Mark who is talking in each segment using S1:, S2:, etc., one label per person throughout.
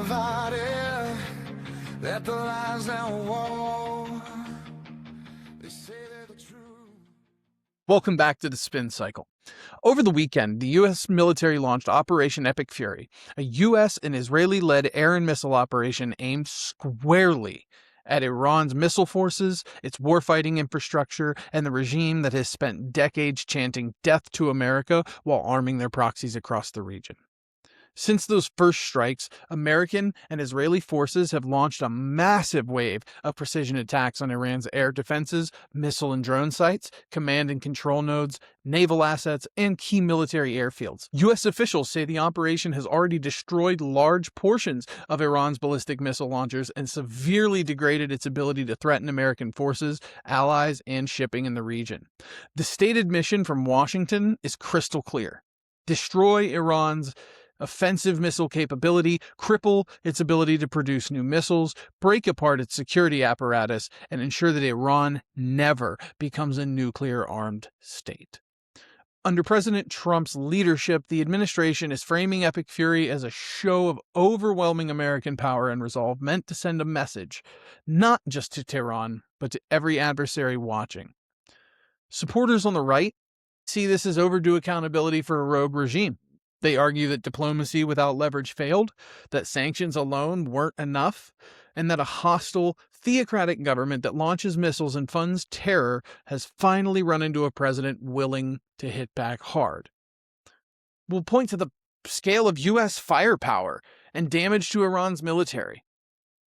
S1: divided, that the lies now wall. They say they're the truth.
S2: Welcome back to the Spin Cycle. Over the weekend, the U.S. military launched Operation Epic Fury, a U.S. and Israeli-led air and missile operation aimed squarely at Iran's missile forces, its warfighting infrastructure, and the regime that has spent decades chanting death to America while arming their proxies across the region. Since those first strikes, American and Israeli forces have launched a massive wave of precision attacks on Iran's air defenses, missile and drone sites, command and control nodes, naval assets, and key military airfields. U.S. officials say the operation has already destroyed large portions of Iran's ballistic missile launchers and severely degraded its ability to threaten American forces, allies, and shipping in the region. The stated mission from Washington is crystal clear: destroy Iran's offensive missile capability, cripple its ability to produce new missiles, break apart its security apparatus, and ensure that Iran never becomes a nuclear-armed state. Under President Trump's leadership, the administration is framing Epic Fury as a show of overwhelming American power and resolve meant to send a message, not just to Tehran, but to every adversary watching. Supporters on the right see this as overdue accountability for a rogue regime. They argue that diplomacy without leverage failed, that sanctions alone weren't enough, and that a hostile, theocratic government that launches missiles and funds terror has finally run into a president willing to hit back hard. We'll point to the scale of U.S. firepower and damage to Iran's military.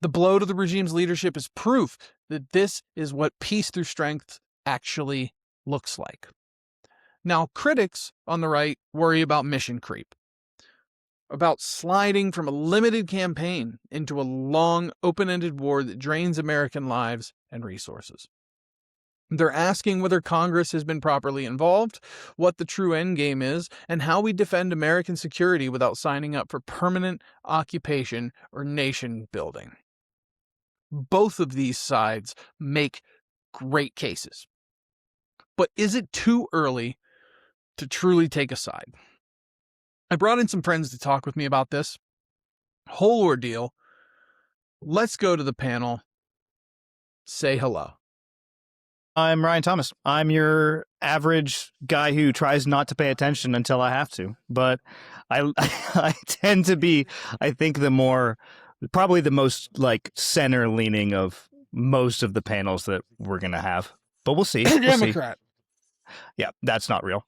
S2: The blow to the regime's leadership is proof that this is what peace through strength actually looks like. Now, critics on the right worry about mission creep, about sliding from a limited campaign into a long, open-ended war that drains American lives and resources. They're asking whether Congress has been properly involved, what the true endgame is, and how we defend American security without signing up for permanent occupation or nation building. Both of these sides make great cases. But is it too early to truly take a side? I brought in some friends to talk with me about this whole ordeal. Let's go to the panel. Say hello.
S3: I'm Ryan Thomas. I'm your average guy who tries not to pay attention until I have to. But I tend to be, I think, probably the most like center leaning of most of the panels that we're going to have. But we'll see.
S2: Democrat.
S3: Yeah, that's not real.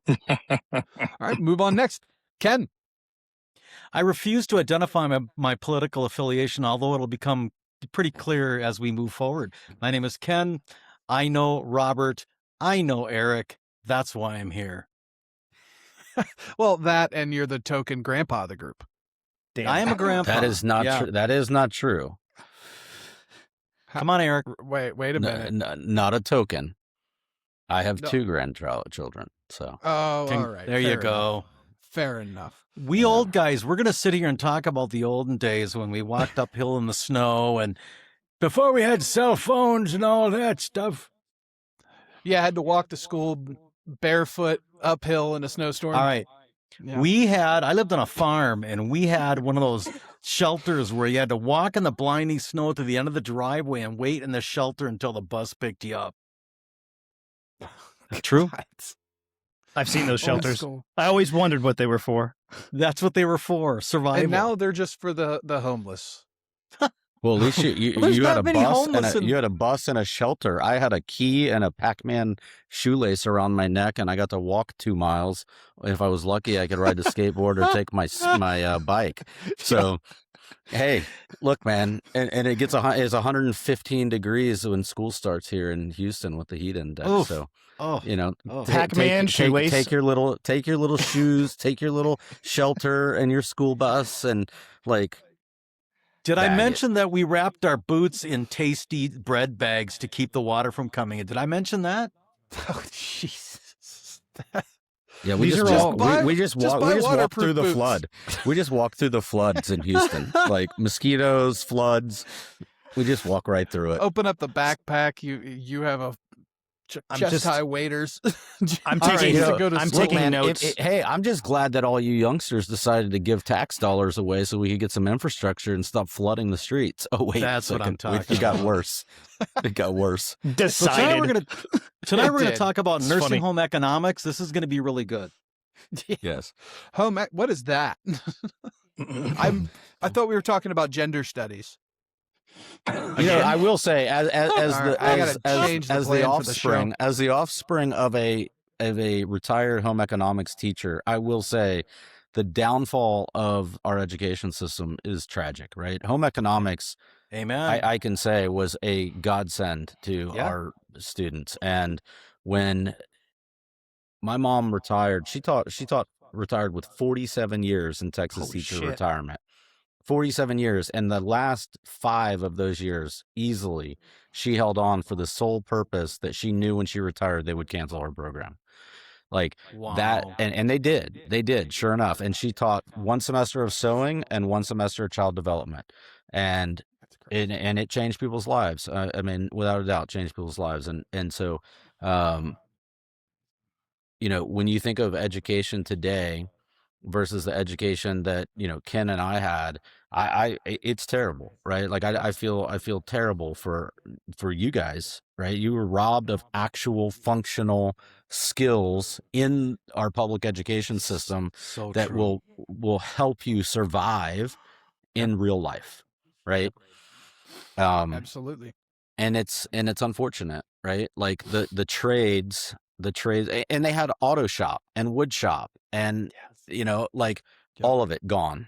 S2: All right, move on next. Ken.
S4: I refuse to identify my political affiliation, although it'll become pretty clear as we move forward. My name is Ken. I know Robert. I know Eric. That's why I'm here.
S2: Well, that and you're the token grandpa of the group.
S3: Damn.
S4: I am a grandpa.
S5: That is not true. That is not true.
S4: Come on, Eric.
S2: Wait a minute.
S5: Not a token. I have
S2: No.
S5: 2 grandchildren, so.
S2: Oh, all right.
S4: There you go.
S2: Fair enough.
S4: We old guys, we're going to sit here and talk about the olden days when we walked uphill in the snow and before we had cell phones and all that stuff.
S2: Yeah, I had to walk to school barefoot uphill in a snowstorm.
S4: All right.
S2: Yeah.
S4: I lived on a farm and we had one of those shelters where you had to walk in the blinding snow to the end of the driveway and wait in the shelter until the bus picked you up. True.
S3: I've seen those
S2: Old
S3: shelters.
S2: school.
S3: I always wondered what they were for.
S4: That's what they were for, survival.
S2: And now they're just for the homeless.
S5: Well, at least you
S4: Well, there's
S5: had
S4: not
S5: a
S4: many
S5: bus
S4: homeless
S5: you had a bus and a shelter. I had a key and a Pac-Man shoelace around my neck, and I got to walk 2 miles. If I was lucky, I could ride the skateboard or take my bike. So, hey, look, man, and it's 115 degrees when school starts here in Houston with the heat index.
S4: Oof.
S5: So,
S4: Oh,
S5: you know,
S3: Pac-Man shoelace.
S5: take your little shoes, take your little shelter and your school bus, and like.
S4: did I
S5: bag it.
S4: mention that we wrapped our boots in tasty bread bags to keep the water from coming in? Did I mention that?
S2: Oh, Jesus.
S5: Yeah, we
S3: These
S5: just
S3: are all-
S5: walk, we just walk through
S2: waterproof
S5: the
S2: boots.
S5: flood. We just walk through the floods in Houston, like mosquitoes, floods. We just walk right through it.
S2: Open up the backpack. You have a
S3: I'm
S2: chest
S3: just-
S2: high waiters.
S3: I'm
S2: All
S3: taking-
S2: right,
S3: you know,
S2: to go to
S3: I'm
S2: school.
S3: taking
S5: man,
S3: notes.
S5: hey, I'm just glad that all you youngsters decided to give tax dollars away so we could get some infrastructure and stop flooding the streets. Oh wait,
S4: That's what I'm talking
S5: It got
S4: about.
S5: worse. It got worse.
S4: So
S3: Decided.
S4: tonight we're gonna
S2: did.
S4: talk about
S3: It's
S4: nursing
S3: funny.
S4: home economics. This is gonna be really good.
S5: Yes.
S2: What is that? I thought we were talking about gender studies.
S5: I will say, as
S2: All right, I gotta change the
S5: the
S2: plan for the show.
S5: offspring of a retired home economics teacher, I will say the downfall of our education system is tragic. Right, home economics,
S4: Amen.
S5: I can say, was a godsend to
S4: Yeah.
S5: our students. And when my mom retired, she taught retired with 47 years in Texas
S3: Holy
S5: teacher
S3: shit.
S5: retirement. 47 years, and the last 5 of those years, easily, she held on for the sole purpose that she knew when she retired they would cancel her program. Like that,
S4: Wow.
S5: and they did, sure enough. And she taught 1 semester of sewing and 1 semester of child development, and it changed people's lives. I mean, without a doubt, changed people's lives. And so, when you think of education today versus the education that Ken and I had, it's terrible, right? Like I feel terrible for you guys, right? You were robbed of actual functional skills in our public education system
S4: So
S5: that
S4: true.
S5: will help you survive in real life, right?
S2: Absolutely.
S5: And it's unfortunate, right? Like the trades, and they had auto shop and wood shop, and like all of it gone,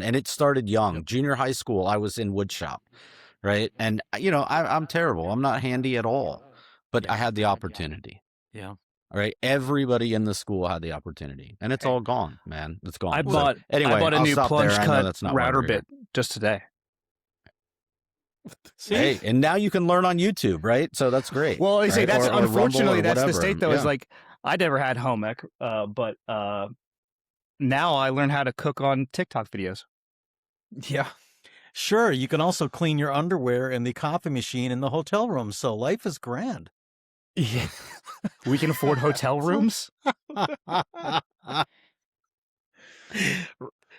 S5: and it started young. Junior high school, I was in wood shop, right? And I'm terrible. I'm not handy at all, but I had the opportunity.
S4: Yeah.
S5: All right, everybody in the school had the opportunity, and it's all gone, man. It's gone.
S3: I
S5: So,
S3: bought
S5: anyway,
S3: I bought a
S5: I'll
S3: new
S5: stop
S3: plunge
S5: there. I know
S3: cut
S5: that's not why
S3: router
S5: we're here.
S3: bit just today.
S4: See,
S5: Hey, and now you can learn on YouTube, right? So that's great.
S3: Well, I say
S5: right?
S3: that's
S5: Or Rumble
S3: unfortunately
S5: or
S3: that's the
S5: whatever.
S3: state though. Is
S5: Yeah.
S3: like I never had home ec, but now I learn how to cook on TikTok videos.
S2: Yeah.
S4: sure, you can also clean your underwear in the coffee machine in the hotel room. So life is grand.
S3: Yeah, we can afford hotel rooms.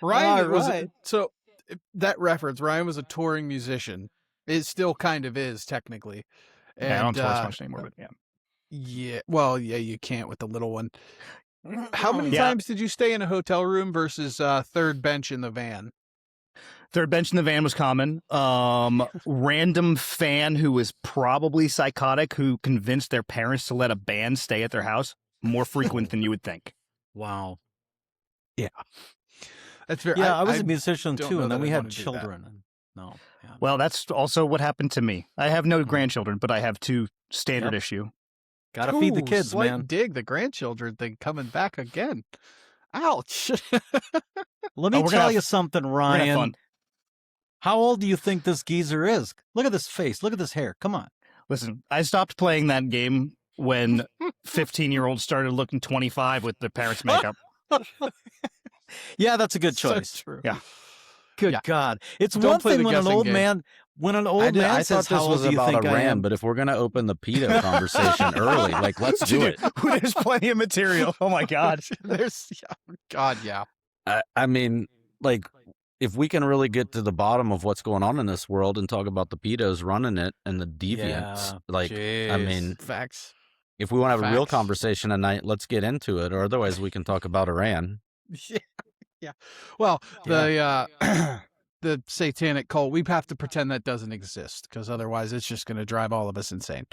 S2: Ryan was
S4: right.
S2: so that reference. Ryan was a touring musician. It still kind of is technically. And,
S3: Yeah, I don't tour as much anymore, but yeah.
S2: Yeah. Well, yeah, you can't with the little one. How many
S3: Yeah.
S2: times did you stay in a hotel room versus third bench in the van?
S3: Third bench in the van was common. Random fan who was probably psychotic who convinced their parents to let a band stay at their house, more frequent than you would think.
S4: Wow.
S2: That's very.
S4: Yeah, I was a musician
S2: don't
S4: too,
S2: know
S4: and then
S2: that
S4: we
S2: I
S4: had
S2: wanna do that.
S4: children. And no. Yeah.
S3: Well, that's also what happened to me. I have no grandchildren, but I have 2 standard
S4: Yep.
S3: issue.
S4: Gotta feed the
S2: Ooh,
S4: kids,
S2: slight
S4: man.
S2: dig the grandchildren thing coming back again. Ouch.
S4: Let me
S3: we're gonna
S4: tell
S3: have-
S4: you something,
S3: We're gonna have
S4: Ryan.
S3: fun.
S4: How old do you think this geezer is? Look at this face. Look at this hair. Come on.
S3: Listen, I stopped playing that game when 15-year-olds started looking 25 with their parents' makeup.
S4: Yeah, that's a good
S2: So
S4: choice.
S2: true.
S3: Yeah.
S4: Good
S2: Yeah.
S4: God. It's
S2: Don't
S4: one
S2: play
S4: thing
S2: the
S4: when an
S2: guessing
S4: old
S2: game.
S4: man
S5: I
S4: says,
S5: thought
S4: "How
S5: this
S4: old
S5: was
S4: do you
S5: about
S4: think I
S5: Iran,
S4: am?"
S5: but if we're gonna open the pedo conversation early, like let's do it.
S3: There's plenty of material. Oh my God.
S2: There's God, yeah.
S5: I mean, like, if we can really get to the bottom of what's going on in this world and talk about the pedos running it and the deviants,
S4: Yeah,
S5: like, I
S4: jeez.
S5: mean,
S2: Facts.
S5: if we want to have a real
S2: Facts.
S5: conversation tonight, let's get into it, or otherwise we can talk about Iran.
S2: Yeah. Yeah. Well, the satanic cult, we have to pretend that doesn't exist because otherwise it's just going to drive all of us insane.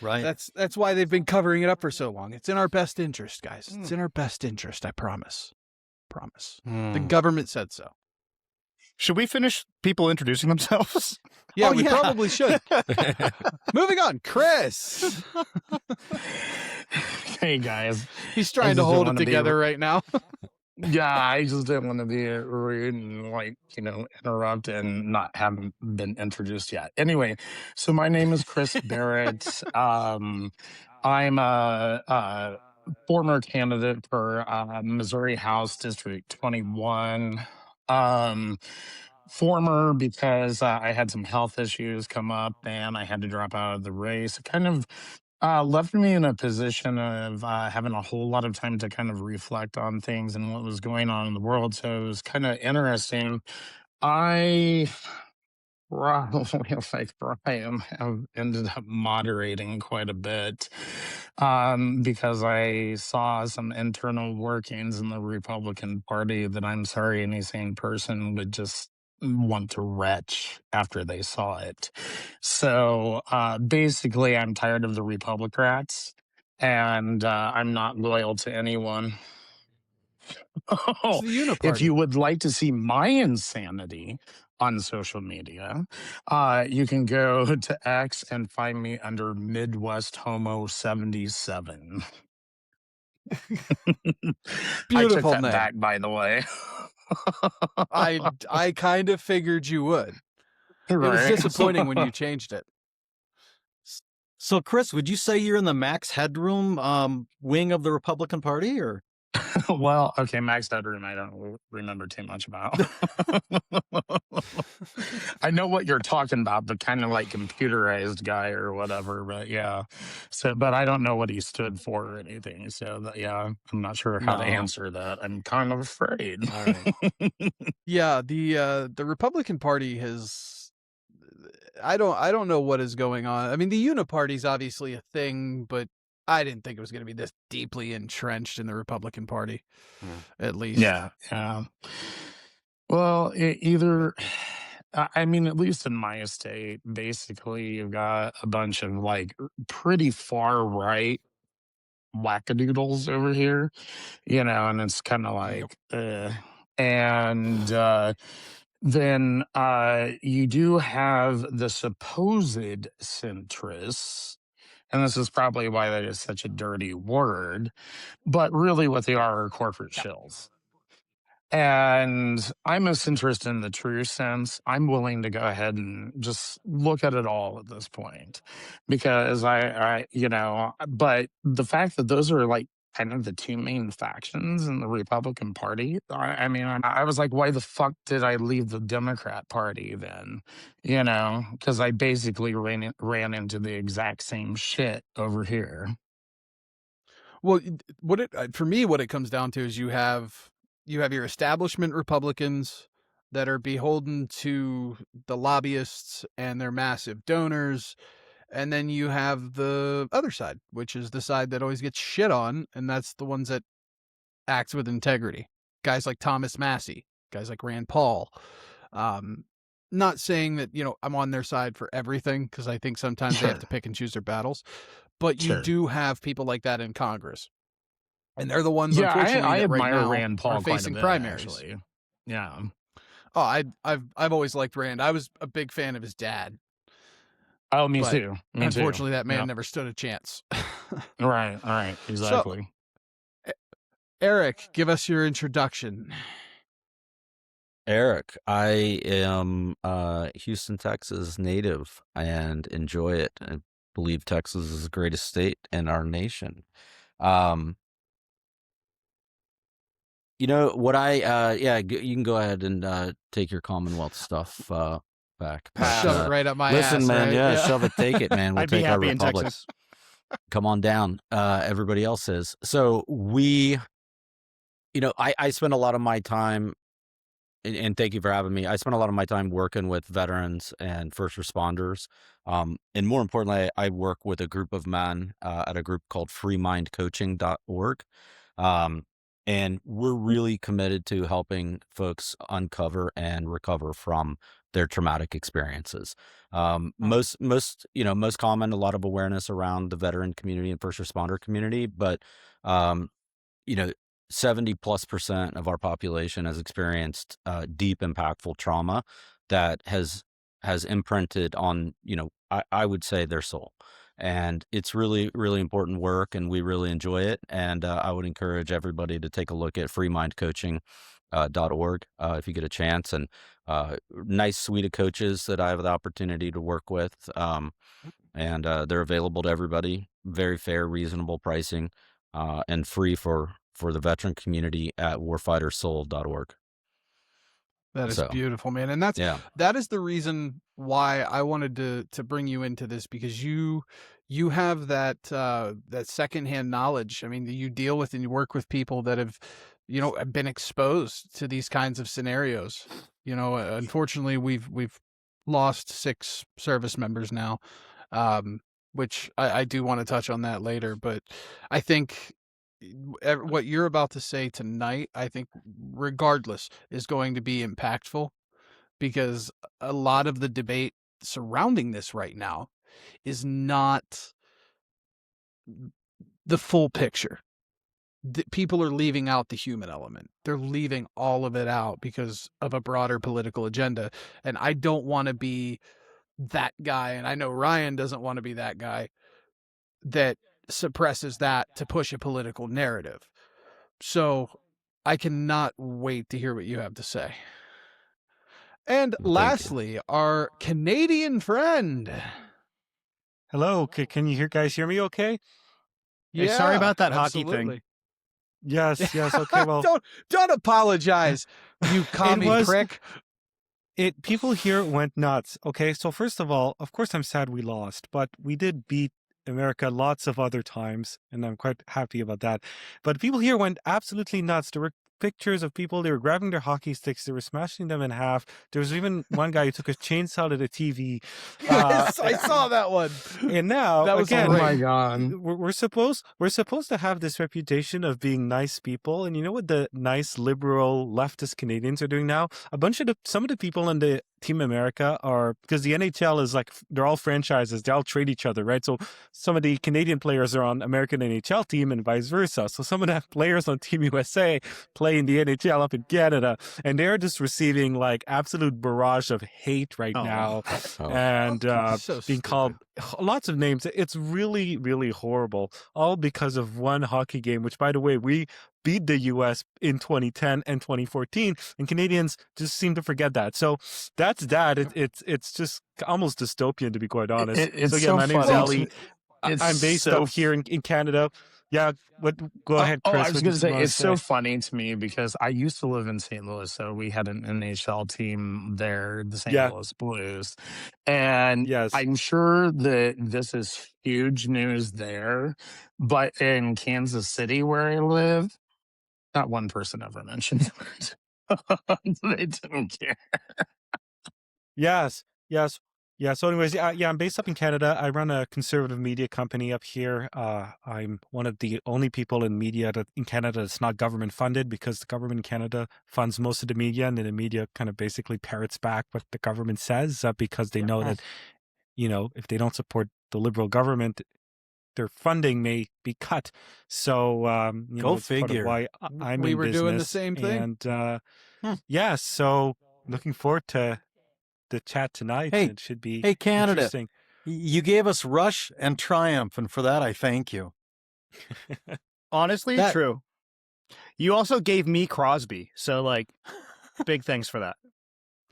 S4: Right.
S2: That's why they've been covering it up for so long. It's in our best interest, guys. It's in our best interest, I promise. Promise. The government said so.
S3: Should we finish people introducing themselves?
S2: Yeah,
S4: Oh,
S2: we
S4: yeah.
S2: probably should. Moving on, Chris.
S6: Hey guys.
S2: He's trying
S6: I
S2: to
S6: just
S2: hold
S6: don't
S2: it
S6: wanna be
S2: together right now.
S6: Yeah, I just didn't want to be rude and interrupt and not have been introduced yet. Anyway, so my name is Chris Barrett. I'm a former candidate for Missouri House District 21. Former because I had some health issues come up and I had to drop out of the race. Kind of Left me in a position of having a whole lot of time to kind of reflect on things and what was going on in the world. So it was kind of interesting. I probably, like Brian, have ended up moderating quite a bit because I saw some internal workings in the Republican Party that I'm sorry any sane person would just want to retch after they saw it. So basically, I'm tired of the Republicrats and I'm not loyal to anyone.
S2: It's
S6: Oh,
S2: the
S6: if
S2: uniparty.
S6: you would like to see my insanity on social media, you can go to X and find me under Midwest Homo 77. I took
S2: Beautiful
S6: that
S2: name.
S6: back, by the way.
S2: I kind of figured you would. It was
S6: Right.
S2: disappointing when you changed it.
S4: So, Chris, would you say you're in the Max Headroom wing of the Republican Party, or?
S6: Well, okay, Max Headroom, I don't remember too much about. I know what you're talking about, the kind of like computerized guy or whatever, but yeah. So, but I don't know what he stood for or anything. So, yeah, I'm not sure how to
S2: No.
S6: answer that. I'm kind of afraid.
S2: All right. Yeah, the Republican Party has I don't know what is going on. I mean, the uniparty's obviously a thing, but I didn't think it was going to be this deeply entrenched in the Republican Party, at least.
S6: Yeah, yeah. Well, either, I mean, at least in my estate, basically, you've got a bunch of like pretty far right wackadoodles over here, and it's kind of like, and then you do have the supposed centrists. And this is probably why that is such a dirty word, but really what they are corporate shills. And I'm a centrist in the true sense. I'm willing to go ahead and just look at it all at this point because but the fact that those are like kind of the two main factions in the Republican Party, I mean, I was like, why the fuck did I leave the Democrat Party then? Because I basically ran into the exact same shit over here.
S2: Well, for me, what it comes down to is you have your establishment Republicans that are beholden to the lobbyists and their massive donors, and then you have the other side, which is the side that always gets shit on, and that's the ones that acts with integrity. Guys like Thomas Massey, guys like Rand Paul. Not saying that I'm on their side for everything, because I think sometimes they have to pick and choose their battles, but you
S6: Sure.
S2: do have people like that in Congress. And they're the ones,
S6: Yeah,
S2: unfortunately,
S6: I
S2: that right
S6: admire
S2: now
S6: Rand Paul
S2: are
S6: quite a
S2: facing
S6: bit,
S2: primaries.
S6: actually. Yeah.
S2: Oh, I've always liked Rand. I was a big fan of his dad.
S6: Oh, me
S2: But
S6: too. Me too.
S2: unfortunately, that man
S6: Yep.
S2: never stood a chance.
S6: Right. Exactly.
S2: Eric, give us your introduction.
S5: Eric, I am Houston, Texas native and enjoy it. I believe Texas is the greatest state in our nation. What you can go ahead and take your Commonwealth stuff back. But,
S2: Shove it right up my ass.
S5: listen, man,
S2: right?
S5: yeah, shove it, take it, man. We'll
S3: I'd be
S5: take our
S3: happy in
S5: republic.
S3: Texas.
S5: Come on down. Everybody else is. So I spend a lot of my time, and thank you for having me. I spend a lot of my time working with veterans and first responders. And more importantly, I work with a group of men at a group called freemindcoaching.org. And we're really committed to helping folks uncover and recover from their traumatic experiences. Most common, a lot of awareness around the veteran community and first responder community, but 70+% of our population has experienced deep, impactful trauma that has imprinted on, I would say, their soul. And it's really, really important work, and we really enjoy it. And I would encourage everybody to take a look at freemindcoaching.org if you get a chance. And nice suite of coaches that I have the opportunity to work with. And they're available to everybody. Very fair, reasonable pricing, and free for the veteran community at warfightersoul.org.
S2: That is beautiful, man. And that is the reason why I wanted to bring you into this, because you you have that that secondhand knowledge. I mean, you deal with and you work with people that have, been exposed to these kinds of scenarios. Unfortunately, we've lost 6 service members now, which I do want to touch on that later. But I think what you're about to say tonight, I think, regardless, is going to be impactful, because a lot of the debate surrounding this right now is not the full picture. People are leaving out the human element. They're leaving all of it out because of a broader political agenda. And I don't want to be that guy. And I know Ryan doesn't want to be that guy that suppresses that to push a political narrative. So I cannot wait to hear what you have to say. And lastly, our Canadian friend.
S7: Hello, can you guys hear me okay?
S3: Hey, sorry about that hockey thing.
S2: absolutely.
S7: Yes, okay, well,
S2: don't apologize, you commie prick.
S7: people here went nuts. Okay, so first of all, of course I'm sad we lost, but we did beat America lots of other times, and I'm quite happy about that. But people here went absolutely nuts. There were pictures of people, they were grabbing their hockey sticks, they were smashing them in half. There was even one guy who took a chainsaw to the TV.
S2: Yes, I saw that one.
S7: And now,
S2: That was
S7: again,
S6: Oh my god.
S7: we're supposed to have this reputation of being nice people, and you know what the nice liberal leftist Canadians are doing now? Some of the people in the Team America are, because the NHL is like, they're all franchises, they all trade each other, right? So some of the Canadian players are on American NHL team and vice versa. So some of the players on Team USA play in the NHL up in Canada, and they're just receiving like absolute barrage of hate right now, and
S2: So
S7: being called lots of names. It's really, really horrible, all because of one hockey game, which, by the way, we beat the US in 2010 and 2014, and Canadians just seem to forget that. So that's that. It's just almost dystopian, to be quite honest.
S6: It's
S7: so yeah,
S6: so
S7: my name's
S6: funny
S7: Ali.
S6: It's
S7: I'm based
S6: so
S7: up here in Canada. Yeah, go ahead, Chris.
S6: I was
S7: what
S6: going
S7: did
S6: to
S7: you
S6: say,
S7: wanna
S6: it's so funny to me because I used to live in St. Louis, so we had an NHL team there, the St.
S7: Yeah.
S6: Louis Blues. And
S7: Yes.
S6: I'm sure that this is huge news there, but in Kansas City, where I live, not one person ever mentioned it. They didn't care.
S7: Yes. So anyways, yeah, I'm based up in Canada. I run a conservative media company up here. I'm one of the only people in media in Canada that's not government funded, because the government in Canada funds most of the media, and then the media kind of basically parrots back what the government says, because they know that, if they don't support the Liberal government, their funding may be cut. So,
S4: Go
S7: it's part of
S4: figure.
S7: why I'm
S2: We
S7: in
S2: were
S7: business.
S2: doing the same thing.
S7: And yeah, so looking forward to the chat tonight.
S4: Hey,
S7: It should be
S4: Hey, Canada,
S7: interesting.
S4: you gave us Rush and Triumph, and for that I thank you.
S3: Honestly,
S4: That-
S3: true. You also gave me Crosby, so like, big thanks for that.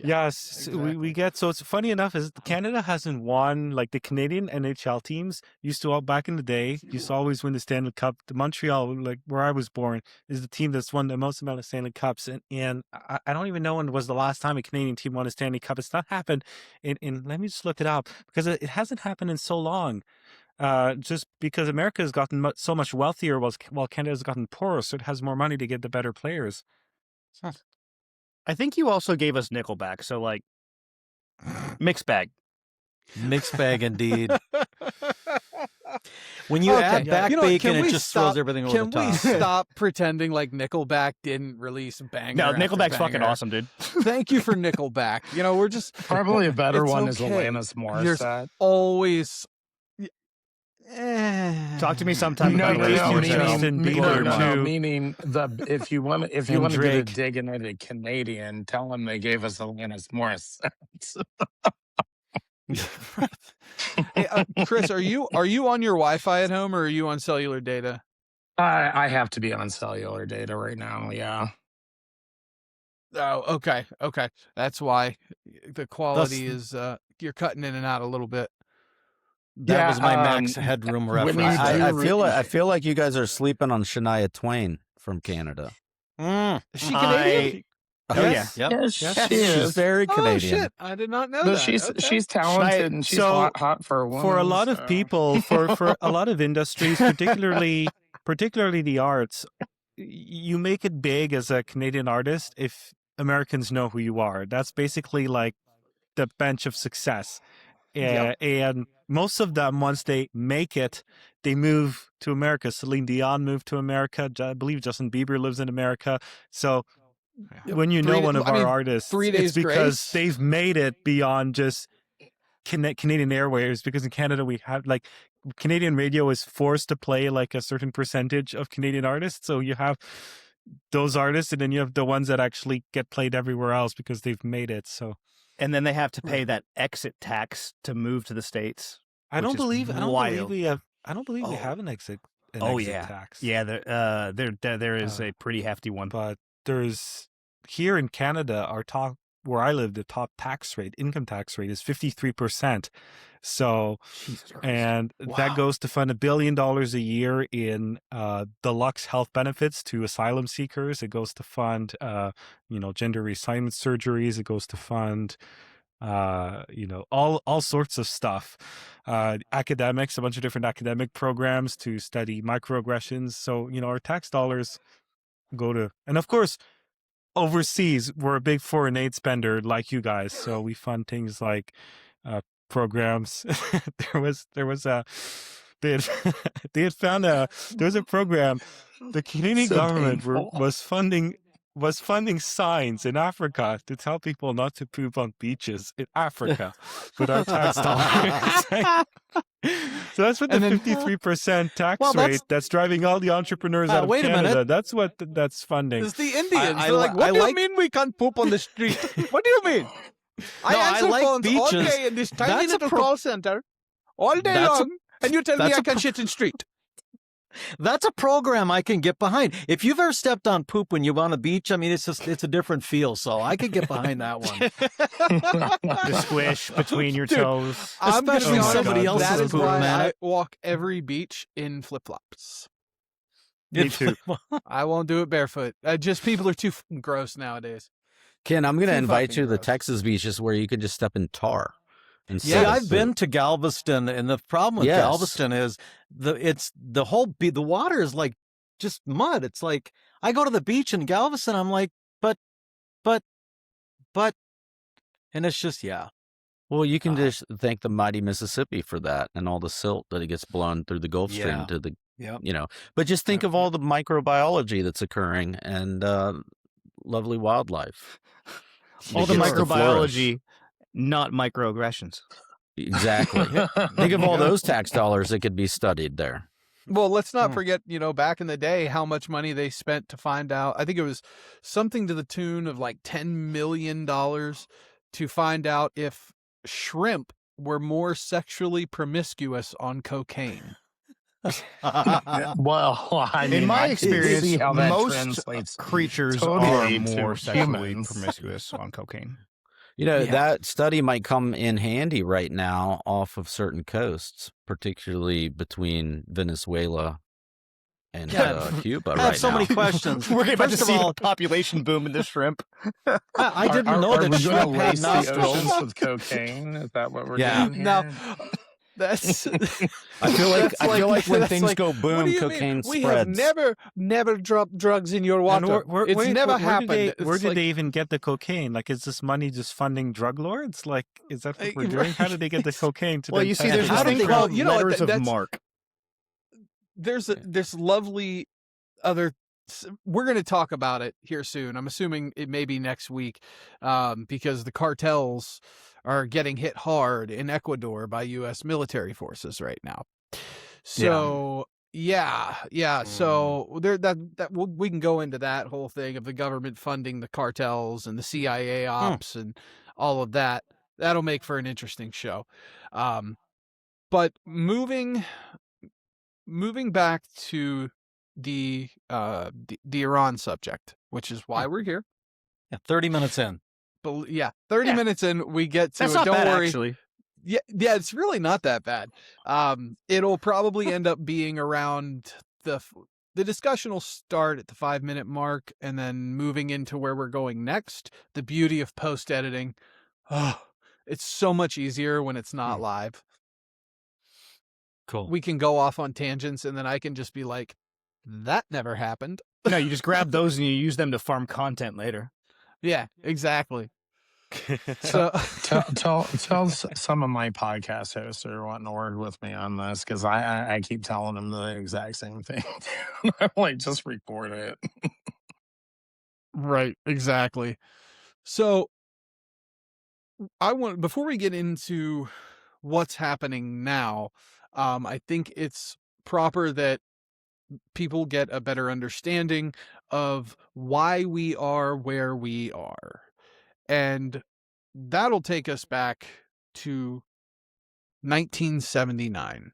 S7: Yes, we get, so it's funny enough is Canada hasn't won, like the Canadian NHL teams used to, all back in the day, used to always win the Stanley Cup. The Montreal, like where I was born, is the team that's won the most amount of Stanley Cups, and I don't even know when was the last time a Canadian team won a Stanley Cup. It's not happened in let me just look it up, because it hasn't happened in so long. Just because America has gotten so much wealthier while Canada's gotten poorer, so it has more money to get the better players.
S3: I think you also gave us Nickelback, so like, mixed bag.
S4: Mixed bag indeed. When you
S2: Okay.
S4: add back
S2: You know what,
S4: bacon,
S2: can
S4: it
S2: we
S4: just
S2: stop-
S4: throws everything over
S2: Can
S4: the
S2: we
S4: top.
S2: stop pretending like Nickelback didn't release banger?
S3: No,
S2: after
S3: Nickelback's fucking
S2: banger?
S3: awesome, dude.
S2: Thank you for Nickelback. We're just
S6: Probably a better
S2: It's
S6: one is
S2: okay.
S6: Alanis
S2: There's
S6: Morissette.
S2: always.
S3: Talk to me sometime
S6: No,
S3: about
S6: no,
S3: Justin
S6: no,
S3: Bieber.
S7: Justin Bieber,
S6: no,
S7: too.
S6: meaning if you want to
S7: And
S6: get a
S7: Drake.
S6: dig into the Canadian, tell them they gave us Alanis Morissette.
S2: Hey, Chris, are you on your Wi-Fi at home, or are you on cellular data?
S6: I have to be on cellular data right now. Yeah.
S2: Oh, okay. That's why the quality is you're cutting in and out a little bit.
S4: That
S6: Yeah,
S4: was my max headroom
S6: when you
S4: reference.
S6: do-
S5: I feel like you guys are sleeping on Shania Twain from Canada.
S4: Mm.
S2: Is she Canadian?
S3: Oh,
S2: Yes?
S3: yeah.
S6: Yes,
S7: Yes,
S6: she
S5: She's
S6: is.
S5: very
S2: Oh
S5: Canadian.
S2: shit! I did not know
S6: No,
S2: that.
S6: she's
S2: Okay.
S6: she's talented and she's
S3: So,
S6: hot for a woman.
S7: For a lot of
S6: so.
S7: people, for a lot of industries, particularly the arts, you make it big as a Canadian artist if Americans know who you are. That's basically like the bench of success.
S2: Yep.
S7: And most of them, once they make it, they move to America. Celine Dion moved to America. I believe Justin Bieber lives in America. So when you know one of our artists,
S2: 3
S7: it's
S2: Days
S7: because
S2: Grace.
S7: they've made it beyond just Canadian Airwaves. Because in Canada, we have like Canadian radio is forced to play like a certain percentage of Canadian artists. So you have those artists, and then you have the ones that actually get played everywhere else because they've made it. So.
S3: And then they have to pay that exit tax to move to the States.
S7: I don't
S3: which is
S7: believe
S3: wild.
S7: we have. I don't believe we
S3: Oh.
S7: have an exit.
S3: Yeah.
S7: Tax.
S3: Yeah, there is a pretty hefty one.
S7: But there's here in Canada, our top where I live, the top income tax rate is 53%. So,
S3: Jesus Christ.
S7: and that goes to fund $1 billion a year in deluxe health benefits to asylum seekers. It goes to fund, gender reassignment surgeries. It goes to fund, all sorts of stuff. Academics, a bunch of different academic programs to study microaggressions. So, our tax dollars go to, and of course, overseas, we're a big foreign aid spender like you guys. So we fund things like programs. there was a they had found there was a program the Canadian government was funding signs in Africa to tell people not to poop on beaches in Africa with our tax dollars. So that's what the 53% tax rate that's driving all the entrepreneurs out of
S4: wait a
S7: Canada.
S4: minute.
S7: That's what that's funding.
S2: It's the Indians.
S4: I
S2: They're like, what
S4: I
S2: do you
S4: like-
S2: mean we can't poop on the street? What do you mean? I
S4: No, I
S2: answer
S4: like
S2: phones all
S4: beaches.
S2: day in this tiny
S4: That's a
S2: little
S4: pro-
S2: call center all day
S4: That's a-
S2: long, and you tell me
S4: that's
S2: I
S4: a
S2: can
S4: pro-
S2: shit in street.
S4: That's a program I can get behind. If you've ever stepped on poop when you're on a beach, I mean, it's a different feel. So I could get behind that one.
S3: The squish between your
S2: Dude,
S3: toes.
S2: I'm gonna
S4: Especially
S2: be honest,
S7: somebody
S4: else's
S2: that is
S4: poop,
S2: why
S4: man.
S2: I walk every beach in flip-flops.
S3: Me too.
S2: I won't do it barefoot. Just people are too fucking gross nowadays.
S5: Ken, I'm going to
S2: Too
S5: invite
S2: fucking
S5: you to the
S2: gross.
S5: Texas beaches where you can just step in tar.
S4: See, I've been to Galveston, and the problem with
S5: Yes.
S4: Galveston is the water is like just mud. It's like I go to the beach in Galveston, I'm like, but, and it's just
S5: Well, you can just thank the mighty Mississippi for that and all the silt that it gets blown through the Gulf Stream
S4: Yeah.
S5: to the,
S4: Yep.
S5: But just think of all the microbiology that's occurring and lovely wildlife.
S3: All the
S5: It gets to flourish.
S3: microbiology, not microaggressions.
S5: Exactly. Think of all those tax dollars that could be studied there.
S2: Well, let's not
S4: Hmm.
S2: forget, back in the day, how much money they spent to find out. I think it was something to the tune of like $10 million to find out if shrimp were more sexually promiscuous on cocaine.
S6: Well, I mean,
S3: In my
S6: I can
S3: experience,
S6: see how that
S3: most
S6: translates
S3: creatures
S6: totally
S3: are more
S6: to
S3: sexually
S6: humans.
S3: promiscuous on cocaine.
S5: That study might come in handy right now off of certain coasts, particularly between Venezuela and Cuba
S4: I have
S5: right
S4: so
S5: now.
S4: many questions.
S3: We're about to
S4: First of
S3: see
S4: all,
S3: a population boom in the shrimp.
S4: I didn't know
S6: are
S4: that
S6: we
S4: shrimp
S6: gonna
S4: had
S6: lace the
S4: nostrils.
S6: oceans with cocaine? Is that what we're
S5: Yeah.
S6: doing here?
S2: Now, that's.
S5: I feel like
S2: That's
S5: when
S2: that's
S5: things go
S2: what do
S5: boom,
S2: you mean?
S5: cocaine
S2: We have
S5: spreads.
S2: never dropped drugs in your
S7: And
S2: water. It's never happened.
S7: Where
S2: It's
S7: did
S2: like-
S7: they even get the cocaine? Like, is this money just funding drug lords? Like, is that what we're doing? How did they get the cocaine to
S3: Well,
S7: then
S3: you see,
S7: pass
S3: there's
S7: it
S3: this
S2: How
S7: on
S2: did
S3: thing
S2: they
S7: to
S2: call-
S3: called
S2: you know what,
S3: letters of
S2: that's-
S3: mark.
S2: There's this lovely other. We're going to talk about it here soon. I'm assuming it may be next week, because the cartels are getting hit hard in Ecuador by U.S. military forces right now. So yeah. So there we can go into that whole thing of the government funding the cartels and the CIA ops and all of that. That'll make for an interesting show. But moving back to the Iran subject, which is why we're here.
S4: 30 minutes in.
S2: But yeah, 30 minutes in, we get to
S3: That's
S2: it.
S3: not
S2: Don't
S3: bad,
S2: worry.
S3: actually.
S2: Yeah, it's really not that bad. It'll probably end up being around the the discussion will start at the 5-minute mark, and then moving into where we're going next. The beauty of post editing, oh, it's so much easier when it's not live.
S4: Cool.
S2: We can go off on tangents, and then I can just be like, that never happened.
S3: No, you just grab those and you use them to farm content later.
S2: Yeah, exactly. So
S6: tell some of my podcast hosts that are wanting to work with me on this, because I keep telling them the exact same thing. I'm like, just record it.
S2: right, exactly. So before we get into what's happening now, I think it's proper that people get a better understanding of why we are where we are. And that'll take us back to 1979,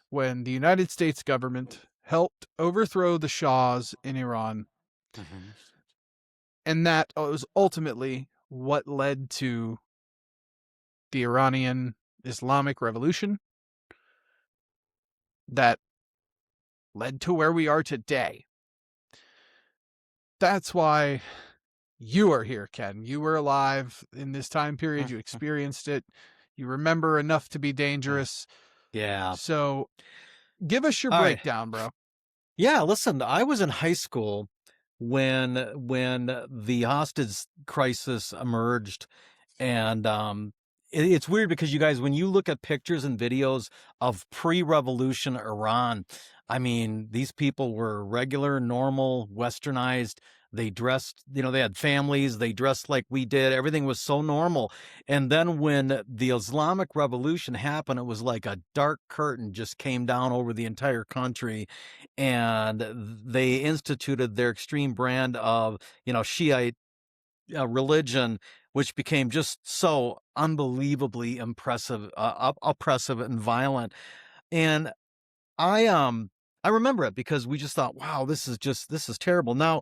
S2: when the United States government helped overthrow the Shahs in Iran. And that was ultimately what led to the Iranian Islamic Revolution that led to where we are today. That's why you are here, Ken. You were alive in this time period. You experienced it. You remember enough to be dangerous.
S4: Yeah.
S2: So give us your
S4: All right.
S2: breakdown, bro.
S4: Yeah, listen, I was in high school when the hostage crisis emerged, and it's weird because you guys, when you look at pictures and videos of pre-revolution Iran, I mean, these people were regular, normal, westernized. They dressed, they had families, they dressed like we did. Everything was so normal. And then when the Islamic Revolution happened, it was like a dark curtain just came down over the entire country. And they instituted their extreme brand of, Shiite religion, which became just so unbelievably oppressive and violent. And I remember it because we just thought, wow, this is terrible. Now,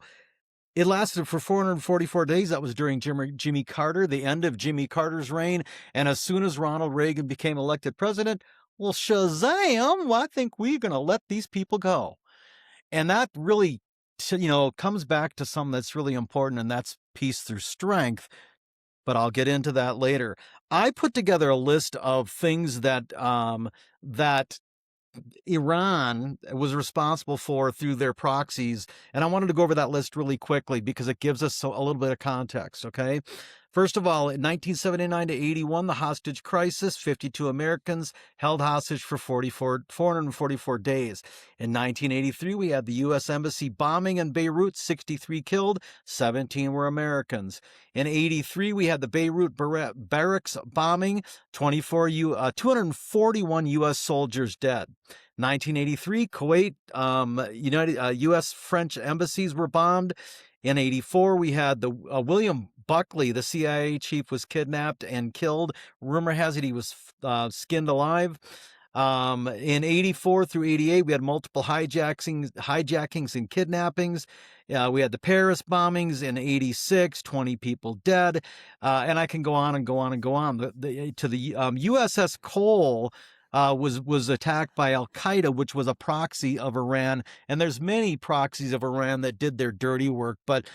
S4: it lasted for 444 days. That was during Jimmy Carter, the end of Jimmy Carter's reign. And as soon as Ronald Reagan became elected president, well, shazam, well, I think we're going to let these people go. And that really, comes back to something that's really important, and that's peace through strength. But I'll get into that later. I put together a list of things that that Iran was responsible for through their proxies. And I wanted to go over that list really quickly because it gives us a little bit of context, okay? First of all, in 1979 to 81, the hostage crisis, 52 Americans held hostage for 444 days. In 1983, we had the U.S. Embassy bombing in Beirut, 63 killed, 17 were Americans. In 83, we had the Beirut barracks bombing, 241 U.S. soldiers dead. 1983, Kuwait, U.S. French embassies were bombed. In 84, we had the William Buckley, the CIA chief, was kidnapped and killed. Rumor has it he was skinned alive. In 84 through 88, we had multiple hijackings and kidnappings. We had the Paris bombings in 86, 20 people dead. And I can go on and go on and go on. The USS Cole was attacked by Al Qaeda, which was a proxy of Iran. And there's many proxies of Iran that did their dirty work. But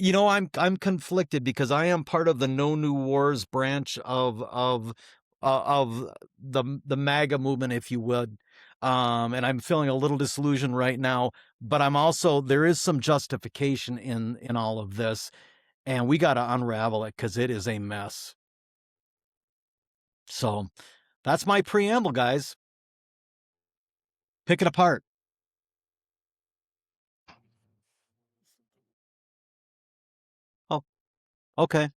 S4: I'm conflicted because I am part of the No New Wars branch of the MAGA movement, if you would. And I'm feeling a little disillusioned right now, but there is some justification in all of this, and we got to unravel it because it is a mess. So that's my preamble, guys. Pick it apart. Oh, okay.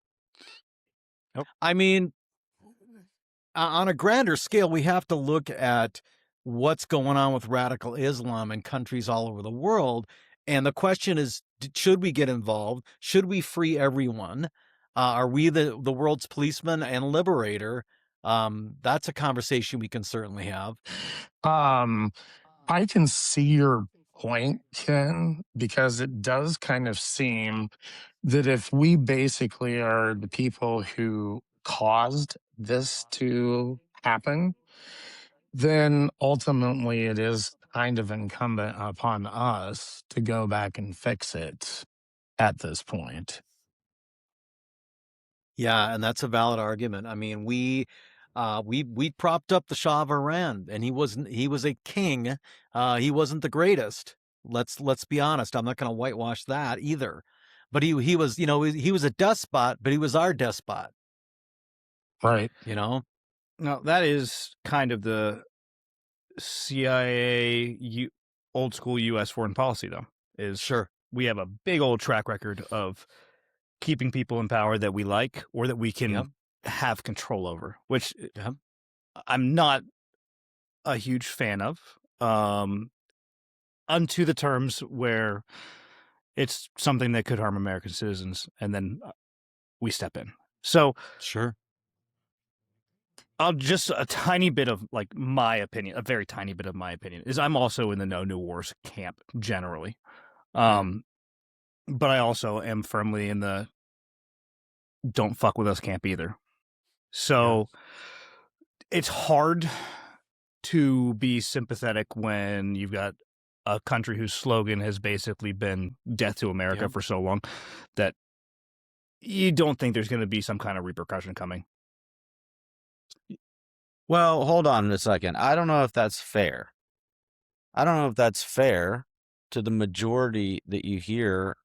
S7: Nope.
S4: I mean, on a grander scale, we have to look at what's going on with radical Islam in countries all over the world. And the question is, should we get involved? Should we free everyone? Are we the world's policeman and liberator? That's a conversation we can certainly have.
S6: I can see your point, Ken, because it does kind of seem that if we basically are the people who caused this to happen, then ultimately it is kind of incumbent upon us to go back and fix it at this point.
S4: Yeah, and that's a valid argument. I mean, we propped up the Shah of Iran, and he was a king. He wasn't the greatest. Let's be honest. I'm not going to whitewash that either. But he was, he was a despot, but he was our despot.
S6: Right.
S3: No, that is kind of the CIA old school U.S. foreign policy, though. Is
S4: Sure.
S3: we have a big old track record of keeping people in power that we like or that we can
S4: Yep.
S3: have control over, which
S4: Yep.
S3: I'm not a huge fan of. Unto the terms where it's something that could harm American citizens, and then we step in. So
S4: Sure.
S3: I'll just a tiny bit of like my opinion, a very tiny bit of my opinion is I'm also in the no new wars camp generally. But I also am firmly in the don't fuck with us camp either. So it's hard to be sympathetic when you've got a country whose slogan has basically been death to America for so long that you don't think there's going to be some kind of repercussion coming.
S5: Well, hold on a second. I don't know if that's fair. I don't know if that's fair to the majority that you hear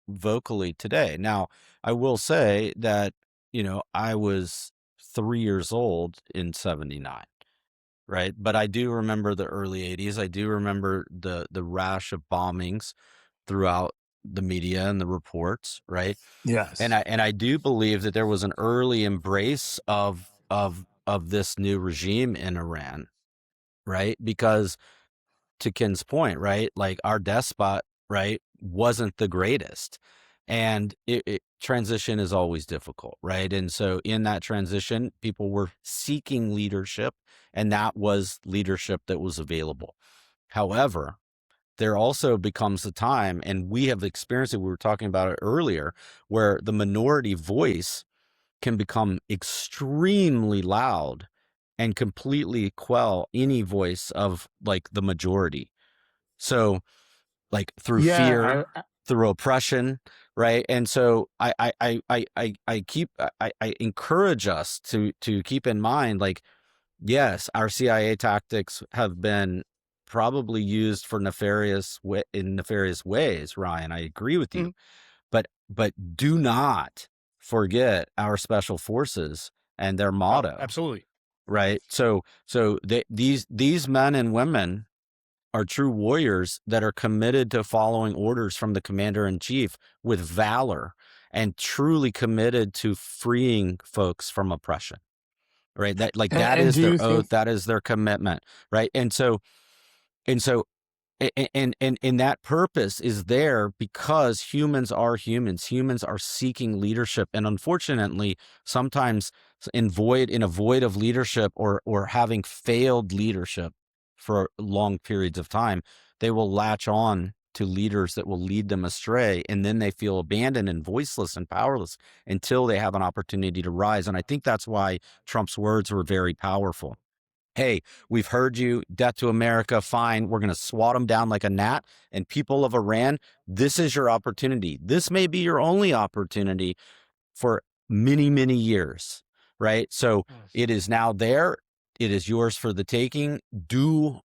S5: vocally today. Now, I will say that, I was 3 years old in 79, right? But I do remember the early 80s. I do remember the rash of bombings throughout the media and the reports, right?
S6: Yes.
S5: And I do believe that there was an early embrace of this new regime in Iran, right? Because to Ken's point, right, like our despot, right, wasn't the greatest, and transition is always difficult, right? And so in that transition, people were seeking leadership, and that was leadership that was available. However, there also becomes a time, and we have experienced it, we were talking about it earlier, where the minority voice can become extremely loud and completely quell any voice of like the majority. So like through fear, through oppression, right? And so I encourage us to keep in mind, like, yes, our CIA tactics have been probably used for nefarious ways, Ryan. I agree with you. But do not forget our special forces and their motto.
S3: Absolutely.
S5: Right. So these men and women are true warriors that are committed to following orders from the commander in chief with valor and truly committed to freeing folks from oppression. Right. That is their oath. That is their commitment. Right. And so and that purpose is there because humans are humans. Humans are seeking leadership, and unfortunately, sometimes in a void of leadership or having failed leadership for long periods of time, they will latch on to leaders that will lead them astray, and then they feel abandoned and voiceless and powerless until they have an opportunity to rise. And I think that's why Trump's words were very powerful. Hey, we've heard you, death to America, fine. We're going to swat them down like a gnat. And people of Iran, this is your opportunity. This may be your only opportunity for many, many years, right? So it is now there. It is yours for the taking. Do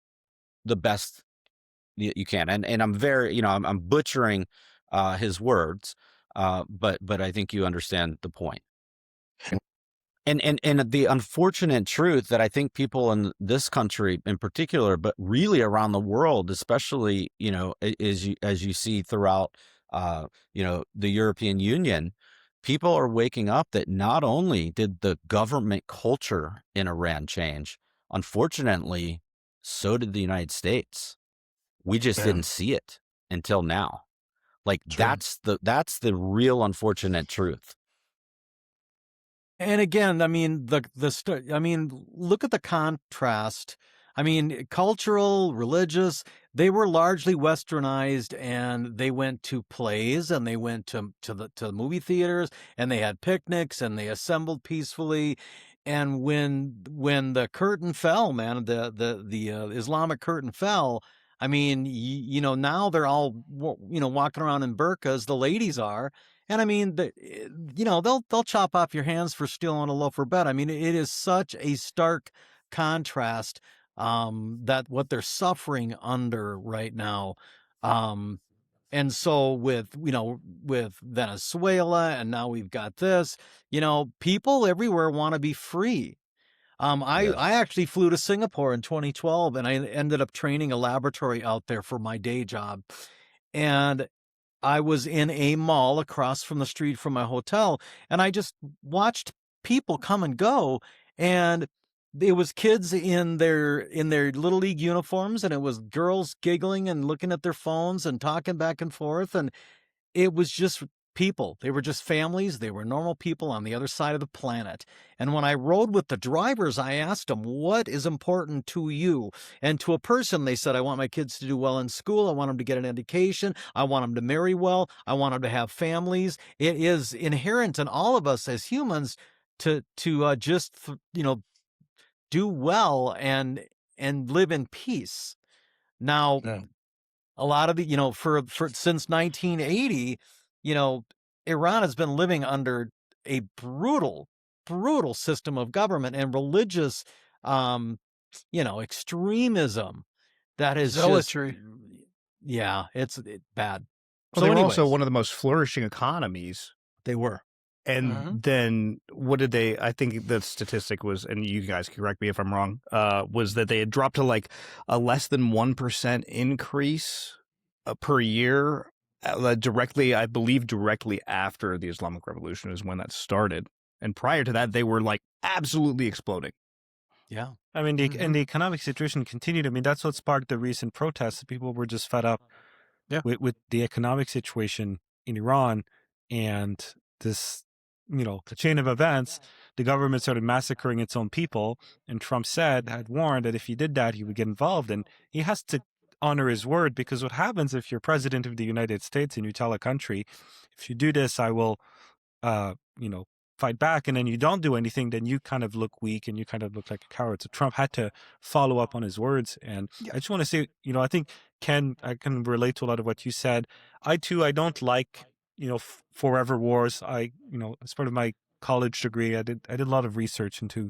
S5: the best you can. And I'm very, I'm butchering his words, but I think you understand the point. And the unfortunate truth that I think people in this country in particular, but really around the world, especially, as you see throughout, the European Union, people are waking up that not only did the government culture in Iran change, unfortunately, so did the United States. We just didn't see it until now. Like that's the real unfortunate truth.
S4: And again, I mean, look at the contrast. I mean, cultural, religious, they were largely westernized, and they went to plays and they went to the movie theaters, and they had picnics and they assembled peacefully. And when the curtain fell, man, the Islamic curtain fell, I mean, now they're all, walking around in burqas, the ladies are. And I mean, they'll chop off your hands for stealing a loaf of bread. I mean, it is such a stark contrast, that what they're suffering under right now. Um, and so with Venezuela, and now we've got this, people everywhere want to be free.
S5: Yes.
S4: I actually flew to Singapore in 2012, and I ended up training a laboratory out there for my day job. And I was in a mall across from the street from my hotel, and I just watched people come and go. And it was kids in their little league uniforms, and it was girls giggling and looking at their phones and talking back and forth. And it was just people. They were just families. They were normal people on the other side of the planet. And when I rode with the drivers, I asked them, what is important to you? And to a person, they said, I want my kids to do well in school. I want them to get an education. I want them to marry well. I want them to have families. It is inherent in all of us as humans to just, do well and live in peace. Now,
S6: Yeah.
S4: a lot of the, for since 1980, Iran has been living under a brutal system of government and religious, extremism that is
S2: Zealotry.
S4: it's bad.
S3: Well,
S4: So
S3: they were also
S4: anyways,
S3: one of the most flourishing economies.
S4: they were.
S3: And
S2: Mhm.
S3: then what did they? I think the statistic was, and you guys can correct me if I'm wrong, was that they had dropped to like a less than 1% increase per year, directly after the Islamic Revolution is when that started. And prior to that, they were like absolutely exploding.
S4: Yeah.
S7: I mean, and the economic situation continued. I mean, that's what sparked the recent protests. People were just fed up
S2: Yeah.
S7: with the economic situation in Iran, and this, the chain of events. The government started massacring its own people, and Trump had warned that if he did that, he would get involved, and he has to honor his word, because what happens if you're president of the United States and you tell a country, if you do this, I will, uh, fight back, and then you don't do anything, then you kind of look weak and you kind of look like a coward. So Trump had to follow up on his words. And I just want to say, I think, Ken, I can relate to a lot of what you said. I don't like, forever wars. As part of my college degree, I did a lot of research into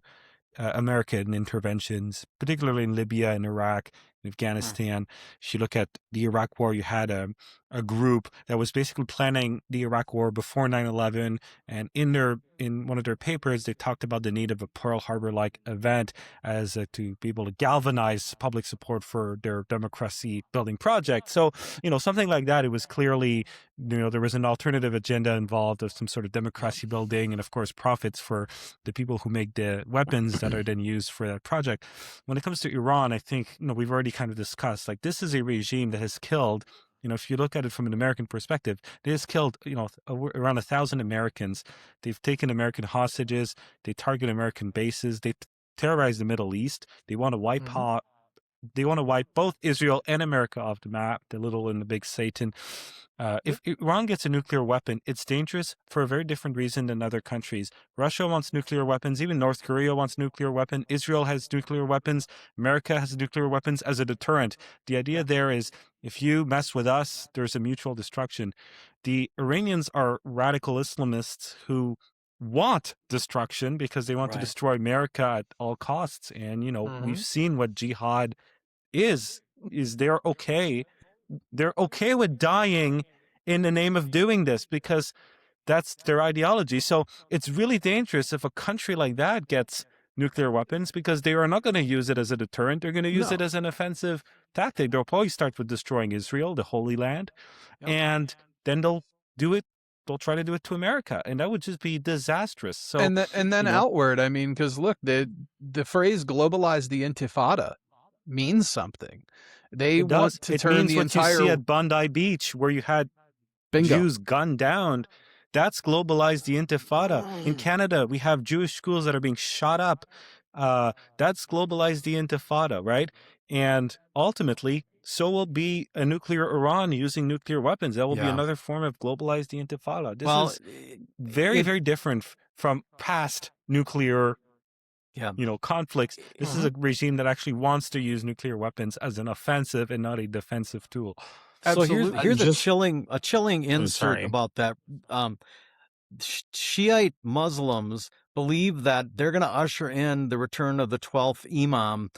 S7: American interventions, particularly in Libya and Iraq and Afghanistan. If you look at the Iraq War, you had a group that was basically planning the Iraq War before 9/11, and in one of their papers, they talked about the need of a Pearl Harbor-like event as to be able to galvanize public support for their democracy building project. So, something like that, it was clearly, there was an alternative agenda involved of some sort of democracy building, and of course, profits for the people who make the weapons that are then used for that project. When it comes to Iran, I think, we've already kind of discussed, like, this is a regime that has killed, if you look at it from an American perspective, they has killed, around 1,000 Americans. They've taken American hostages. They target American bases. They terrorize the Middle East. They want to wipe out. They want to wipe both Israel and America off the map, the little and the big Satan. If Iran gets a nuclear weapon, it's dangerous for a very different reason than other countries. Russia wants nuclear weapons. Even North Korea wants nuclear weapons. Israel has nuclear weapons. America has nuclear weapons as a deterrent. The idea there is, if you mess with us, there's a mutual destruction. The Iranians are radical Islamists who want destruction because they want to
S4: Right.
S7: destroy America at all costs. And, we've seen what jihad is they're okay with dying in the name of doing this, because that's their ideology. So it's really dangerous if a country like that gets nuclear weapons, because they are not going to use it as a deterrent. They're going to use it as an offensive tactic. They'll probably start with destroying Israel, the Holy Land, and then they'll try to do it to America, and that would just be disastrous. So
S2: and then outward, I mean, because look, the phrase "globalize the Intifada" means something. They
S7: it
S2: want
S7: does.
S2: to
S7: It
S2: turn
S7: means
S2: the
S7: what
S2: entire
S7: you see at Bondi Beach, where you had
S2: bingo.
S7: Jews gunned down. That's globalized the Intifada. In Canada, we have Jewish schools that are being shot up. That's globalized the Intifada, right? And ultimately, so will be a nuclear Iran using nuclear weapons. That will be another form of globalized the Intifada. This is very, very different from past nuclear
S4: Yeah.
S7: conflicts. This is a regime that actually wants to use nuclear weapons as an offensive and not a defensive tool.
S4: So here's
S2: Absolutely.
S4: here's a
S6: Just
S4: chilling insert
S6: sorry.
S4: about that. Shiite Muslims believe that they're going to usher in the return of the 12th Imam,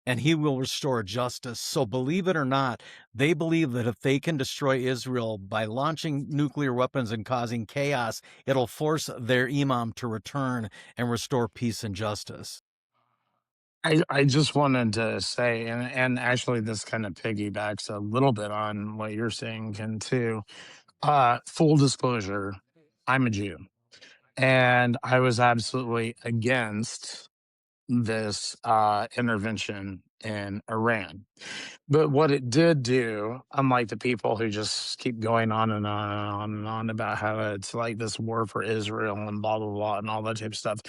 S4: and he will restore justice. So believe it or not, they believe that if they can destroy Israel by launching nuclear weapons and causing chaos, it'll force their Imam to return and restore peace and justice.
S6: I just wanted to say, and actually this kind of piggybacks a little bit on what you're saying, Ken, too. Full disclosure, I'm a Jew, and I was absolutely against this intervention in Iran. But what it did do, unlike the people who just keep going on and on and on and on about how it's like this war for Israel and blah, blah, blah, and all that type of stuff,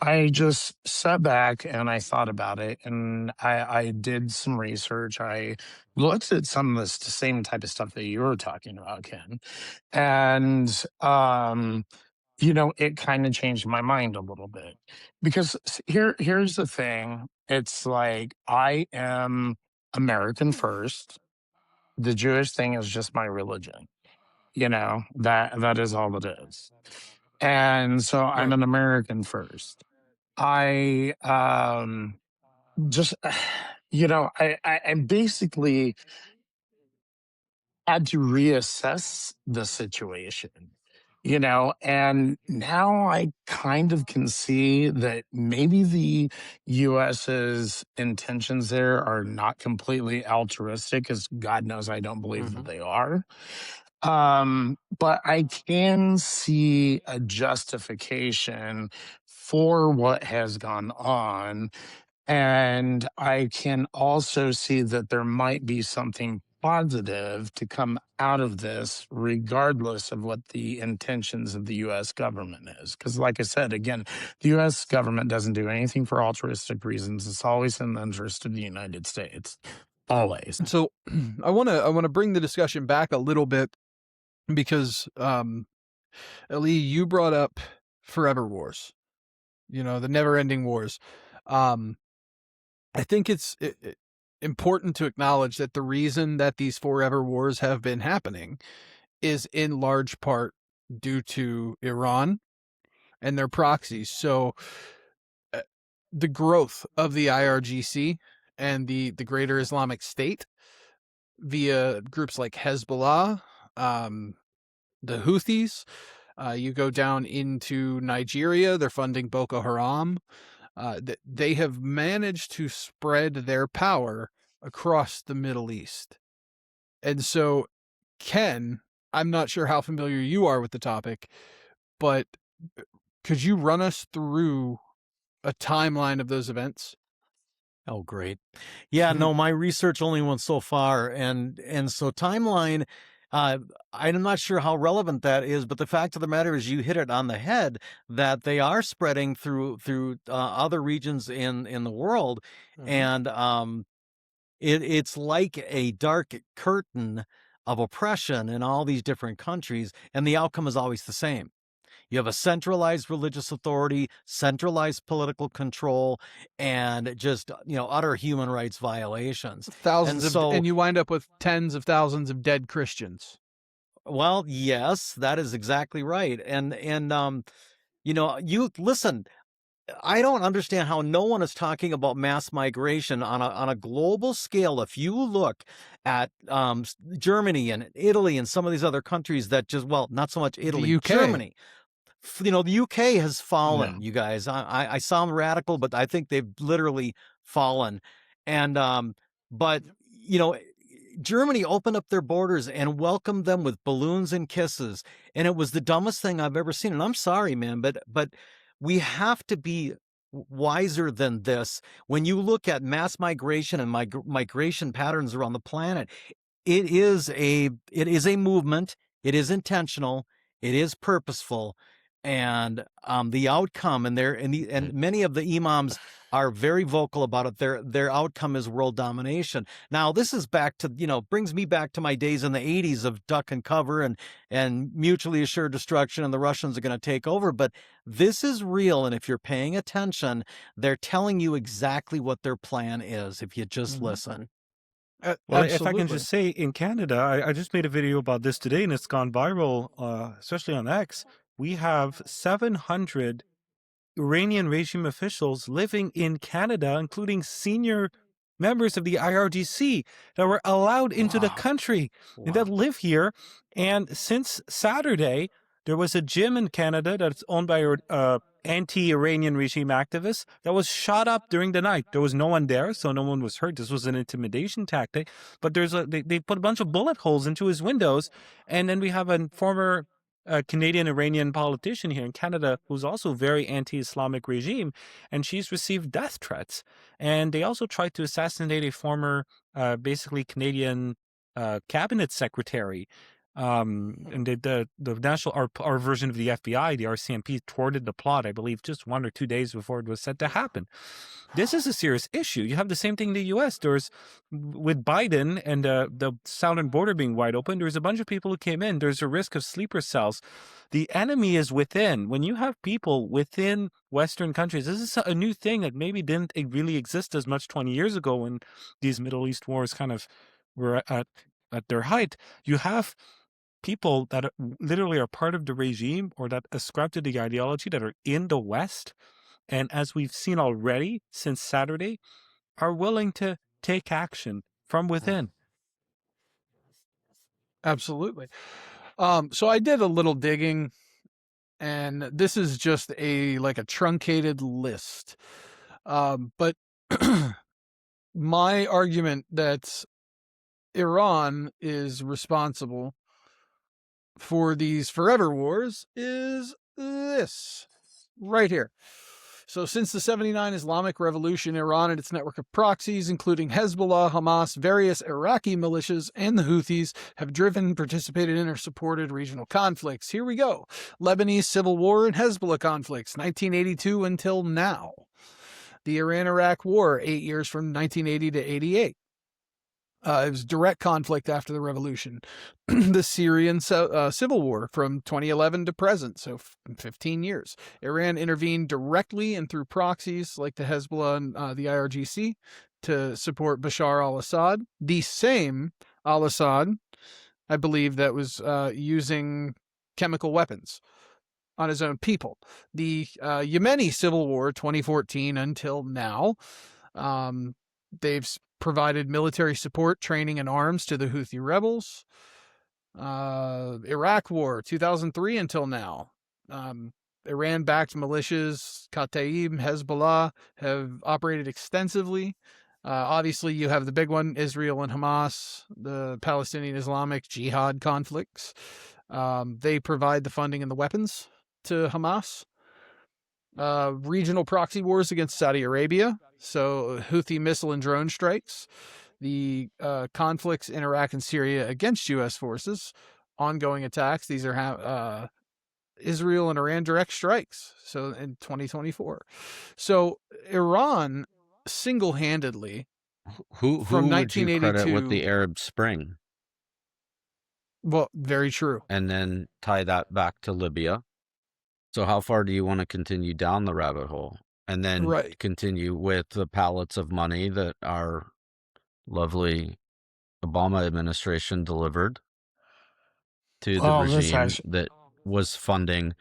S6: I just sat back and I thought about it and I did some research. I looked at some of this the same type of stuff that you were talking about, Ken. And it kind of changed my mind a little bit because here's the thing. It's like I am American first. The Jewish thing is just my religion. That is all it is. And so I'm
S2: Right.
S6: an American first. I just I basically had to reassess the situation, and now I kind of can see that maybe the US's intentions there are not completely altruistic, because God knows I don't believe that they are. But I can see a justification for what has gone on. And I can also see that there might be something positive to come out of this, regardless of what the intentions of the US government is. Because, like I said, again, the US government doesn't do anything for altruistic reasons. It's always in the interest of the United States. Always.
S2: So I want to bring the discussion back a little bit because Ali, you brought up forever wars, the never-ending wars. I think it's important to acknowledge that the reason that these forever wars have been happening is in large part due to Iran and their proxies. So the growth of the IRGC and the greater Islamic State via groups like Hezbollah, the Houthis, you go down into Nigeria, they're funding Boko Haram. They have managed to spread their power across the Middle East. And so, Ken, I'm not sure how familiar you are with the topic, but could you run us through a timeline of those events?
S4: Oh, great. Yeah, no, my research only went so far. And so timeline, I'm not sure how relevant that is, but the fact of the matter is you hit it on the head that they are spreading through other regions in the world. And it's like a dark curtain of oppression in all these different countries, and the outcome is always the same. You have a centralized religious authority, centralized political control, and just, utter human rights violations.
S2: And you wind up with tens of thousands of dead Christians.
S4: Well, yes, that is exactly right. And you listen, I don't understand how no one is talking about mass migration on a global scale. If you look at Germany and Italy and some of these other countries that not so much Italy,
S2: The UK.
S4: Germany. The UK has fallen, you guys. I sound radical, but I think they've literally fallen. And but Germany opened up their borders and welcomed them with balloons and kisses, and it was the dumbest thing I've ever seen. And I'm sorry, man, but we have to be wiser than this. When you look at mass migration and migration patterns around the planet, it is a movement. It is intentional. It is purposeful. And the outcome, and many of the imams are very vocal about it. Their outcome is world domination. Now, this is back to, brings me back to my days in the 80s of duck and cover and mutually assured destruction, and the Russians are going to take over. But this is real, and if you're paying attention, they're telling you exactly what their plan is if you just listen.
S7: Well, if I can
S2: Absolutely.
S7: just say, in Canada, I just made a video about this today, and it's gone viral, especially on X. We have 700 Iranian regime officials living in Canada, including senior members of the IRGC that were allowed into the country and that live here. And since Saturday, there was a gym in Canada that's owned by anti-Iranian regime activists that was shot up during the night. There was no one there, so no one was hurt. This was an intimidation tactic. But they put a bunch of bullet holes into his windows. And then we have a former Canadian Iranian politician here in Canada who's also very anti-Islamic regime, and she's received death threats. And they also tried to assassinate a former, basically Canadian cabinet secretary. And the national our version of the FBI, the RCMP, thwarted the plot, I believe, just 1 or 2 days before it was set to happen. This is a serious issue. You have the same thing in the U.S. There's, with Biden and the southern border being wide open, there's a bunch of people who came in. There's a risk of sleeper cells. The enemy is within. When you have people within Western countries, this is a new thing that maybe didn't really exist as much 20 years ago when these Middle East wars kind of were at their height. You have people that literally are part of the regime or that ascribe to the ideology that are in the West, and as we've seen already since Saturday, are willing to take action from within.
S2: Absolutely. So I did a little digging, and this is just a truncated list. But my argument that Iran is responsible for these forever wars is this right here. So since the 79 Islamic Revolution, Iran and its network of proxies, including Hezbollah, Hamas, various Iraqi militias, and the Houthis, have driven, participated in, or supported regional conflicts. Here we go. Lebanese civil war and Hezbollah conflicts, 1982 until now. The Iran-Iraq war, 8 years from 1980 to 88. It was direct conflict after the revolution. The Syrian civil war from 2011 to present, so 15 years. Iran intervened directly and through proxies like the Hezbollah and the IRGC to support Bashar al-Assad. The same al-Assad, I believe, that was using chemical weapons on his own people. The Yemeni civil war, 2014 until now. They've provided military support, training, and arms to the Houthi rebels. Iraq war, 2003 until now. Iran-backed militias, Kataib, Hezbollah, have operated extensively. Obviously, you have the big one, Israel and Hamas, the Palestinian Islamic Jihad conflicts. They provide the funding and the weapons to Hamas. Regional proxy wars against Saudi Arabia, so Houthi missile and drone strikes, the conflicts in Iraq and Syria against U.S. forces, ongoing attacks. These are Israel and Iran direct strikes, so in 2024. So Iran single-handedly,
S5: Who
S2: from
S5: would you credit with
S2: 1982
S5: the Arab Spring?
S2: Well, very true.
S5: And then tie that back to Libya. So how far do you want to continue down the rabbit hole? And then
S2: Right.
S5: continue with the pallets of money that our lovely Obama administration delivered to the
S6: Well, this
S5: regime
S6: actually,
S5: that was funding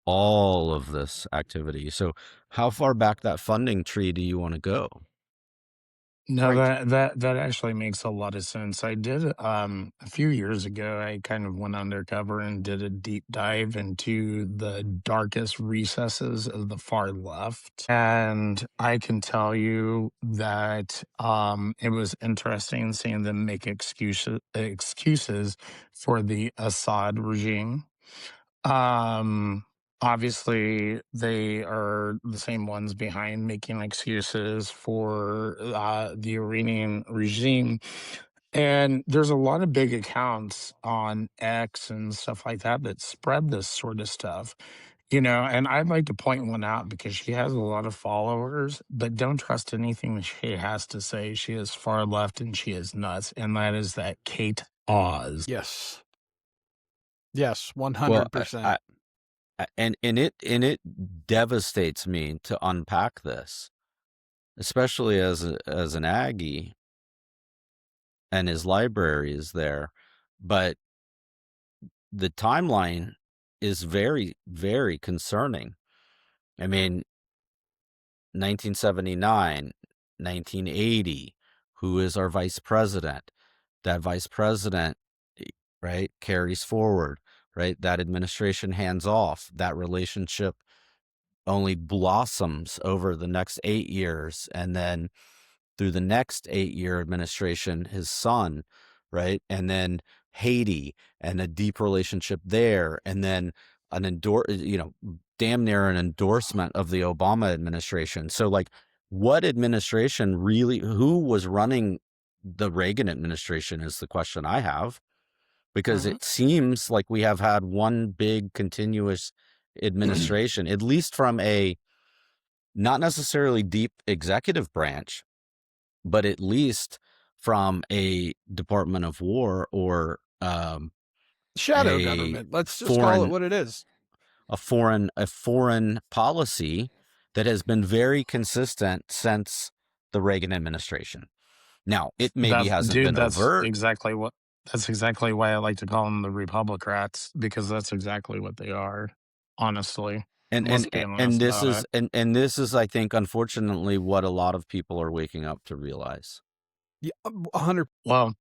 S5: all of this activity. So how far back that funding tree do you want to go?
S6: no,
S2: Right.
S6: that actually makes a lot of sense. I did a few years ago. I kind of went undercover and did a deep dive into the darkest recesses of the far left, and I can tell you that it was interesting seeing them make excuses for the Assad regime. Um, Obviously, they are the same ones behind making excuses for the Iranian regime. And there's a lot of big accounts on X and stuff like that that spread this sort of stuff. You know, and I'd like to point one out because she has a lot of followers, but don't trust anything that she has to say. She is far left and she is nuts. And that is that Kate Oz.
S2: Yes. Yes,
S5: Well,
S2: 100%.
S5: and it devastates me to unpack this, especially as an Aggie, and his library is there, but the timeline is very, very concerning. I mean, 1979, 1980, who is our vice president? That vice president, right, carries forward, right? That administration hands off. That relationship only blossoms over the next 8 years. And then through the next 8-year administration, his son, right? And then Haiti and a deep relationship there. And then damn near an endorsement of the Obama administration. So like what administration who was running the Reagan administration is the question I have, because
S2: Mhm.
S5: it seems like we have had one big continuous administration, at least from a not necessarily deep executive branch, but at least from a Department of War or
S2: Shadow
S5: a
S2: government. Let's just call it what it is.
S5: foreign policy that has been very consistent since the Reagan administration. Now, it maybe hasn't been overt,
S6: That's exactly why I like to call them the Republicrats, because that's exactly what they are, honestly.
S5: and
S6: Let's
S5: and
S6: be
S5: and
S6: honest
S5: this
S6: about
S5: is
S6: it.
S5: and this is, I think, unfortunately, what a lot of people are waking up to realize.
S2: Yeah, 100.
S6: Well,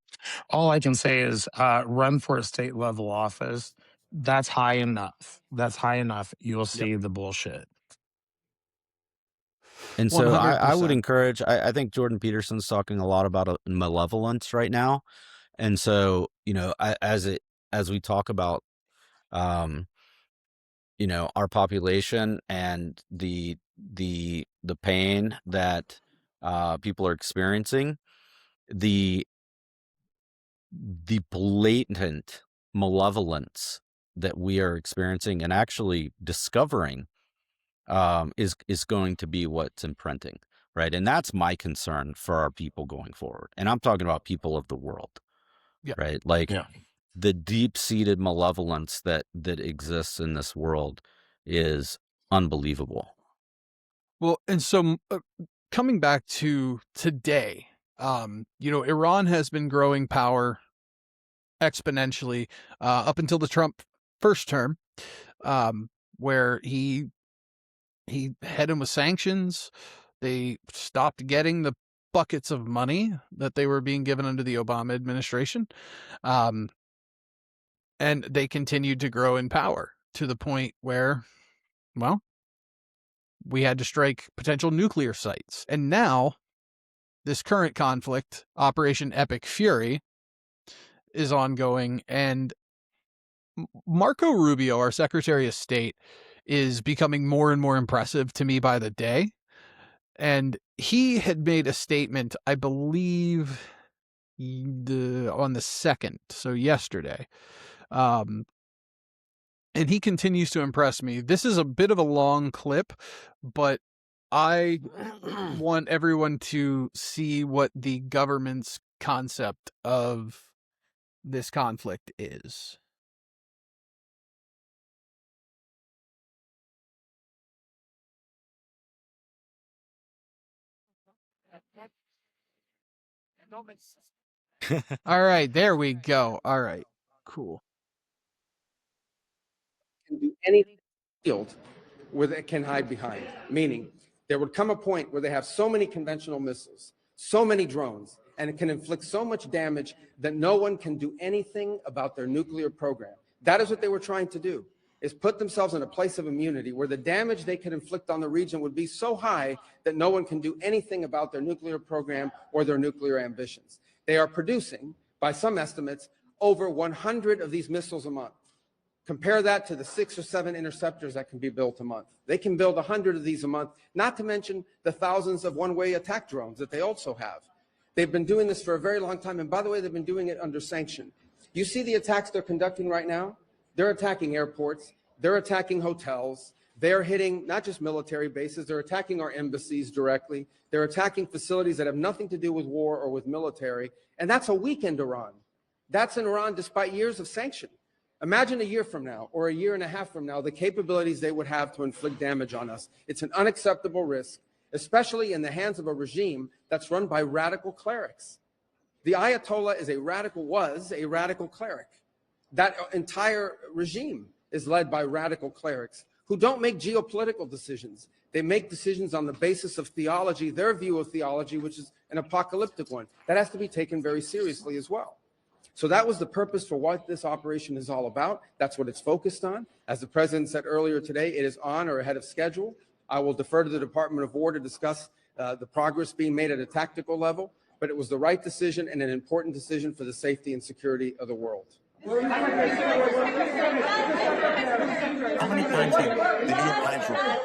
S6: all I can say is run for a state level office. That's high enough. That's high enough. You'll
S2: Yep.
S6: see the bullshit.
S5: And so I would
S2: 100%.
S5: encourage, I think Jordan Peterson's talking a lot about malevolence right now. And so, as we talk about, our population and the pain that people are experiencing, the blatant malevolence that we are experiencing and actually discovering is going to be what's imprinting, right? And that's my concern for our people going forward. And I'm talking about people of the world,
S2: Yeah.
S5: right? Like
S6: Yeah.
S5: the deep-seated malevolence that exists in this world is unbelievable.
S2: Well, and so coming back to today, Iran has been growing power exponentially up until the Trump first term, where he had him with sanctions. They stopped getting the buckets of money that they were being given under the Obama administration. And they continued to grow in power to the point where, well, we had to strike potential nuclear sites. And now this current conflict, Operation Epic Fury, is ongoing. And Marco Rubio, our Secretary of State, is becoming more and more impressive to me by the day. And he had made a statement, I believe, on the 2nd, so yesterday. And he continues to impress me. This is a bit of a long clip, but I want everyone to see what the government's concept of this conflict is. All right, there we go. All right, cool.
S8: Can do any field where they can hide behind. Meaning, there would come a point where they have so many conventional missiles, so many drones, and it can inflict so much damage that no one can do anything about their nuclear program. That is what they were trying to do, is put themselves in a place of immunity where the damage they could inflict on the region would be so high that no one can do anything about their nuclear program or their nuclear ambitions. They are producing, by some estimates, over 100 of these missiles a month. Compare that to the 6 or 7 interceptors that can be built a month. They can build 100 of these a month, not to mention the thousands of one-way attack drones that they also have. They've been doing this for a very long time, and by the way, they've been doing it under sanction. You see the attacks they're conducting right now? They're attacking airports, they're attacking hotels, They're hitting not just military bases, they're attacking our embassies directly. They're attacking facilities that have nothing to do with war or with military. And that's a weakened Iran. That's in Iran despite years of sanction. Imagine a year from now or a year and a half from now, the capabilities they would have to inflict damage on us. It's an unacceptable risk, especially in the hands of a regime that's run by radical clerics. The Ayatollah was a radical cleric. That entire regime is led by radical clerics who don't make geopolitical decisions. They make decisions on the basis of theology, their view of theology, which is an apocalyptic one. That has to be taken very seriously as well. So that was the purpose for what this operation is all about. That's what it's focused on. As the president said earlier today, it is on or ahead of schedule. I will defer to the Department of War to discuss the progress being made at a tactical level, but it was the right decision and an important decision for the safety and security of the world.
S9: How many times did you apply for?
S10: Does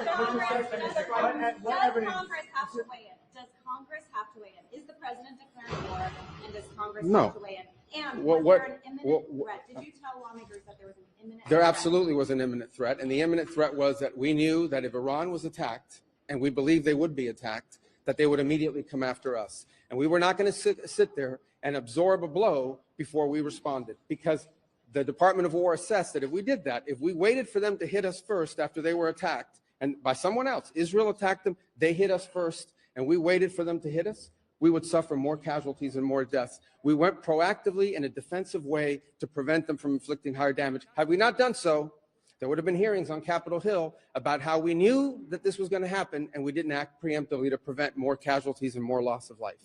S10: Congress have to weigh in? Is the president declaring war, and does Congress
S8: No.
S10: have to weigh in? And
S8: What-
S10: was there an imminent threat? Did you tell lawmakers that there was an imminent
S8: There
S10: threat?
S8: absolutely was an imminent threat, and the imminent threat was that we knew that if Iran was attacked, and we believed they would be attacked, that they would immediately come after us. And we were not going to sit there and absorb a blow before we responded, because the Department of War assessed that if we did that, if we waited for them to hit us first after they were attacked, and by someone else, Israel attacked them, they hit us first, and we waited for them to hit us, we would suffer more casualties and more deaths. We went proactively in a defensive way to prevent them from inflicting higher damage. Had we not done so, there would have been hearings on Capitol Hill about how we knew that this was going to happen, and we didn't act preemptively to prevent more casualties and more loss of life.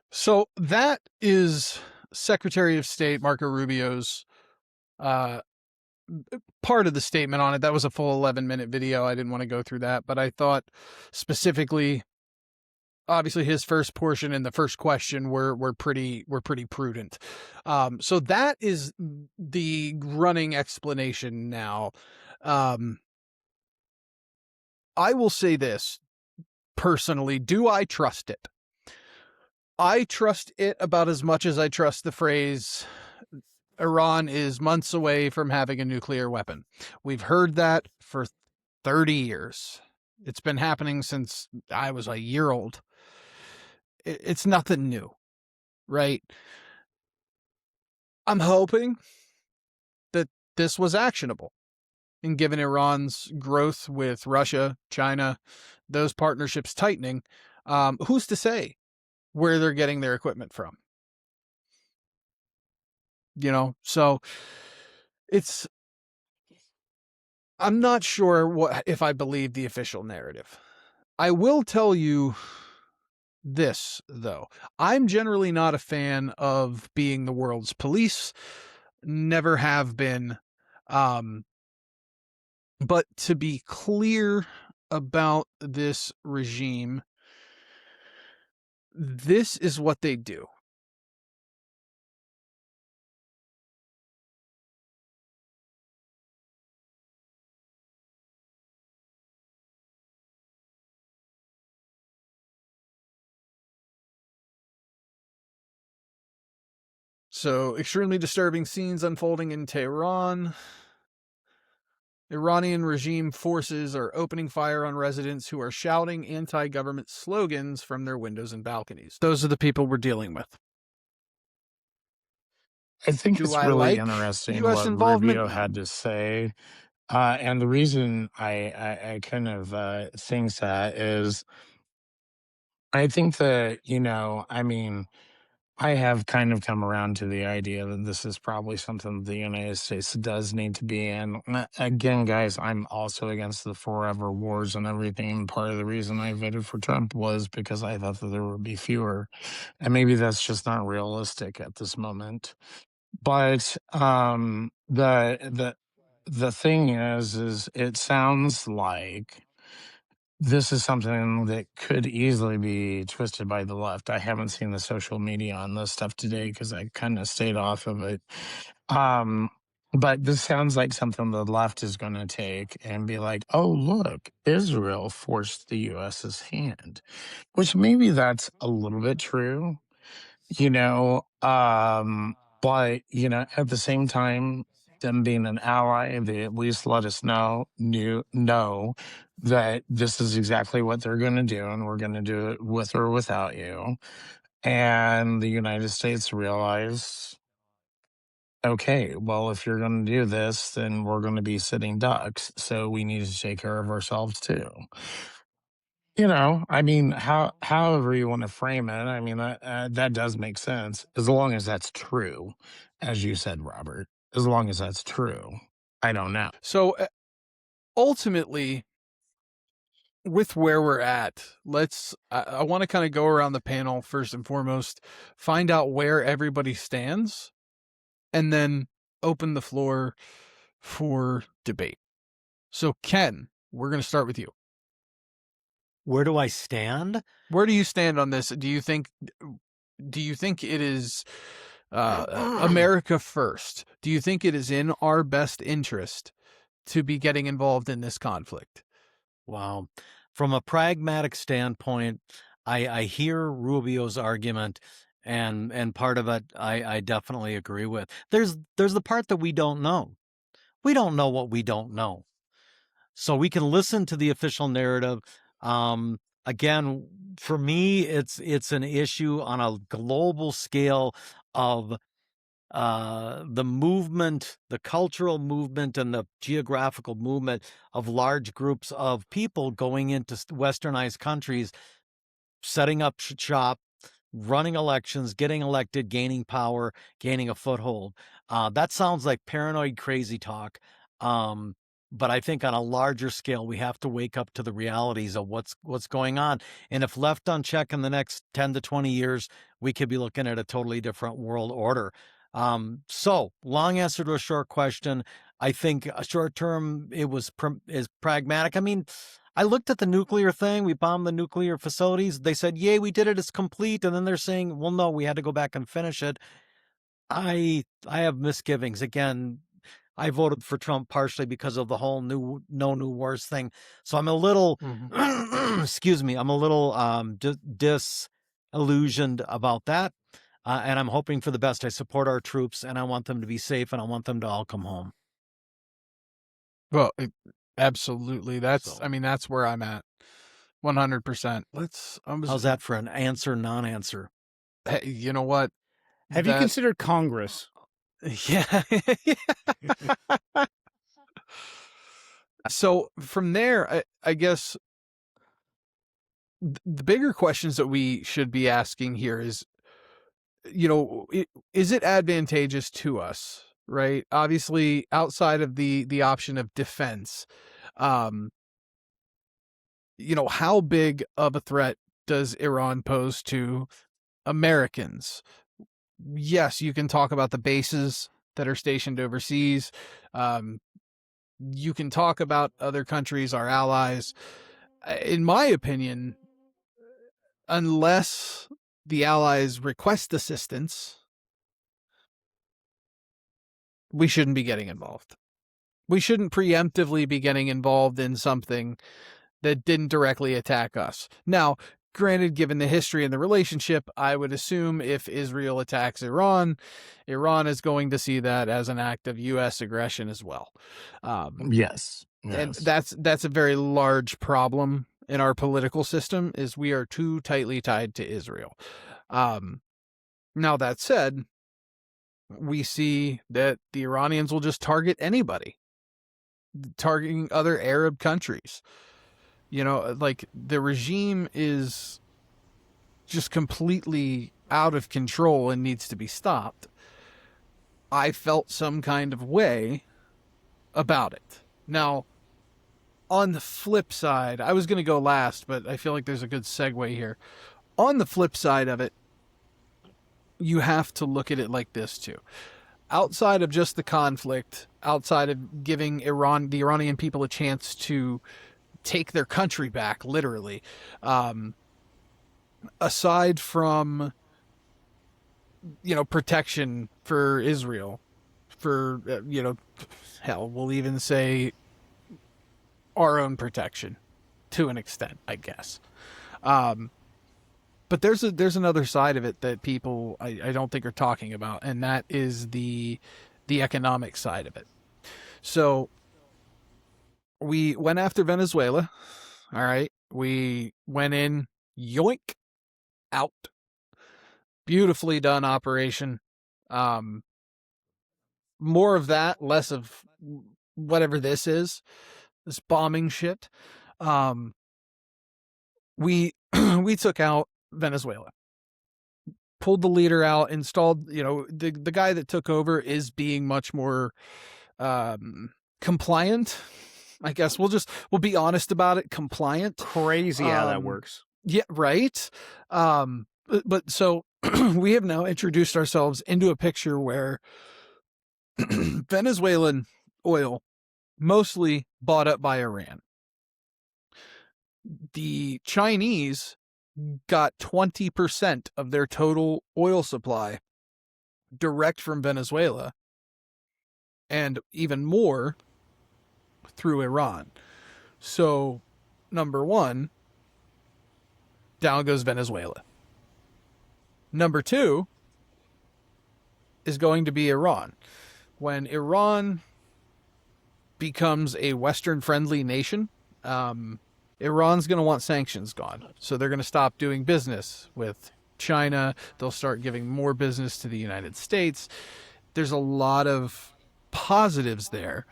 S2: So that is Secretary of State Marco Rubio's part of the statement on it. That was a full 11-minute video. I didn't want to go through that, but I thought specifically, obviously his first portion and the first question were pretty prudent. So that is the running explanation now. I will say this personally. Do I trust it? I trust it about as much as I trust the phrase Iran is months away from having a nuclear weapon. We've heard that for 30 years. It's been happening since I was a year old. It's nothing new, right? I'm hoping that this was actionable. And given Iran's growth with Russia, China, those partnerships tightening, who's to say where they're getting their equipment from? You know, so I'm not sure if I believe the official narrative. I will tell you this, though. I'm generally not a fan of being the world's police. Never have been. But to be clear about this regime, this is what they do. So, extremely disturbing scenes unfolding in Tehran. Iranian regime forces are opening fire on residents who are shouting anti-government slogans from their windows and balconies. Those are the people we're dealing with.
S6: I think
S2: Do
S6: it's
S2: I
S6: really
S2: like
S6: interesting
S2: US
S6: what
S2: involvement?
S6: Rubio had to say. And the reason I kind of think that is I think that, I have kind of come around to the idea that this is probably something the United States does need to be in. Again, guys, I'm also against the forever wars and everything. Part of the reason I voted for Trump was because I thought that there would be fewer. And maybe that's just not realistic at this moment. But the thing is it sounds like this is something that could easily be twisted by the left. I haven't seen the social media on this stuff today because I kind of stayed off of it. But this sounds like something the left is going to take and be like, oh, look, Israel forced the US's hand, which maybe that's a little bit true, you know. But, you know, at the same time, them being an ally, they at least let us know that this is exactly what they're going to do, and we're going to do it with or without you. And the United States realized, okay, well, if you're going to do this, then we're going to be sitting ducks. So we need to take care of ourselves too. You know, I mean, however you want to frame it, I mean, that does make sense as long as that's true, as you said, Robert. As long as that's true, I don't know.
S2: So ultimately, with where we're at, I want to kind of go around the panel first and foremost, find out where everybody stands, and then open the floor for debate. So, Ken, we're going to start with you.
S4: Where do I stand?
S2: Where do you stand on this? Do you think it is America first? Do you think it is in our best interest to be getting involved in this conflict?
S4: Wow. From a pragmatic standpoint, I hear Rubio's argument, and part of it I definitely agree with. There's the part that we don't know. We don't know what we don't know. So we can listen to the official narrative. Again, for me, it's an issue on a global scale of the movement, the cultural movement, and the geographical movement of large groups of people going into westernized countries, setting up shop, running elections, getting elected, gaining power, gaining a foothold. That sounds like paranoid, crazy talk. But I think on a larger scale, we have to wake up to the realities of what's going on. And if left unchecked in the next 10 to 20 years, we could be looking at a totally different world order. So long answer to a short question. I think a short term, it is pragmatic. I mean, I looked at the nuclear thing. We bombed the nuclear facilities. They said, yay, we did it. It's complete. And then they're saying, well, no, we had to go back and finish it. I have misgivings. Again, I voted for Trump partially because of the whole no new wars thing. So I'm a little, excuse me, I'm a little disillusioned about that. And I'm hoping for the best. I support our troops, and I want them to be safe, and I want them to all come home.
S2: Well, absolutely. I mean, that's where I'm at. 100%.
S4: How's that for an answer, non-answer?
S2: Hey, you know what?
S3: Have you considered Congress?
S2: Yeah. So from there, I guess the bigger questions that we should be asking here is, you know, is it advantageous to us, right? Obviously, outside of the option of defense, you know, how big of a threat does Iran pose to Americans? Yes, you can talk about the bases that are stationed overseas. You can talk about other countries, our allies. In my opinion, unless the allies request assistance, we shouldn't be getting involved. We shouldn't preemptively be getting involved in something that didn't directly attack us. Now, granted, given the history and the relationship, I would assume if Israel attacks Iran, Iran is going to see that as an act of U.S. aggression as well.
S6: Yes.
S2: And that's a very large problem in our political system, is we are too tightly tied to Israel. Now, that said, we see that the Iranians will just target anybody, targeting other Arab countries. You know, like, the regime is just completely out of control and needs to be stopped. I felt some kind of way about it. Now, on the flip side, I was going to go last, but I feel like there's a good segue here. On the flip side of it, you have to look at it like this too. Outside of just the conflict, outside of giving the Iranian people a chance to take their country back, literally, aside from, you know, protection for Israel, for hell, we'll even say our own protection to an extent, I guess. But there's another side of it that people I don't think are talking about, and that is the economic side of it. So we went after Venezuela. All right. We went in, yoink, out. Beautifully done operation. More of that, less of whatever this is, this bombing shit. We we took out Venezuela, pulled the leader out, installed, the guy that took over is being much more compliant. I guess we'll be honest about it. Compliant.
S3: Crazy how that works.
S2: Yeah, right. But so we have now introduced ourselves into a picture where Venezuelan oil, mostly bought up by Iran. The Chinese got 20% of their total oil supply direct from Venezuela, and even more through Iran. So, number one, down goes Venezuela. Number two is going to be Iran. When Iran becomes a Western-friendly nation, Iran's going to want sanctions gone. So they're going to stop doing business with China. They'll start giving more business to the United States. There's a lot of positives there,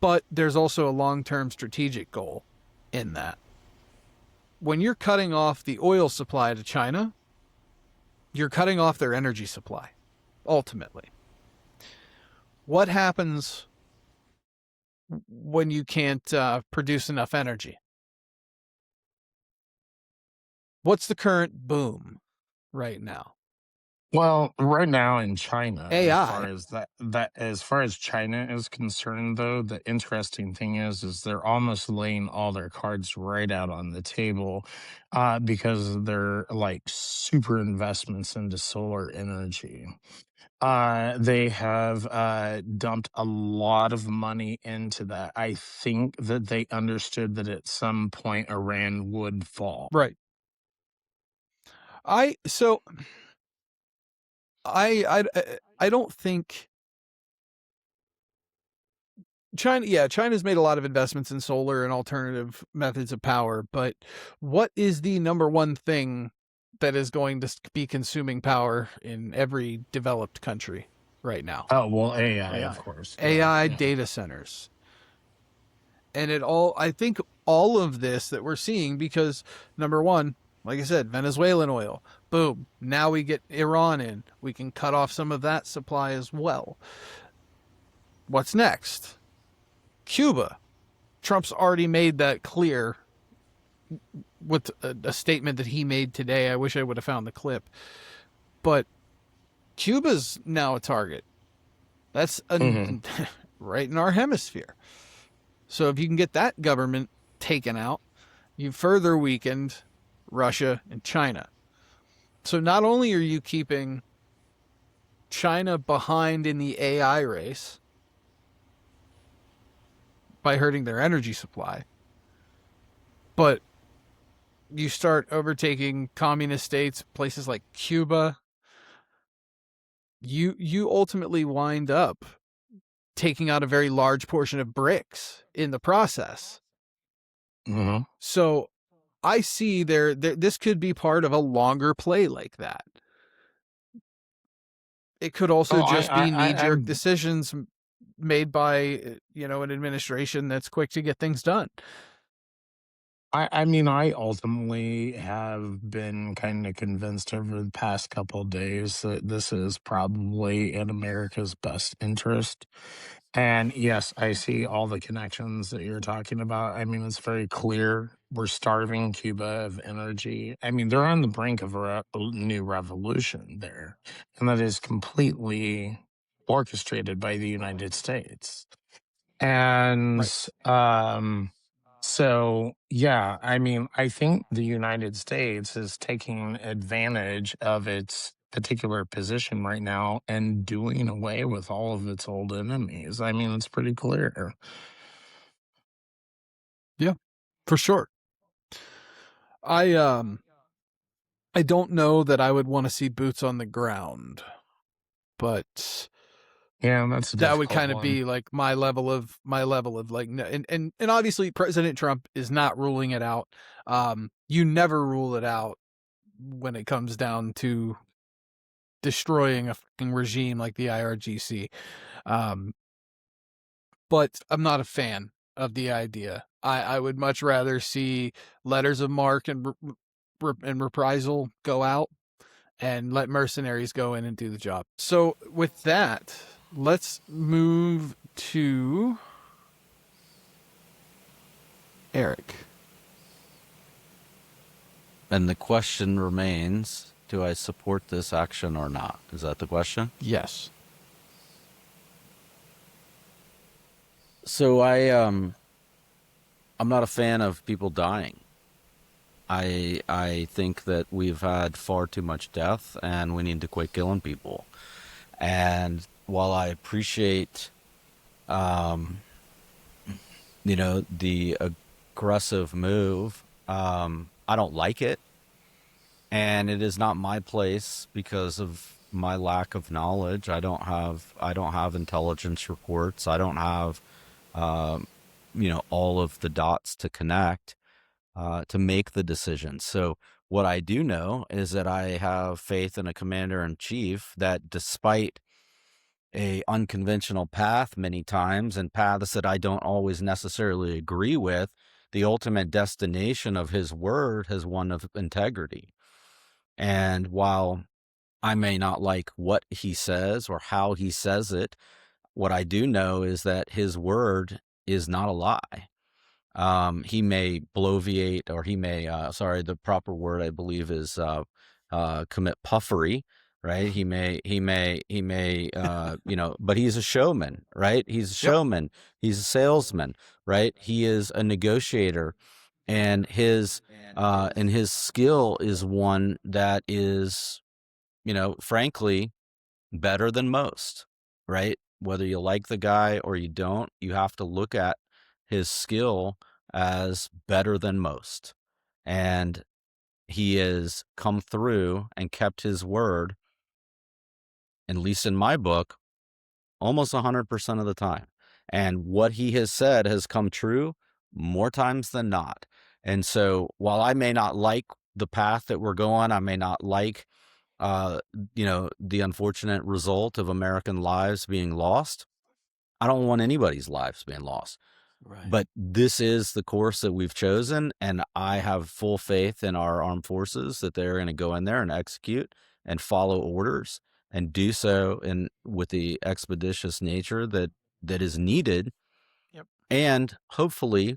S2: but there's also a long-term strategic goal in that. When you're cutting off the oil supply to China, you're cutting off their energy supply, ultimately. What happens when you can't produce enough energy? What's the current boom right now?
S6: Well, right now in China,
S2: AI.
S6: as far as China is concerned, though, the interesting thing is they're almost laying all their cards right out on the table, because they're like super investments into solar energy. They have dumped a lot of money into that. I think that they understood that at some point Iran would fall.
S2: Right. I don't think China's made a lot of investments in solar and alternative methods of power, but what is the number one thing that is going to be consuming power in every developed country right now?
S6: Oh, well, AI, of course.
S2: AI
S6: Yeah.
S2: data centers. And I think all of this that we're seeing, because number one, like I said, Venezuelan oil, boom. Now we get Iran in. We can cut off some of that supply as well. What's next? Cuba. Trump's already made that clear with a statement that he made today. I wish I would have found the clip. But Cuba's now a target. That's right in our hemisphere. So if you can get that government taken out, you further weakened Russia and China. So not only are you keeping China behind in the AI race by hurting their energy supply, but you start overtaking communist states, places like Cuba. You ultimately wind up taking out a very large portion of BRICS in the process.
S6: Mm-hmm.
S2: So I see this could be part of a longer play like that. It could also just be knee-jerk decisions made by an administration that's quick to get things done.
S6: I mean, I ultimately have been kind of convinced over the past couple of days that this is probably in America's best interest. And yes, I see all the connections that you're talking about. I mean, it's very clear we're starving Cuba of energy. I mean, they're on the brink of a new revolution there, and that is completely orchestrated by the United States. And so, yeah, I mean, I think the United States is taking advantage of its particular position right now and doing away with all of its old enemies. I mean, it's pretty clear.
S2: Yeah, for sure. I don't know that I would want to see boots on the ground, but
S6: Yeah, that's a
S2: that would
S6: difficult
S2: kind of
S6: one.
S2: be like my level of like, and obviously President Trump is not ruling it out. You never rule it out when it comes down to destroying a fucking regime like the IRGC. But I'm not a fan of the idea. I would much rather see letters of marque and reprisal go out and let mercenaries go in and do the job. So with that, let's move to Eric.
S5: And the question remains, do I support this action or not? Is that the question?
S2: Yes.
S5: So I'm not a fan of people dying. I think that we've had far too much death and we need to quit killing people. And while I appreciate the aggressive move, I don't like it. And it is not my place because of my lack of knowledge. I don't have intelligence reports. I don't have all of the dots to connect to make the decision. So what I do know is that I have faith in a commander-in-chief that, despite a unconventional path many times and paths that I don't always necessarily agree with, the ultimate destination of his word has one of integrity. And while I may not like what he says or how he says it, what I do know is that his word is not a lie. He may bloviate, or he may, the proper word I believe is commit puffery, right? He may, but he's a showman, right? He's a showman. He's a salesman, right? He is a negotiator, and his skill is one that is, frankly, better than most, right? Whether you like the guy or you don't, you have to look at his skill as better than most. And he has come through and kept his word, at least in my book, almost 100% of the time. And what he has said has come true more times than not. And so while I may not like the path that we're going, I may not like the unfortunate result of American lives being lost. I don't want anybody's lives being lost.
S4: Right.
S5: But this is the course that we've chosen, and I have full faith in our armed forces that they're going to go in there and execute and follow orders and do so with the expeditious nature that is needed.
S2: Yep.
S5: And hopefully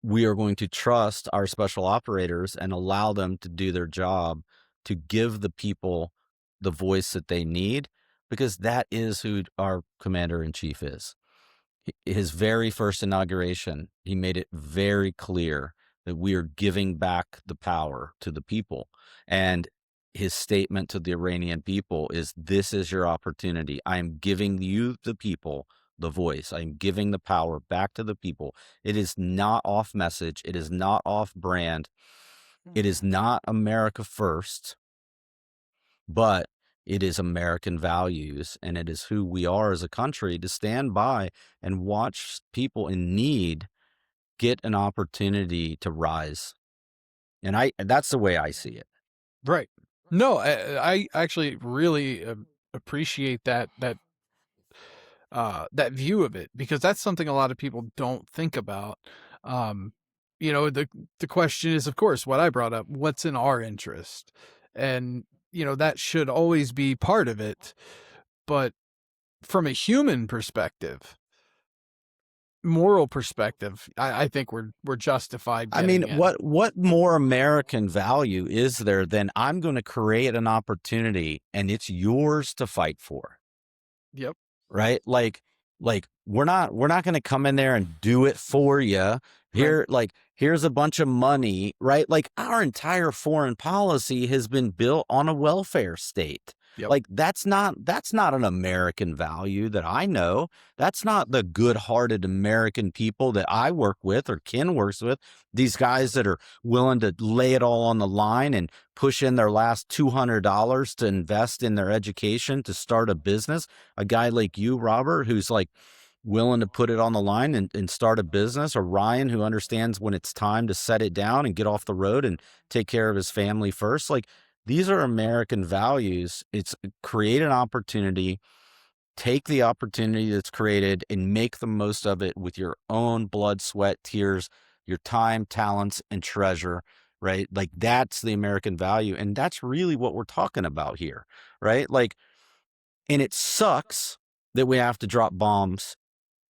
S5: we are going to trust our special operators and allow them to do their job, to give the people the voice that they need, because that is who our commander-in-chief is. His very first inauguration, he made it very clear that we are giving back the power to the people. And his statement to the Iranian people is, this is your opportunity. I am giving you, the people, the voice. I am giving the power back to the people. It is not off message. It is not off brand. It is not America first, but it is American values, and it is who we are as a country to stand by and watch people in need get an opportunity to rise. And that's the way I see it.
S2: Right. No, I actually really appreciate that view of it, because that's something a lot of people don't think about. The question is, of course, what I brought up, what's in our interest? And, that should always be part of it. But from a human perspective, moral perspective, I think we're justified.
S5: I mean, what more American value is there than, I'm going to create an opportunity and it's yours to fight for?
S2: Yep.
S5: Right? Like we're not going to come in there and do it for you. Here's a bunch of money, right? Like our entire foreign policy has been built on a welfare state.
S2: Yep.
S5: Like that's not an American value that I know. That's not the good-hearted American people that I work with or Ken works with. These guys that are willing to lay it all on the line and push in their last $200 to invest in their education to start a business. A guy like you, Robert, who's like willing to put it on the line and start a business, or Ryan, who understands when it's time to set it down and get off the road and take care of his family first. Like these are American values. It's create an opportunity, take the opportunity that's created and make the most of it with your own blood, sweat, tears, your time, talents, and treasure, right? Like that's the American value. And that's really what we're talking about here, right? Like, and it sucks that we have to drop bombs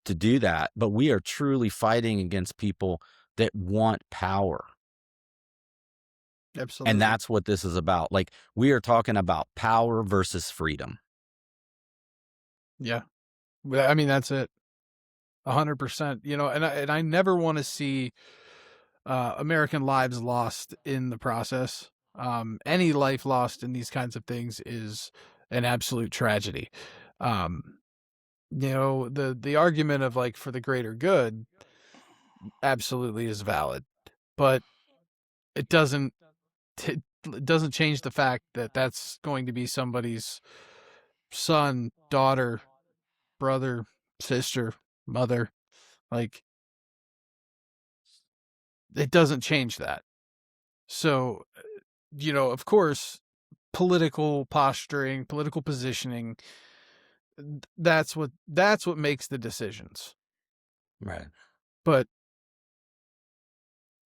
S5: to do that, but we are truly fighting against people that want power.
S2: Absolutely.
S5: And that's what this is about. Like we are talking about power versus freedom.
S2: Yeah. I mean, that's it. 100%, you know, and I never want to see American lives lost in the process. Any life lost in these kinds of things is an absolute tragedy. You know, the argument of like for the greater good absolutely is valid, but it doesn't change the fact that that's going to be somebody's son, daughter, brother, sister, mother. Like it doesn't change that. So, you know, of course, political posturing, political positioning, that's what makes the decisions.
S5: Right.
S2: But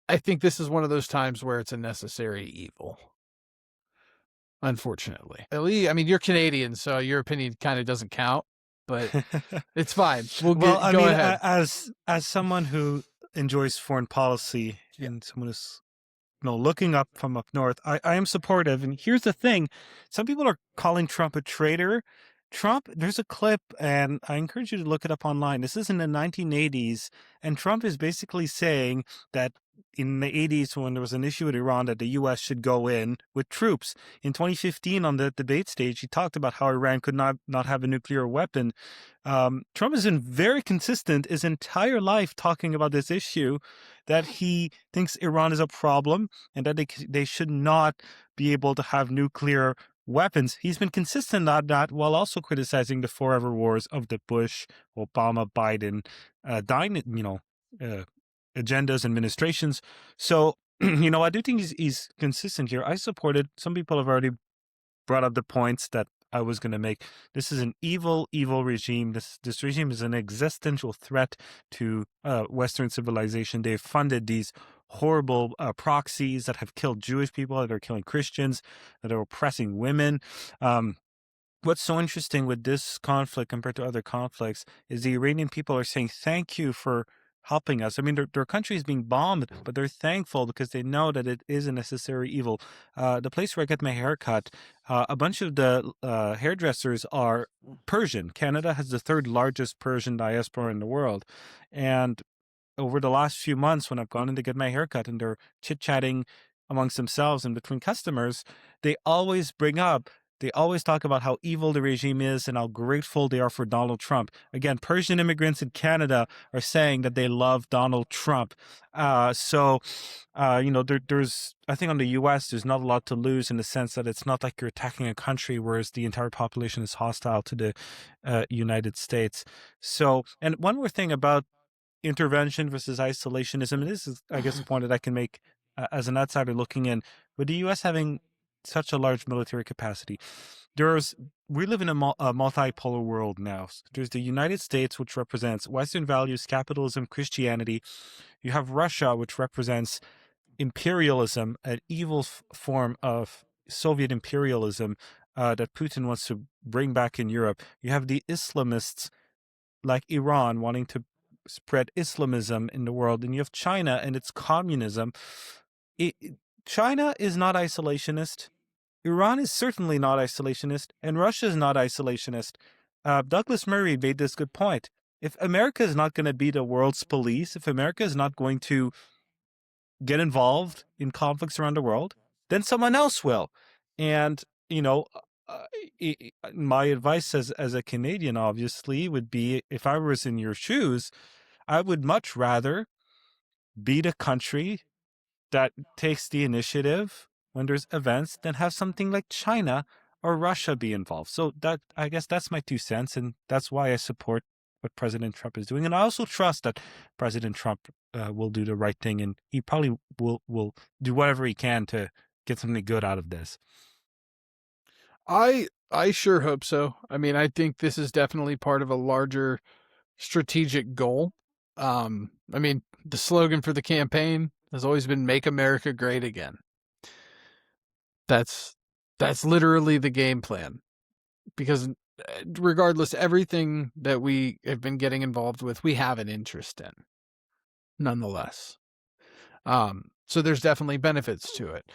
S2: I think this is one of those times where it's a necessary evil. Unfortunately. Ellie, I mean, you're Canadian, so your opinion kind of doesn't count, but it's fine. Go ahead.
S7: As someone who enjoys foreign policy and someone who's looking up from up north, I am supportive. And here's the thing: some people are calling Trump a traitor. Trump, there's a clip, and I encourage you to look it up online. This is in the 1980s, and Trump is basically saying that in the 80s, when there was an issue with Iran, that the U.S. should go in with troops. In 2015, on the debate stage, he talked about how Iran could not have a nuclear weapon. Trump has been very consistent his entire life talking about this issue, that he thinks Iran is a problem and that they should not be able to have nuclear weapons. He's been consistent on that while also criticizing the forever wars of the Bush, Obama, Biden, agendas, administrations. So, I do think he's consistent here. I supported. Some people have already brought up the points that I was going to make. This is an evil, evil regime. This regime is an existential threat to Western civilization. They've funded these horrible proxies that have killed Jewish people, that are killing Christians, that are oppressing women. What's so interesting with this conflict compared to other conflicts is the Iranian people are saying, thank you for helping us. I mean, their country is being bombed, but they're thankful because they know that it is a necessary evil. The place where I get my hair cut, a bunch of the hairdressers are Persian. Canada has the third largest Persian diaspora in the world. And over the last few months, when I've gone in to get my hair cut and they're chit-chatting amongst themselves and between customers, they always talk about how evil the regime is and how grateful they are for Donald Trump. Again, Persian immigrants in Canada are saying that they love Donald Trump. There's, I think on the U.S., there's not a lot to lose in the sense that it's not like you're attacking a country, whereas the entire population is hostile to the United States. So, and one more thing about intervention versus isolationism, and this is, I guess, a point that I can make as an outsider looking in, with the U.S. having such a large military capacity. We live in a multipolar world now. There's the United States, which represents Western values, capitalism, Christianity. You have Russia, which represents imperialism, an evil form of Soviet imperialism that Putin wants to bring back in Europe. You have the Islamists like Iran wanting to spread Islamism in the world. And you have China and its communism. China is not isolationist. Iran is certainly not isolationist, and Russia is not isolationist. Douglas Murray made this good point. if America is not going to be the world's police, if America is not going to get involved in conflicts around the world, then someone else will. And, uh, my advice as a Canadian, obviously, would be, if I was in your shoes, I would much rather be the country that takes the initiative when there's events than have something like China or Russia be involved. So that, I guess that's my 2 cents, and that's why I support what President Trump is doing. And I also trust that President Trump will do the right thing, and he probably will do whatever he can to get something good out of this.
S2: I sure hope so. I mean, I think this is definitely part of a larger strategic goal. I mean, the slogan for the campaign has always been "Make America Great Again." That's literally the game plan, because regardless, everything that we have been getting involved with, we have an interest in, nonetheless. So there's definitely benefits to it.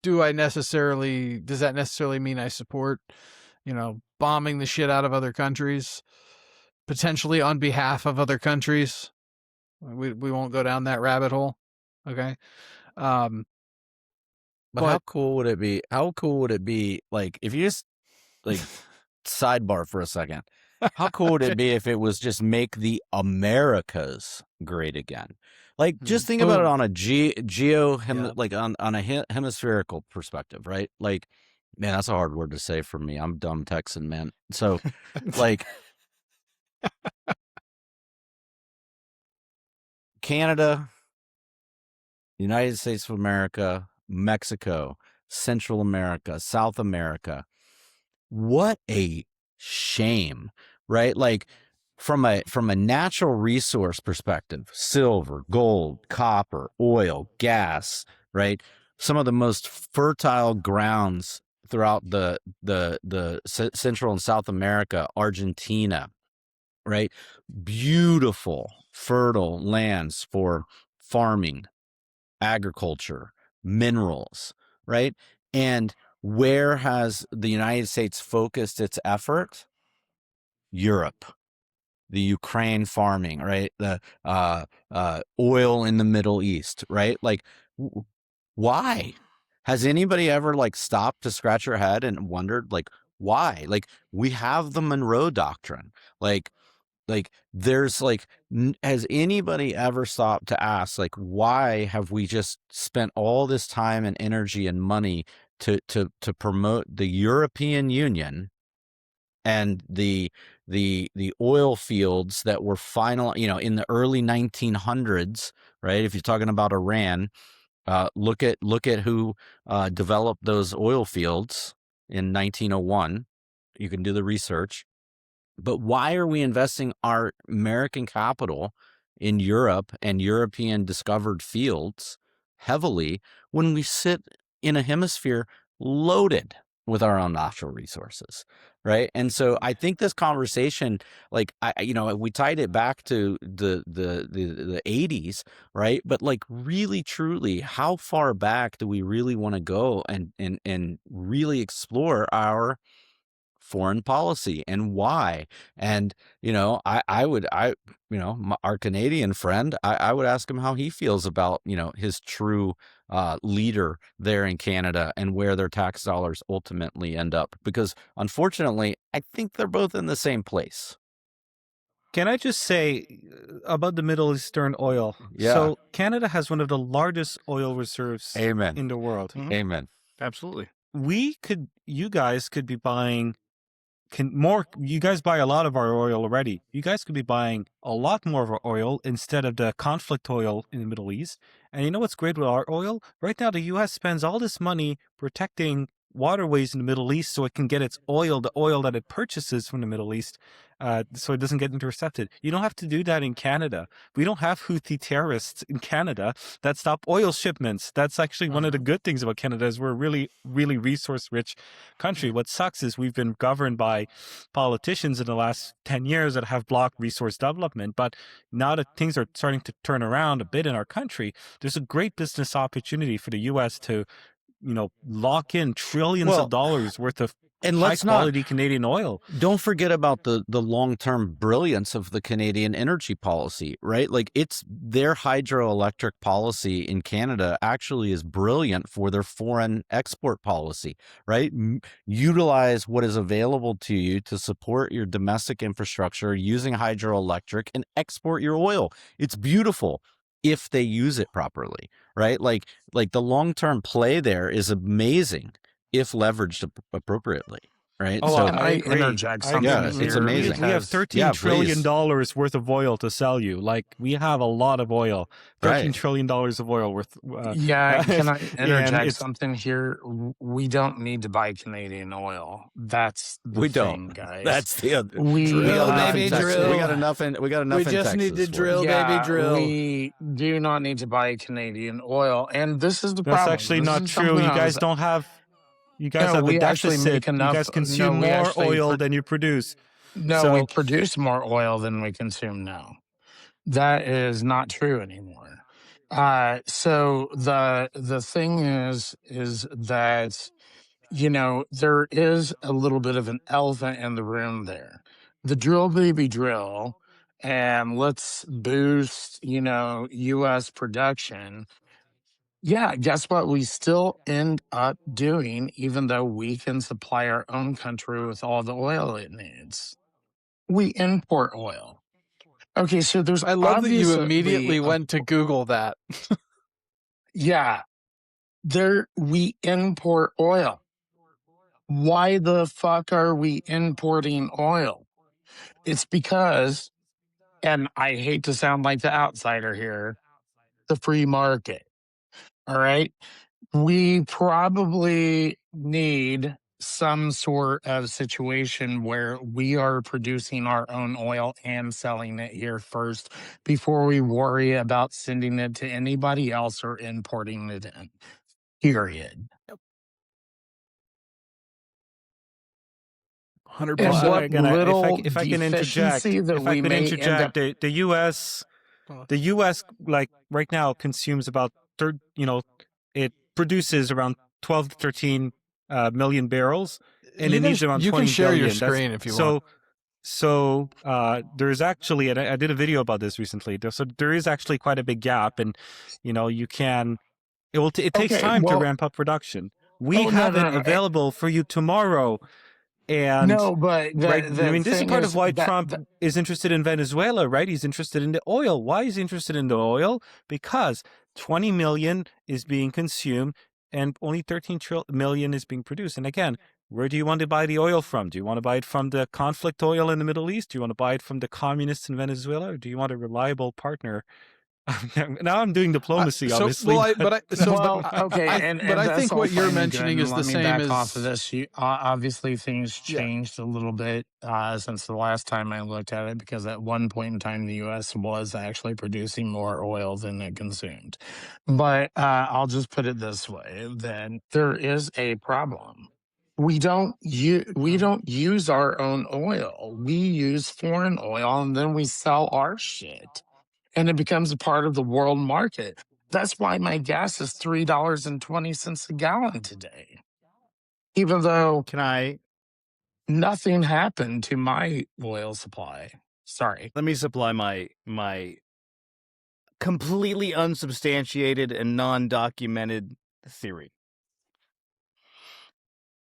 S2: Does that necessarily mean I support, bombing the shit out of other countries, potentially on behalf of other countries? We won't go down that rabbit hole. Okay.
S5: But how cool would it be? How cool would it be, like, if you just, like, sidebar for a second, how cool would it be if it was just make the Americas great again? Like, just think about it on a like on a hemispherical perspective, right? Like, man, that's a hard word to say for me. I'm dumb Texan, man. So, like, Canada, United States of America, Mexico, Central America, South America. What a shame, right? Like, from a natural resource perspective, silver, gold, copper, oil, gas, right? Some of the most fertile grounds throughout the Central and South America, Argentina, right? Beautiful, fertile lands for farming, agriculture, minerals, right? And where has the United States focused its effort? Europe, the Ukraine farming, right? The oil in the Middle East, right? Like, why? Has anybody ever, like, stopped to scratch your head and wondered, like, why? Like, we have the Monroe Doctrine. Like there's, like, has anybody ever stopped to ask, like, why have we just spent all this time and energy and money to promote the European Union and the oil fields that were in the early 1900s, right? If you're talking about Iran, look at who developed those oil fields in 1901. You can do the research. But why are we investing our American capital in Europe and European discovered fields heavily when we sit in a hemisphere loaded with our own natural resources, right? And so I think this conversation, like, we tied it back to the 80s, right? But, like, really, truly, how far back do we really want to go and really explore our foreign policy and why? And our Canadian friend, I would ask him how he feels about his true leader there in Canada and where their tax dollars ultimately end up, because unfortunately I think they're both in the same place.
S7: Can I just say about the Middle Eastern oil?
S5: Yeah.
S7: So Canada has one of the largest oil reserves
S5: Amen.
S7: in the world.
S3: Mhm.
S5: Amen.
S3: Absolutely.
S7: You guys could be buying you guys buy a lot of our oil already. You guys could be buying a lot more of our oil instead of the conflict oil in the Middle East. And you know what's great with our oil? Right now, the U.S. spends all this money protecting waterways in the Middle East so it can get its oil, the oil that it purchases from the Middle East, so it doesn't get intercepted. You don't have to do that in Canada. We don't have Houthi terrorists in Canada that stop oil shipments. That's actually one of the good things about Canada, is we're a really, really resource-rich country. What sucks is we've been governed by politicians in the last 10 years that have blocked resource development. But now that things are starting to turn around a bit in our country, there's a great business opportunity for the U.S. to lock in trillions of dollars worth of
S5: And
S7: high
S5: let's not
S7: quality Canadian oil.
S5: don't forget about the long-term brilliance of the Canadian energy policy, right? Like it's their hydroelectric policy in Canada actually is brilliant for their foreign export policy, right? Utilize what is available to you to support your domestic infrastructure using hydroelectric and export your oil. It's beautiful if they use it properly, right? Like the long-term play there is amazing if leveraged appropriately. Right.
S7: Oh,
S5: So
S6: Can I interject something
S5: yeah, it's
S6: here?
S5: amazing.
S7: We have
S6: Because
S7: $13 trillion worth of oil to sell you. Like we have a lot of oil, $13
S5: Right.
S7: trillion of oil worth.
S6: yeah, can I
S7: and
S6: interject
S7: it's
S6: something here? We don't need to buy Canadian oil. That's the
S5: We
S6: thing,
S5: don't.
S6: guys.
S5: That's the other.
S6: We
S5: We got
S2: Drill,
S5: enough
S2: baby,
S5: in Texas.
S2: drill.
S5: We got enough in. We got enough
S2: We
S5: in
S2: just need
S5: Texas
S2: to
S5: for it.
S2: drill, baby, drill.
S6: We do not need to buy Canadian oil, and this is the
S7: That's
S6: problem.
S7: actually
S6: This
S7: not
S6: is
S7: true.
S6: something
S7: You
S6: I
S7: guys
S6: was-
S7: don't have. You guys
S6: No,
S7: have a
S6: we actually
S7: deficit.
S6: make
S7: You
S6: enough.
S7: guys consume
S6: we
S7: more
S6: actually
S7: oil than you produce.
S6: No,
S7: So-
S6: we produce more oil than we consume now. That is not true anymore. So the thing is that there is a little bit of an elephant in the room there. The drill baby drill, and let's boost U.S. production. Yeah, guess what? We still end up doing, even though we can supply our own country with all the oil it needs. We import oil. Okay, so there's
S2: I love that you
S6: obviously
S2: immediately went to Google that.
S6: yeah, we import oil. Why the fuck are we importing oil? It's because, and I hate to sound like the outsider here, the free market. All right. We probably need some sort of situation where we are producing our own oil and selling it here first before we worry about sending it to anybody else or importing it in. Period.
S2: 100%.
S6: And
S7: Well,
S6: what
S7: again,
S6: little
S7: if I can interject,
S6: deficiency that we may end up.
S7: the U.S. like right now consumes about it produces around 12 to 13 million barrels, and it needs around
S2: you
S7: 20
S2: can share your
S7: billion. That's-
S2: screen if you want.
S7: So there's actually, and I did a video about this recently. So there is actually quite a big gap, and you can. It takes
S6: Okay,
S7: time to
S6: well-
S7: ramp up production. We
S6: Oh, no,
S7: have
S6: no,
S7: it
S6: no.
S7: available for you tomorrow. And
S6: No, but
S7: right, I mean, this is
S6: thing
S7: part of why
S6: that-
S7: Trump is interested in Venezuela, right? He's interested in the oil. Why is he interested in the oil? Because 20 million is being consumed and only 13 million is being produced. And again, where do you want to buy the oil from? Do you want to buy it from the conflict oil in the Middle East? Do you want to buy it from the communists in Venezuela? Or do you want a reliable partner? Now I'm doing diplomacy, obviously.
S2: okay,
S6: and
S2: but I
S6: that's
S2: think
S6: all
S2: what you're
S6: fine and
S2: mentioning
S6: good,
S2: is
S6: and
S2: the
S6: let me
S2: same
S6: back
S2: as
S6: off of this. Obviously, things
S2: Yeah.
S6: changed a little bit since the last time I looked at it, because at one point in time, the U.S. was actually producing more oil than it consumed. But I'll just put it this way: then there is a problem. We don't use our own oil. We use foreign oil, and then we sell our shit, and it becomes a part of the world market. That's why my gas is $3.20 a gallon today, even though
S3: Can I
S6: nothing happened to my oil supply. Sorry.
S3: let me supply my completely unsubstantiated and non-documented theory.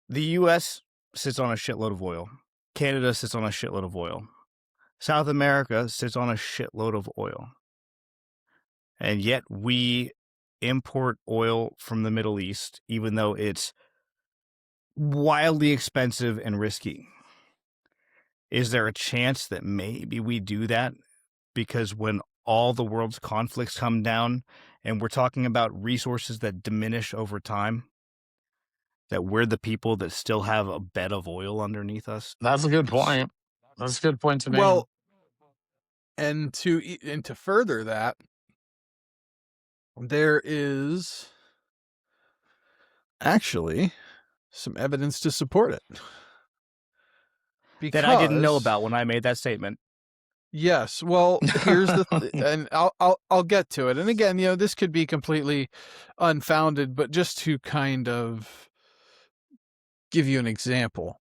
S3: The US sits on a shitload of oil. Canada sits on a shitload of oil. South America sits on a shitload of oil. And yet we import oil from the Middle East, even though it's wildly expensive and risky. Is there a chance that maybe we do that because when all the world's conflicts come down and we're talking about resources that diminish over time, that we're the people that still have a bed of oil underneath us?
S6: That's a good point. That's a good point to me.
S2: well, and to further that, there is actually some evidence to support it.
S3: That I didn't know
S2: Because-
S3: about when I made that statement.
S2: Yes. Well, here's the and I'll get to it. And again, this could be completely unfounded, but just to kind of give you an example.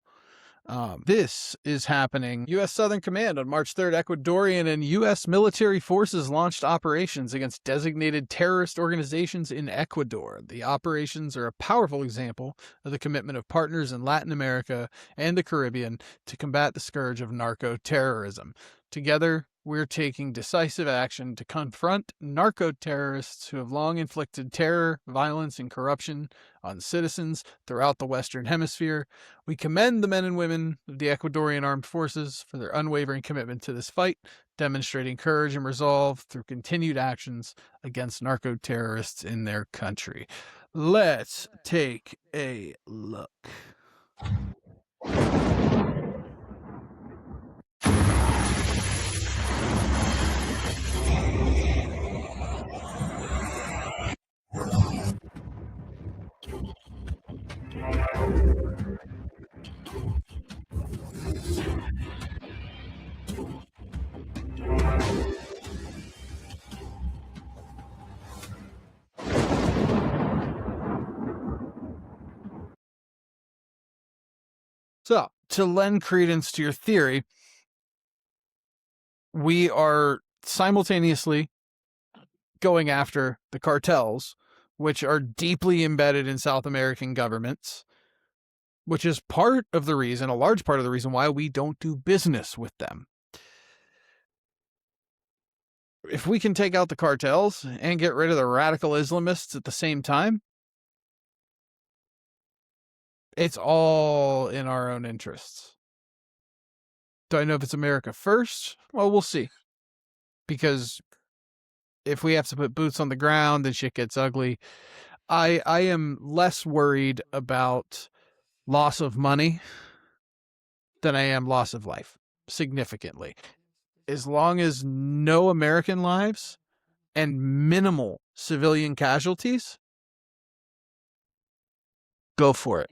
S2: This is happening. U.S. Southern Command on March 3rd, Ecuadorian and U.S. military forces launched operations against designated terrorist organizations in Ecuador. The operations are a powerful example of the commitment of partners in Latin America and the Caribbean to combat the scourge of narco-terrorism. Together, we're taking decisive action to confront narco-terrorists who have long inflicted terror, violence, and corruption on citizens throughout the Western Hemisphere. We commend the men and women of the Ecuadorian Armed Forces for their unwavering commitment to this fight, demonstrating courage and resolve through continued actions against narco-terrorists in their country. Let's take a look. So, to lend credence to your theory, we are simultaneously going after the cartels, which are deeply embedded in South American governments, which is part of the reason, a large part of the reason why we don't do business with them. If we can take out the cartels and get rid of the radical Islamists at the same time, it's all in our own interests. Do I know if it's America first? Well, we'll see. Because if we have to put boots on the ground and shit gets ugly, I am less worried about loss of money than I am loss of life, significantly. As long as no American lives and minimal civilian casualties, go for it.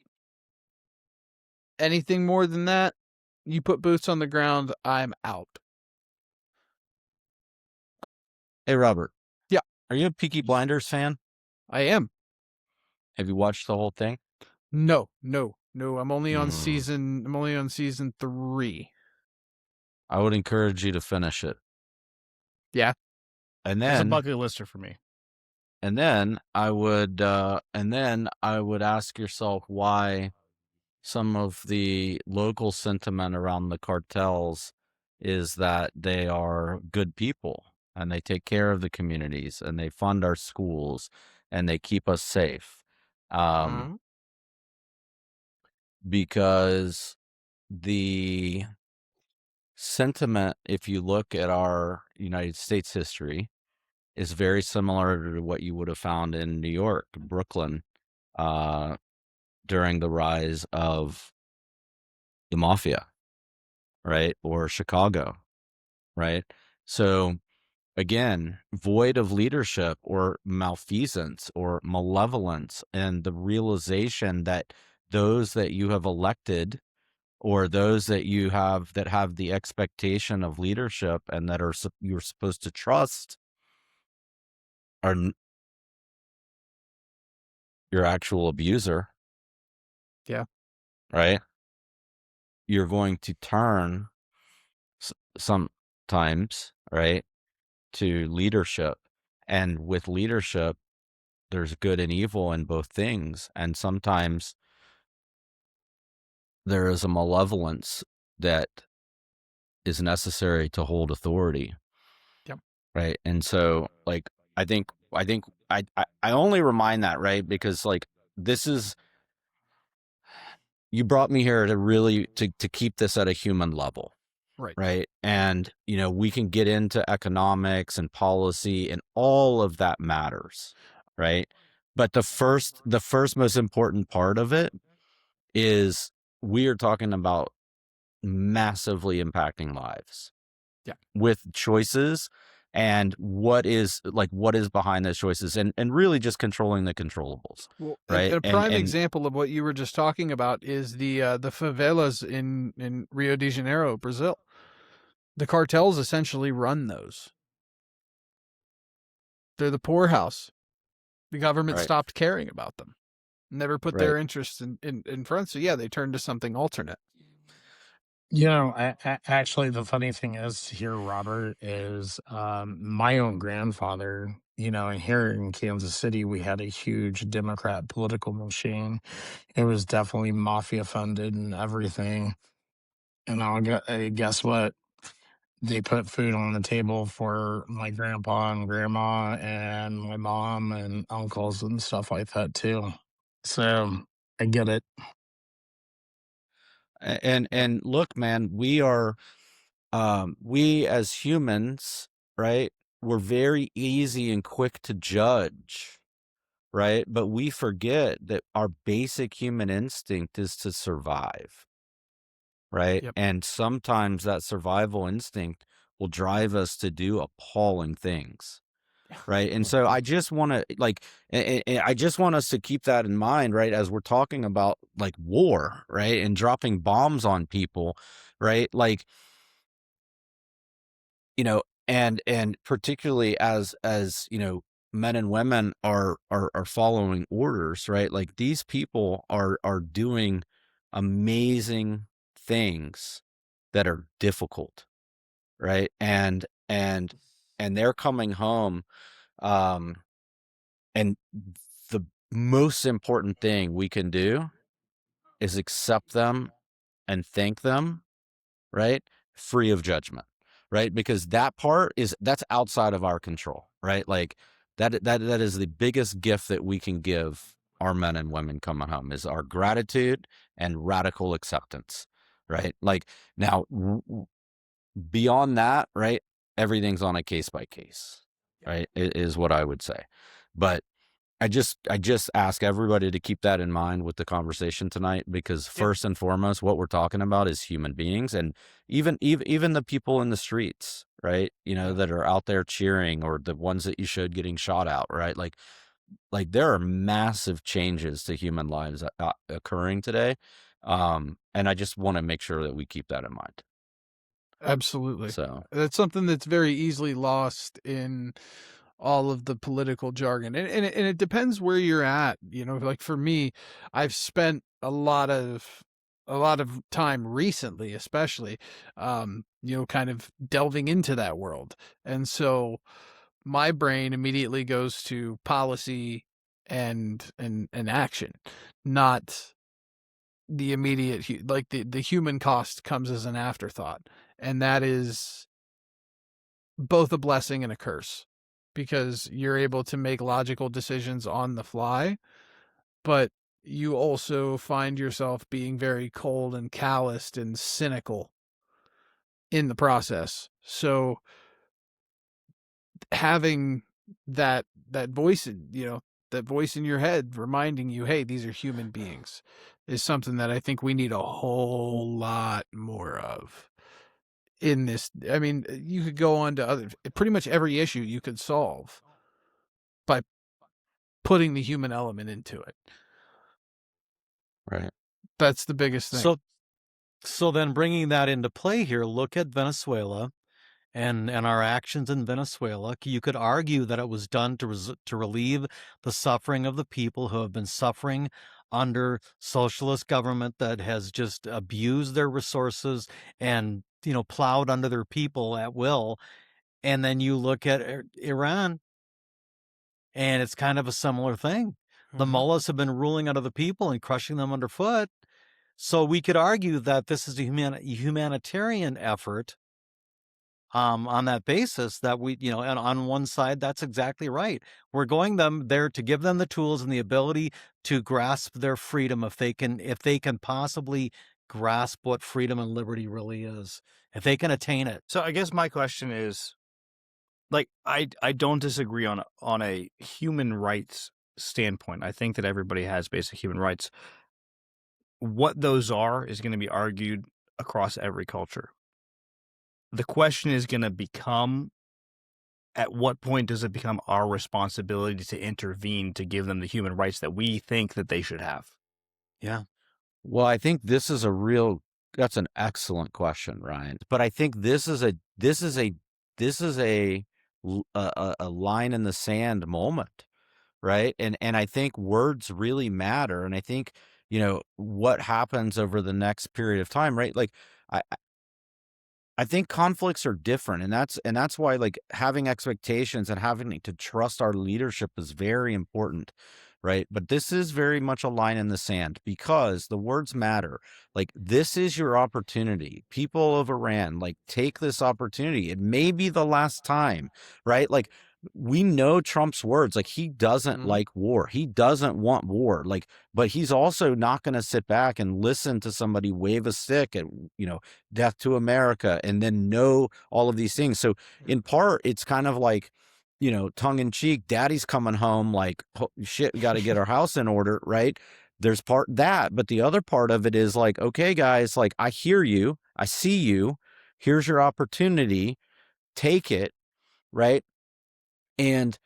S2: Anything more than that, you put boots on the ground, I'm out.
S5: Hey, Robert.
S2: Yeah.
S5: Are you a Peaky Blinders fan?
S2: I am.
S5: Have you watched the whole thing?
S2: No. I'm only on season 3.
S5: I would encourage you to finish it.
S2: Yeah.
S5: And
S3: It's a
S5: then
S3: bucket lister for me.
S5: and then I would ask yourself why some of the local sentiment around the cartels is that they are good people and they take care of the communities and they fund our schools and they keep us safe. Because the sentiment, if you look at our United States history, is very similar to what you would have found in New York, Brooklyn, during the rise of the mafia, right? Or Chicago, right? So again, void of leadership or malfeasance or malevolence, and the realization that those that you have elected or those that you have that have the expectation of leadership and that are you're supposed to trust are your actual abuser.
S2: Yeah.
S5: Right? You're going to turn sometimes, right, to leadership. And with leadership, there's good and evil in both things. And sometimes there is a malevolence that is necessary to hold authority.
S2: Yep.
S5: Right. And so, like, I think I only remind that, right, because like this is, you brought me here to really to keep this at a human level.
S2: Right.
S5: Right. And, you know, we can get into economics and policy and all of that matters. Right. But the first most important part of it is we are talking about massively impacting lives.
S2: Yeah.
S5: With choices and what is behind those choices and really just controlling the controllables.
S2: Well,
S5: right.
S2: A prime example of what you were just talking about is the favelas in Rio de Janeiro, Brazil. The cartels essentially run those. They're the poorhouse. The government
S5: Right.
S2: stopped caring about them. never put their interests in front. So yeah, they turned to something alternate.
S6: You know, actually, the funny thing is here, Robert, is my own grandfather. You know, and here in Kansas City, we had a huge Democrat political machine. It was definitely mafia funded and everything. And guess what? They put food on the table for my grandpa and grandma and my mom and uncles and stuff like that too. So I get it.
S5: And look, man, we as humans, right? We're very easy and quick to judge, right? But we forget that our basic human instinct is to survive, right?
S2: Yep.
S5: And sometimes that survival instinct will drive us to do appalling things. Right. And so I just want to I just want us to keep that in mind, right? As we're talking about like war, right? And dropping bombs on people, right? Like, you know, and particularly as men and women are following orders, right? Like these people are doing amazing things that are difficult, right? And they're coming home, and the most important thing we can do is accept them and thank them, right? Free of judgment, right? Because that's outside of our control, right? Like that is the biggest gift that we can give our men and women coming home is our gratitude and radical acceptance, right? Like now beyond that, right? Everything's on a case by case, right? Is what I would say. But I just ask everybody to keep that in mind with the conversation tonight, because first and foremost, what we're talking about is human beings, and even the people in the streets, right? You know, that are out there cheering, or the ones that you showed getting shot out, right? Like there are massive changes to human lives occurring today, and I just want to make sure that we keep that in mind.
S2: Absolutely.
S5: So
S2: That's something that's very easily lost in all of the political jargon. And it depends where you're at. You know, like for me, I've spent a lot of time recently, especially, you know, kind of delving into that world. And so my brain immediately goes to policy and action, not the immediate, like the human cost comes as an afterthought. And that is both a blessing and a curse, because you're able to make logical decisions on the fly, but you also find yourself being very cold and calloused and cynical in the process. So having that voice, you know, that voice in your head reminding you, hey, these are human beings, is something that I think we need a whole lot more of in this. I mean, you could go on to pretty much every issue you could solve by putting the human element into it.
S5: right.
S2: That's the biggest thing.
S4: So then bringing that into play here, look at Venezuela and our actions in Venezuela. You could argue that it was done to relieve the suffering of the people who have been suffering under socialist government that has just abused their resources and, you know, plowed under their people at will. And then you look at Iran, and it's kind of a similar thing. The mullahs have been ruling out of the people and crushing them underfoot. So we could argue that this is a humanitarian effort, on that basis, that we, you know, and on one side, that's exactly right. We're going them there to give them the tools and the ability to grasp their freedom, if they can possibly grasp what freedom and liberty really is, if they can attain it.
S3: So I guess my question is, like, I don't disagree on a human rights standpoint. I think that everybody has basic human rights. What those are is going to be argued across every culture. The question is going to become, at what point does it become our responsibility to intervene to give them the human rights that we think that they should have?
S4: Yeah.
S5: Well, I think that's an excellent question, Ryan. But I think this is a line in the sand moment, right? And I think words really matter. And I think, what happens over the next period of time, right? Like I think conflicts are different, and that's why, like, having expectations and having to trust our leadership is very important, right? But this is very much a line in the sand because the words matter. Like, this is your opportunity. People of Iran, like, take this opportunity. It may be the last time, right? Like, we know Trump's words. Like, he doesn't like war. He doesn't want war. Like, but he's also not going to sit back and listen to somebody wave a stick at, death to America, and then know all of these things. So in part, it's kind of like, tongue in cheek, daddy's coming home, like, shit, we got to get our house in order, right? There's part that, but the other part of it is like, okay, guys, like, I hear you, I see you, here's your opportunity, take it, right? And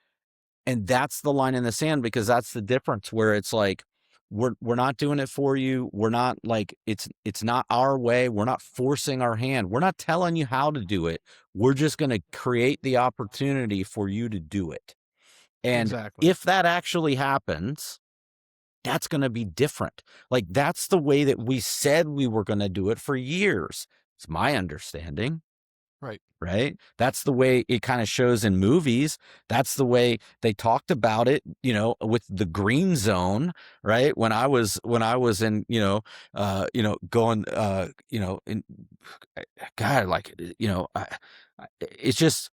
S5: that's the line in the sand, because that's the difference, where it's like, we're not doing it for you. We're not, like, it's not our way. We're not forcing our hand. We're not telling you how to do it. We're just going to create the opportunity for you to do it. And
S2: Exactly.
S5: if that actually happens, that's going to be different. Like, that's the way that we said we were going to do it for years. It's my understanding. Right. That's the way it kind of shows in movies. That's the way they talked about it, with the green zone, right? When I was in, going, in, God, like, it's just,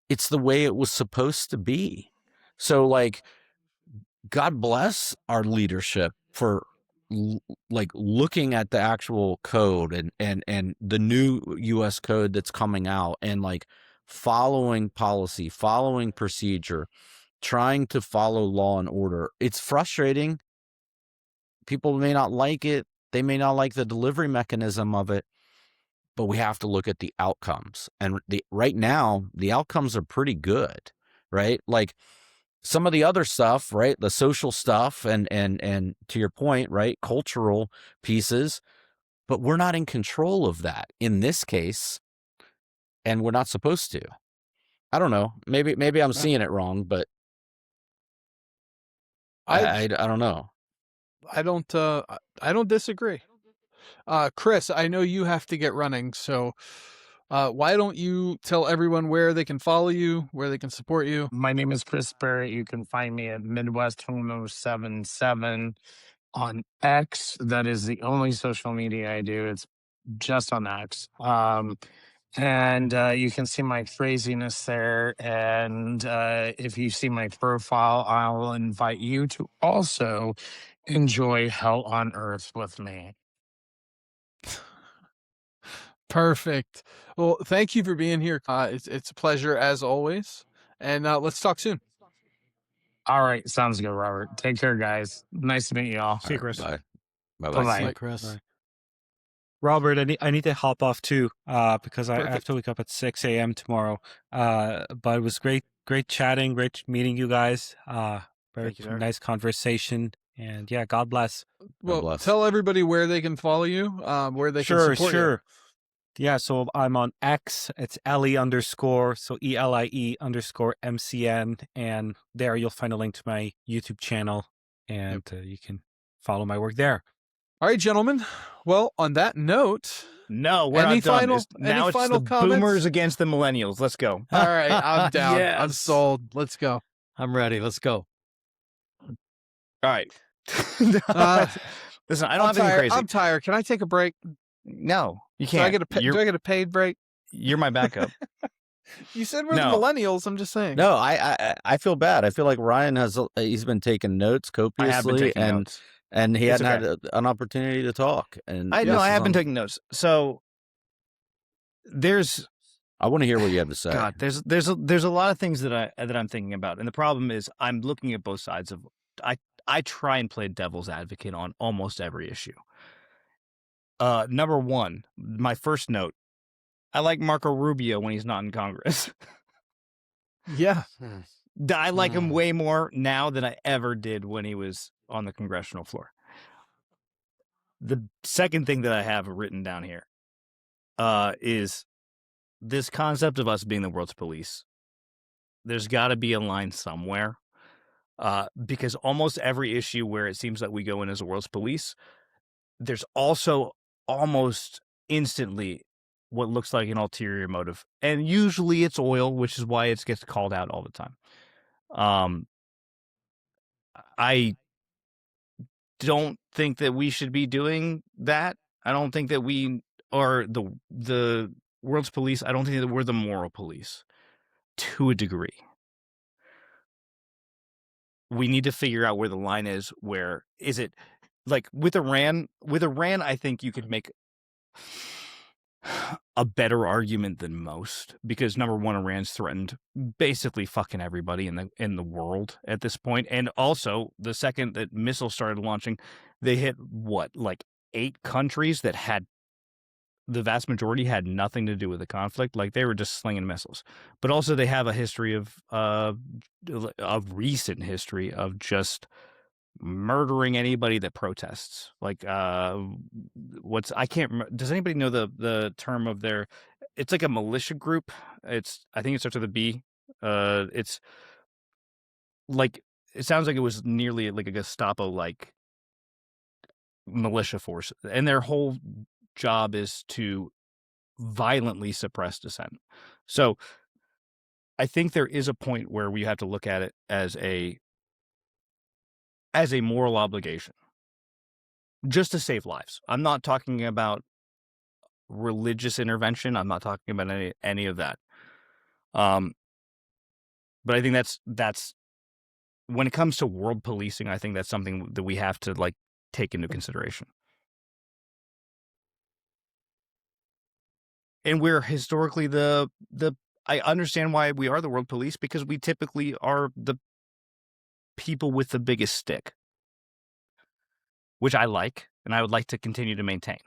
S5: it's the way it was supposed to be. So, like, God bless our leadership for like looking at the actual code and the new US code that's coming out, and like following policy, following procedure, trying to follow law and order. It's frustrating. People may not like it. They may not like the delivery mechanism of it, but we have to look at the outcomes. And right now, the outcomes are pretty good, right? Like, some of the other stuff, right? The social stuff and to your point, right? Cultural pieces, but we're not in control of that in this case, and we're not supposed to. I don't know. Maybe I'm seeing it wrong, but I don't know.
S2: I don't disagree. Chris, I know you have to get running, so why don't you tell everyone where they can follow you, where they can support you?
S6: My name is Chris Barrett. You can find me at Midwest Homo 77 on X. That is the only social media I do. It's just on X. And you can see my craziness there. And if you see my profile, I will invite you to also enjoy Hell on Earth with me.
S2: Perfect. Well, thank you for being here. It's a pleasure as always, and let's talk soon.
S6: All right. Sounds good, Robert. Take care, guys. Nice to meet you all.
S3: See you, Chris.
S5: Bye. Bye.
S6: Bye-bye.
S4: See you, Chris.
S7: Robert, I need to hop off too, because I have
S2: Perfect.
S7: to wake up at 6 a.m. tomorrow. But it was great chatting, great meeting you guys. Very
S3: Thank you, sir.
S7: nice conversation, and yeah, God bless.
S2: Well,
S5: bless.
S2: tell everybody where they can follow you, where they can support you.
S7: Yeah, so I'm on X. It's Eli_, so ELIE_MCN, and there you'll find a link to my YouTube channel, and you can follow my work there.
S2: All right, gentlemen. Well, on that note,
S3: No, we're
S2: Any
S3: not done.
S2: final-
S3: Now
S2: any
S3: it's
S2: final
S3: the
S2: comments?
S3: boomers against the millennials. Let's go.
S2: all right, I'm down. I'm
S7: Yes.
S2: sold. Let's go.
S4: I'm ready. Let's go.
S3: All right.
S2: Uh,
S3: Listen, I
S2: I'm
S3: don't have anything
S2: tired.
S3: crazy.
S2: I'm tired. Can I take a break?
S3: No, you
S2: Do
S3: can't.
S2: I get a
S3: you're,
S2: do I get a paid break?
S3: you're my backup.
S2: You said we're
S3: No.
S2: the millennials. I'm just saying.
S5: No, I feel bad. I feel like Ryan he's been taking notes
S3: I have been
S5: copiously,
S3: taking notes.
S5: and he
S3: It's
S5: hadn't
S3: okay.
S5: had an opportunity to talk. And
S3: I know
S5: this
S3: I
S5: is
S3: have been
S5: on-
S3: taking notes. So there's
S5: I want to hear what you have to say.
S3: God, there's a lot of things that I'm thinking about, and the problem is I'm looking at both sides of. I try and play devil's advocate on almost every issue. Number one, my first note: I like Marco Rubio when he's not in Congress.
S2: Yeah.
S3: I like him way more now than I ever did when he was on the congressional floor. The second thing that I have written down here is this concept of us being the world's police. There's got to be a line somewhere. because almost every issue where it seems like we go in as a world's police, there's also almost instantly what looks like an ulterior motive. And usually it's oil, which is why it gets called out all the time. I don't think that we should be doing that. I don't think that we are the world's police. I don't think that we're the moral police to a degree. We need to figure out where the line is. Where is it? Like with Iran, I think you could make a better argument than most, because number one, Iran's threatened basically fucking everybody in the world at this point. And also the second that missiles started launching, they hit like 8 countries that had, the vast majority had nothing to do with the conflict. Like they were just slinging missiles. But also they have a history of a recent history of just murdering anybody that protests. Like I can't remember, does anybody know the term of their, it's like a militia group. I think it starts with a B. It's like, it sounds like it was nearly like a Gestapo like militia force, and their whole job is to violently suppress dissent. So I think there is a point where we have to look at it as a moral obligation just to save lives. I'm not talking about religious intervention. I'm not talking about any of that. But I think that's when it comes to world policing, I think that's something that we have to like take into consideration. And we're historically I understand why we are the world police, because we typically are the people with the biggest stick, which I like, and I would like to continue to maintain.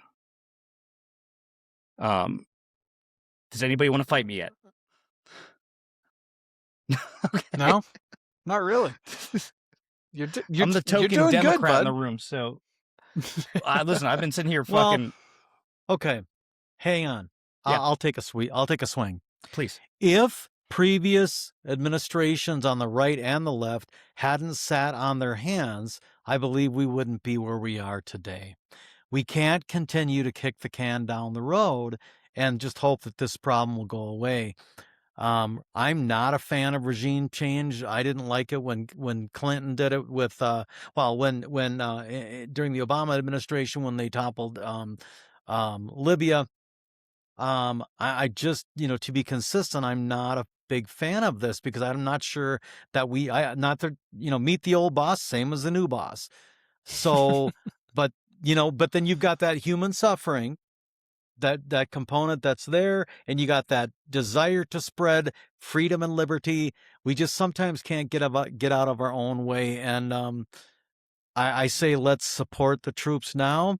S3: Does anybody want to fight me yet?
S2: Okay. No, not really. You're
S3: I'm the token
S2: doing
S3: Democrat
S2: good,
S3: in the
S2: bud.
S3: room, so listen, I've been sitting here
S4: Well,
S3: fucking.
S4: Okay, hang on.
S3: Yeah.
S4: I'll take a swing.
S3: Please.
S4: If previous administrations on the right and the left hadn't sat on their hands, I believe we wouldn't be where we are today. We can't continue to kick the can down the road and just hope that this problem will go away. I'm not a fan of regime change. I didn't like it when Clinton did it with when during the Obama administration when they toppled Libya. I just, to be consistent, I'm not a big fan of this, because I'm not sure that meet the old boss, same as the new boss. So, but then you've got that human suffering, that component that's there, and you got that desire to spread freedom and liberty. We just sometimes can't get out of our own way. And I say, let's support the troops now.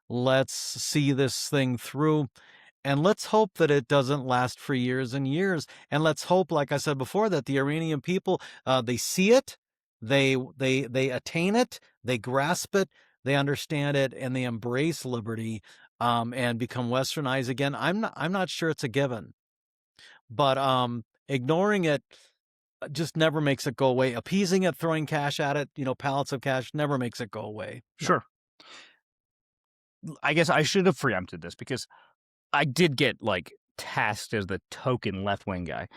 S4: Let's see this thing through. And let's hope that it doesn't last for years and years. And let's hope, like I said before, that the Iranian people, they see it, they attain it, they grasp it, they understand it, and they embrace liberty, and become westernized again. I'm not sure it's a given, but ignoring it just never makes it go away. Appeasing it, throwing cash at it, pallets of cash, never makes it go away.
S3: Sure. I guess I should have preempted this, because I did get like tasked as the token left-wing guy,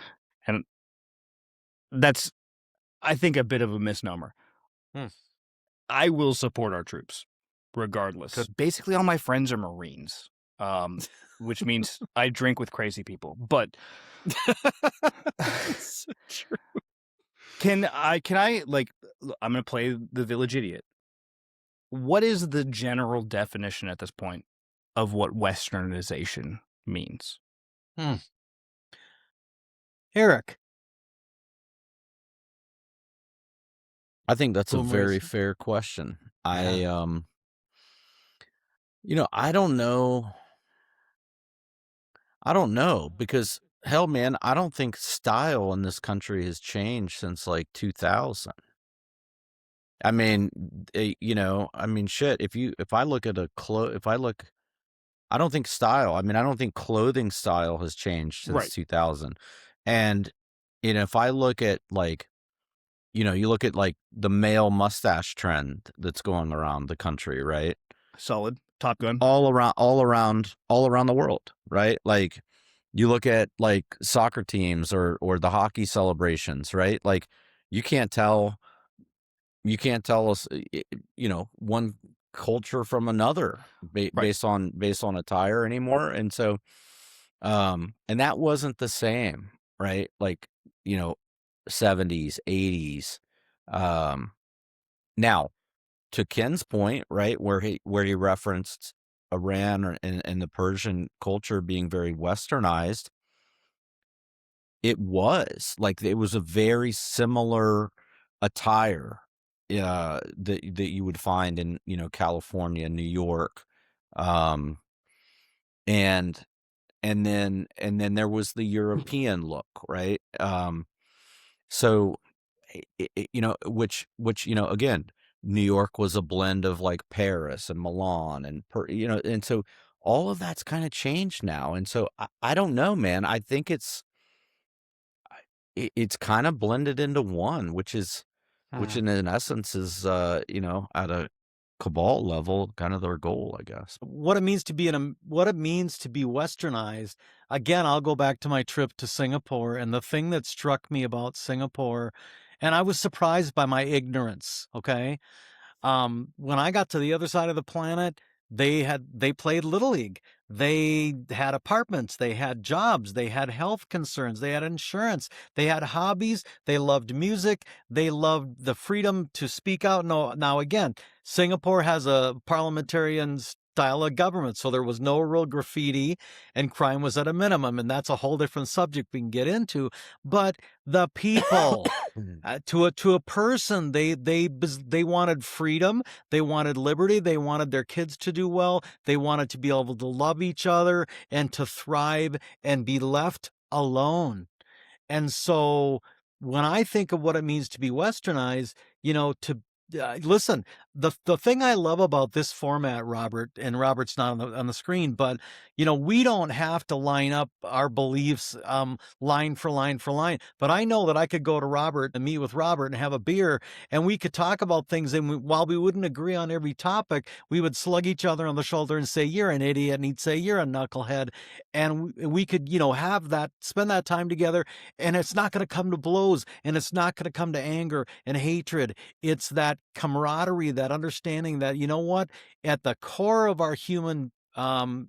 S3: and that's, I think, a bit of a misnomer. I will support our troops regardless. Because basically all my friends are Marines, which means I drink with crazy people. But
S2: It's so true.
S3: can I like, I'm going to play the village idiot. What is the general definition at this point of what westernization means?
S4: Eric.
S5: I think that's a
S4: Boom
S5: very
S4: race.
S5: fair question.
S4: Yeah.
S5: I don't know. I don't know, because hell, man, I don't think style in this country has changed since like 2000. I mean, shit. If I look at I don't think style. I mean, I don't think clothing style has changed since
S3: Right.
S5: 2000. And if I look at like you look at like the male mustache trend that's going around the country, right?
S3: Solid. Top Gun.
S5: All around the world, right? Like you look at like soccer teams or the hockey celebrations, right? Like you can't tell us, one culture from another based on attire anymore. And so, and that wasn't the same, right? Like, 70s, 80s. Now, to Ken's point, right, where he referenced Iran and the Persian culture being very westernized, it was a very similar attire that you would find in California, New York, um, and then there was the European look, right? So which again, New York was a blend of like Paris and Milan and so all of that's kind of changed now. And so I don't know, man. I think it's kind of blended into one, which in essence is at a cabal level kind of their goal, I guess.
S4: What it means to be westernized. Again, I'll go back to my trip to Singapore, and the thing that struck me about Singapore, and I was surprised by my ignorance, okay? When I got to the other side of the planet, they played Little League. They had apartments, they had jobs, they had health concerns, they had insurance, they had hobbies, they loved music, they loved the freedom to speak out. Now again, Singapore has a parliamentarian style of government, so there was no real graffiti and crime was at a minimum, and that's a whole different subject we can get into. But the people, to a person, they wanted freedom, they wanted liberty, they wanted their kids to do well, they wanted to be able to love each other and to thrive and be left alone. And so when I think of what it means to be westernized, listen, the thing I love about this format, Robert, and Robert's not on the screen, but we don't have to line up our beliefs line for line for line. But I know that I could go to Robert and meet with Robert and have a beer, and we could talk about things. And while we wouldn't agree on every topic, we would slug each other on the shoulder and say, "You're an idiot," and he'd say, "You're a knucklehead," and we could spend that time together. And it's not going to come to blows, and it's not going to come to anger and hatred. It's that camaraderie, that understanding that, at the core of our human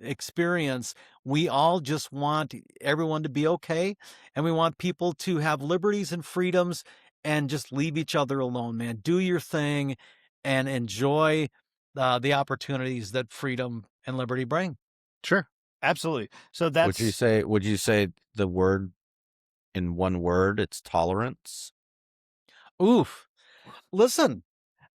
S4: experience, we all just want everyone to be okay, and we want people to have liberties and freedoms and just leave each other alone, man. Do your thing and enjoy the opportunities that freedom and liberty bring.
S3: Sure. Absolutely. So that's...
S5: Would you say the word in one word, it's tolerance?
S4: Oof. Listen,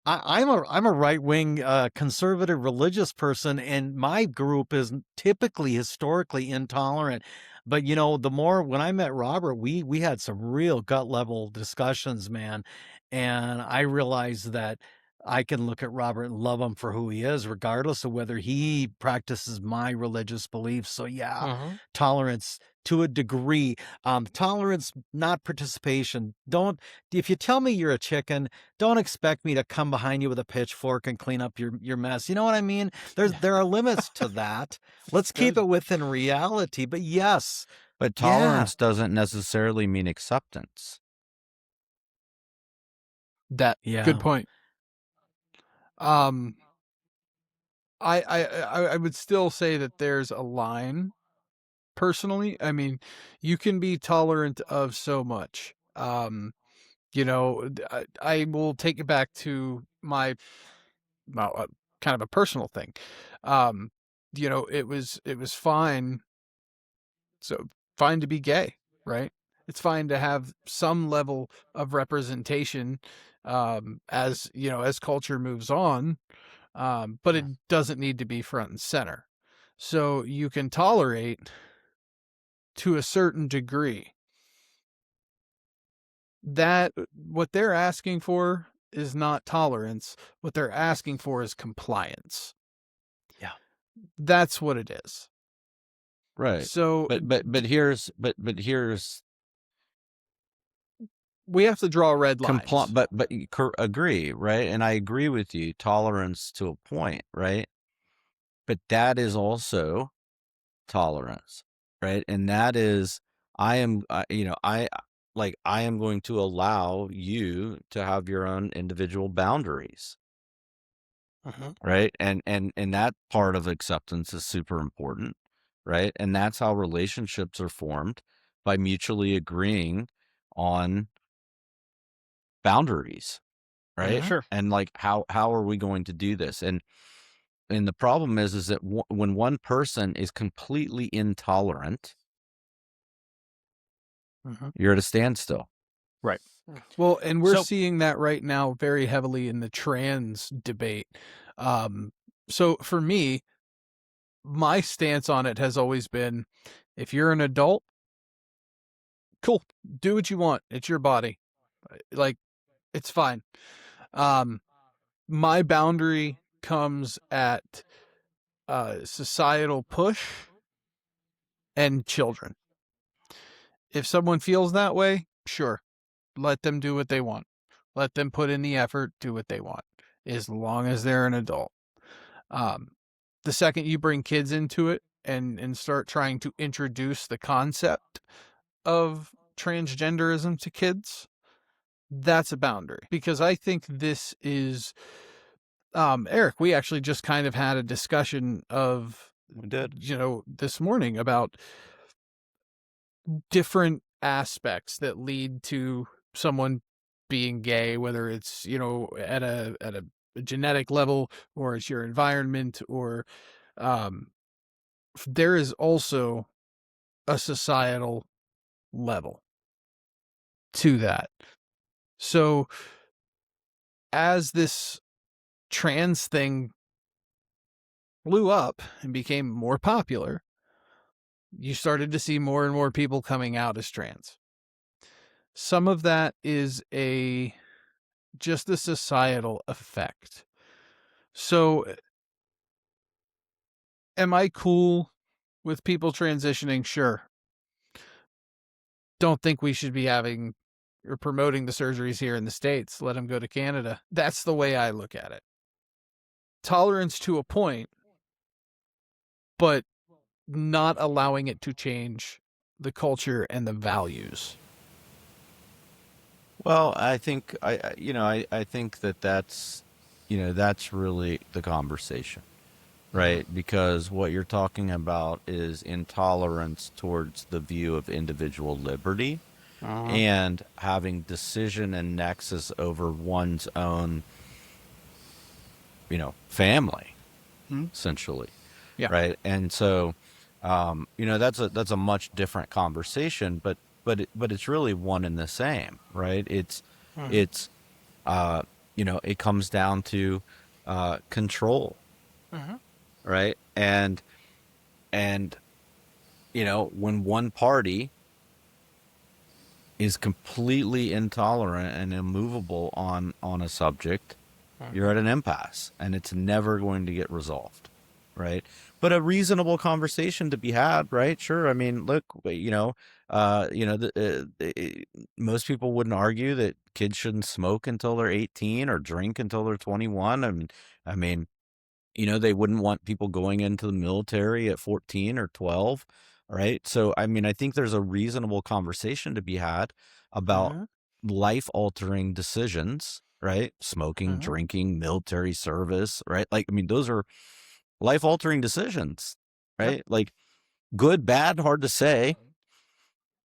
S4: I'm a right-wing conservative religious person, and my group is typically historically intolerant. But when I met Robert, we had some real gut level discussions, man, and I realized that I can look at Robert and love him for who he is, regardless of whether he practices my religious beliefs. So yeah, tolerance to a degree, tolerance, not participation. If you tell me you're a chicken, don't expect me to come behind you with a pitchfork and clean up your mess. You know what I mean? There are limits to that. Let's keep it within reality. But yes.
S5: But tolerance doesn't necessarily mean acceptance.
S2: Good point. I would still say that there's a line. Personally, I mean, you can be tolerant of so much. I will take it back to my kind of a personal thing. It was fine. So fine to be gay, right? It's fine to have some level of representation, as culture moves on. But it doesn't need to be front and center. So you can tolerate to a certain degree. That what they're asking for is not tolerance. What they're asking for is compliance.
S4: Yeah.
S2: That's what it is.
S5: Right.
S2: So
S5: but here's
S2: we have to draw red lines.
S5: But agree, right? And I agree with you. Tolerance to a point, right? But that is also tolerance, right? And that is, I am going to allow you to have your own individual boundaries, right? And that part of acceptance is super important, right? And that's how relationships are formed, by mutually agreeing on boundaries, right?
S3: Sure.
S5: And like, how are we going to do this? And the problem is that when one person is completely intolerant, you're at a standstill.
S3: Right.
S2: Well, and we're
S3: So-
S2: seeing that right now very heavily in the trans debate. So for me, my stance on it has always been, if you're an adult, cool, do what you want. It's your body. Like, it's fine. My boundary comes at societal push and children. If someone feels that way, sure, let them do what they want. Let them put in the effort, do what they want, as long as they're an adult. The second you bring kids into it and start trying to introduce the concept of transgenderism to kids, that's a boundary. Because I think this is, Eric, we actually just kind of had a discussion of,
S5: We did.
S2: this morning about different aspects that lead to someone being gay, whether it's, at a genetic level, or it's your environment, or there is also a societal level to that. So as this trans thing blew up and became more popular, you started to see more and more people coming out as trans. Some of that is just a societal effect. So am I cool with people transitioning? Sure. Don't think we should be having or promoting the surgeries here in the States. Let them go to Canada. That's the way I look at it. Tolerance to a point, but not allowing it to change the culture and the values.
S5: Well, I think I think that's really the conversation, right? Because what you're talking about is intolerance towards the view of individual liberty and having decision and nexus over one's own, family, essentially.
S2: Yeah.
S5: Right. And so, that's a much different conversation, but it's really one and the same, right? It comes down to control, right? And when one party is completely intolerant and immovable on a subject, you're at an impasse, and it's never going to get resolved, right? But a reasonable conversation to be had, right? Sure. I mean, look, most people wouldn't argue that kids shouldn't smoke until they're 18 or drink until they're 21. I mean, they wouldn't want people going into the military at 14 or 12, right? So, I mean, I think there's a reasonable conversation to be had about life-altering decisions, right? Smoking, drinking, military service, right? Like, I mean, those are life-altering decisions, right? Like, good, bad, hard to say,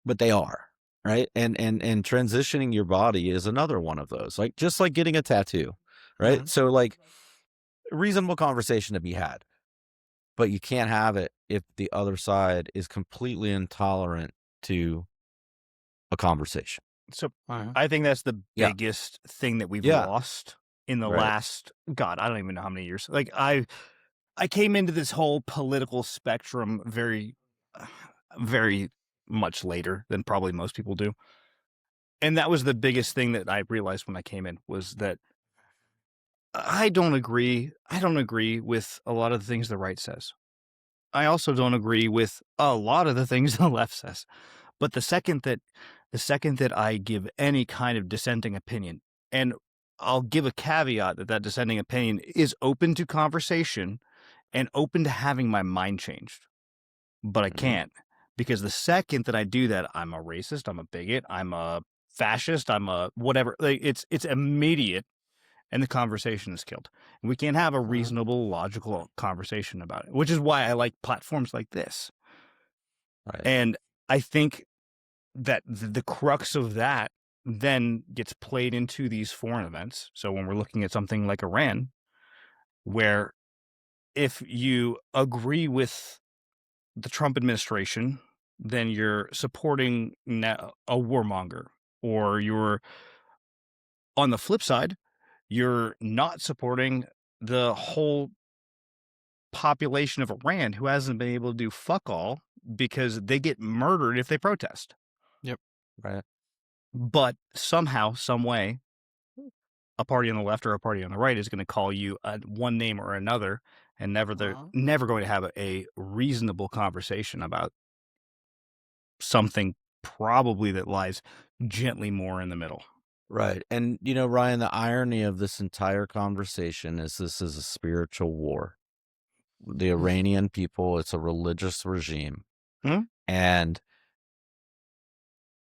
S5: but they are, right? And transitioning your body is another one of those, like, just like getting a tattoo, right? So, like, reasonable conversation to be had, but you can't have it if the other side is completely intolerant to a conversation.
S3: So I think that's the biggest thing that we've lost in the last, God, I don't even know how many years. Like, I came into this whole political spectrum very, very much later than probably most people do. And that was the biggest thing that I realized when I came in, was that I don't agree with a lot of the things the right says. I also don't agree with a lot of the things the left says. But the second that I give any kind of dissenting opinion, and I'll give a caveat that dissenting opinion is open to conversation and open to having my mind changed, but I can't, because the second that I do that, I'm a racist, I'm a bigot, I'm a fascist, I'm a whatever. Like, it's immediate, and the conversation is killed. And we can't have a reasonable, logical conversation about it, which is why I like platforms like this.
S5: Right.
S3: And I think that the crux of that then gets played into these foreign events. So when we're looking at something like Iran, where if you agree with the Trump administration, then you're supporting a warmonger, or you're, on the flip side, you're not supporting the whole population of Iran who hasn't been able to do fuck all because they get murdered if they protest.
S5: Right.
S3: But somehow, some way, a party on the left or a party on the right is going to call you one name or another, and never going to have a reasonable conversation about something probably that lies gently more in the middle.
S5: Right. And, Ryan, the irony of this entire conversation is this is a spiritual war. The Iranian people, it's a religious regime. And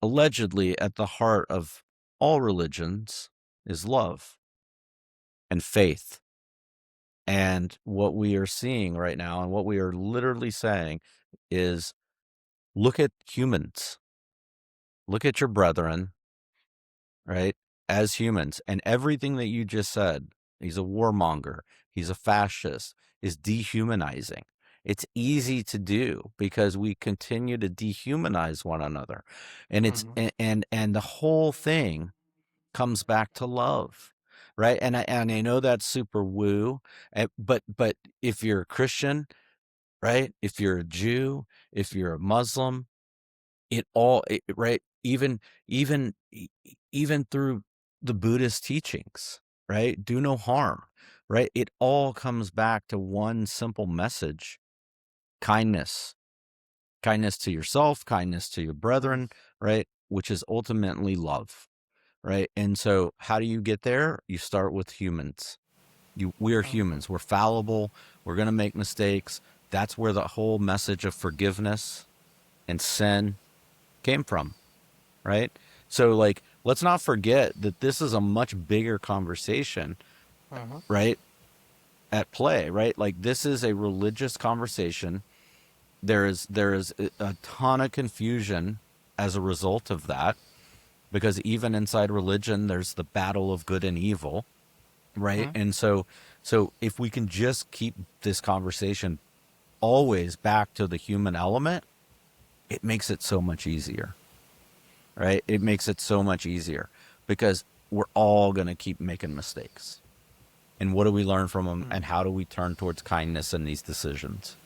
S5: allegedly, at the heart of all religions is love and faith. And what we are seeing right now, and what we are literally saying, is look at humans. Look at your brethren, right, as humans. And everything that you just said, he's a warmonger, he's a fascist, is dehumanizing. It's easy to do because we continue to dehumanize one another. And it's and the whole thing comes back to love. Right. And I know that's super woo, but if you're a Christian, right, if you're a Jew, if you're a Muslim, right, even through the Buddhist teachings, right, do no harm, right, it all comes back to one simple message: kindness to yourself, kindness to your brethren, right, which is ultimately love. Right. And so how do you get there? You start with humans. We are humans. We're fallible. We're going to make mistakes. That's where the whole message of forgiveness and sin came from. Right. So, like, let's not forget that this is a much bigger conversation, right, at play. Right. Like, this is a religious conversation. There is a ton of confusion as a result of that. Because even inside religion, there's the battle of good and evil, right? And so if we can just keep this conversation always back to the human element, it makes it so much easier, right? It makes it so much easier because we're all going to keep making mistakes. And what do we learn from them? And how do we turn towards kindness in these decisions?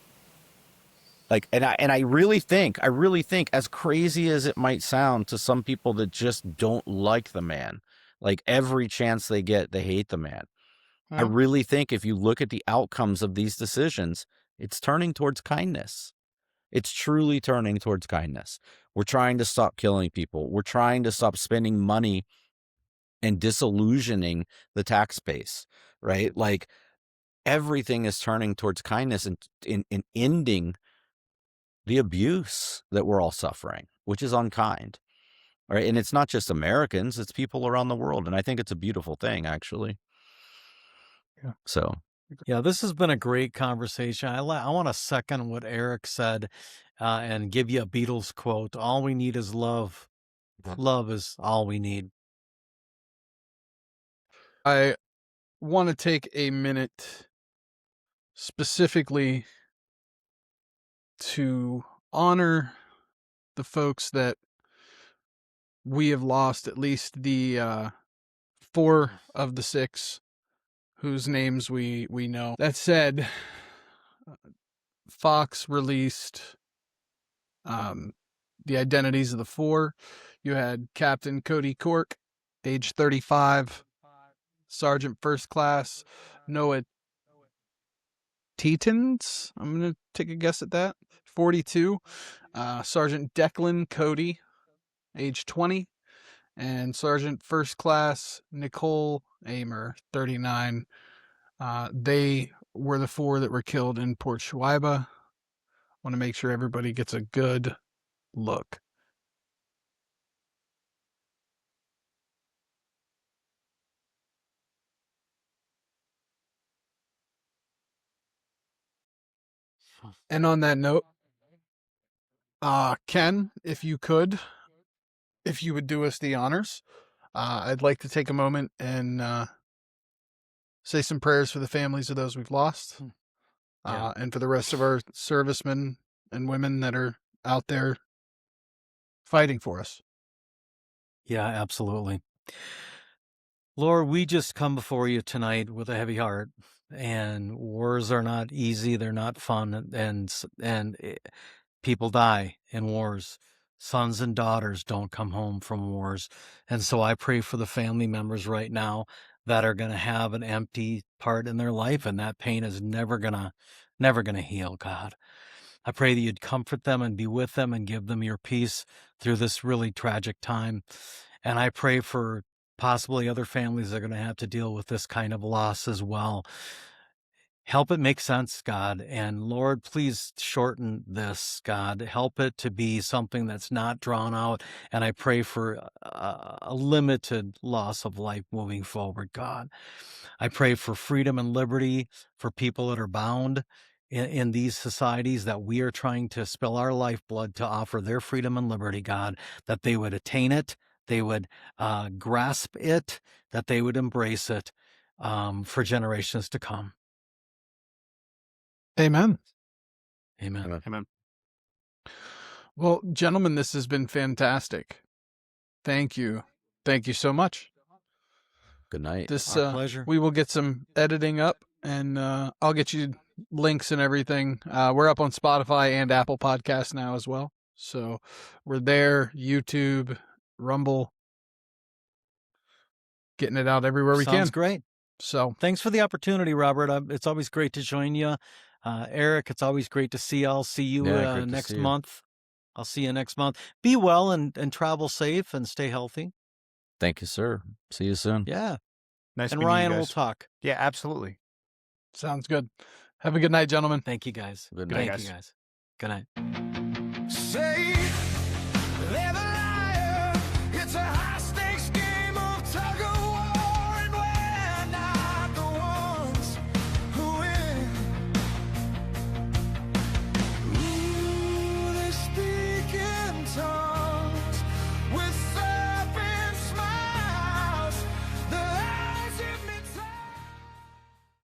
S5: Like, and I really think, as crazy as it might sound to some people that just don't like the man, like every chance they get, they hate the man. I really think if you look at the outcomes of these decisions, it's turning towards kindness. It's truly turning towards kindness. We're trying to stop killing people. We're trying to stop spending money and disillusioning the tax base, right? Like, everything is turning towards kindness and in ending the abuse that we're all suffering, which is unkind. Right. And it's not just Americans, it's people around the world. And I think it's a beautiful thing, actually.
S2: Yeah.
S5: So,
S4: yeah, this has been a great conversation. I want to second what Eric said and give you a Beatles quote. All we need is love. Love is all we need.
S2: I want to take a minute specifically to honor the folks that we have lost, at least the 4 of the 6 whose names we know. That said, Fox released the identities of the 4. You had Captain Cody Cork, age 35, Sergeant First Class Noah Tetons, I'm going to take a guess at that, 42, Sergeant Declan Cody, age 20, and Sergeant First Class Nicole Amer, 39. They were the 4 that were killed in Port Shuaiba. Want to make sure everybody gets a good look. And on that note, Ken, if you would do us the honors, I'd like to take a moment and say some prayers for the families of those we've lost, and for the rest of our servicemen and women that are out there fighting for us.
S4: Yeah, absolutely. Lord, we just come before you tonight with a heavy heart, and wars are not easy. They're not fun, and people die in wars. Sons and daughters don't come home from wars. And so I pray for the family members right now that are going to have an empty part in their life, and that pain is never going to heal, God. I pray that you'd comfort them and be with them and give them your peace through this really tragic time. And I pray for possibly other families that are going to have to deal with this kind of loss as well. Help it make sense, God. And Lord, please shorten this, God. Help it to be something that's not drawn out. And I pray for a limited loss of life moving forward, God. I pray for freedom and liberty for people that are bound in these societies that we are trying to spill our lifeblood to offer their freedom and liberty, God, that they would attain it, they would grasp it, that they would embrace it for generations to come.
S2: Amen.
S4: Amen.
S3: Amen.
S2: Well, gentlemen, this has been fantastic. Thank you. Thank you so much.
S5: Good night.
S2: This
S4: Our pleasure.
S2: we will get some editing up, and I'll get you links and everything. We're up on Spotify and Apple Podcasts now as well. So we're there, YouTube, Rumble, getting it out everywhere we can.
S4: Sounds great.
S2: So
S4: Thanks for the opportunity, Robert. It's always great to join you. Eric, it's always great to see you. I'll see you
S5: Yeah, great to
S4: next
S5: see you.
S4: month. I'll see you next month. Be well and travel safe and stay healthy.
S5: Thank you, sir. See you soon.
S4: Yeah.
S3: Nice
S4: And
S3: meeting
S4: Ryan
S3: you
S4: will
S3: guys.
S4: talk.
S3: Yeah, absolutely.
S2: sounds good. Have a good night, gentlemen.
S4: Thank you, guys.
S5: Good
S3: night,
S4: Thank
S3: guys.
S4: you, guys. Good night.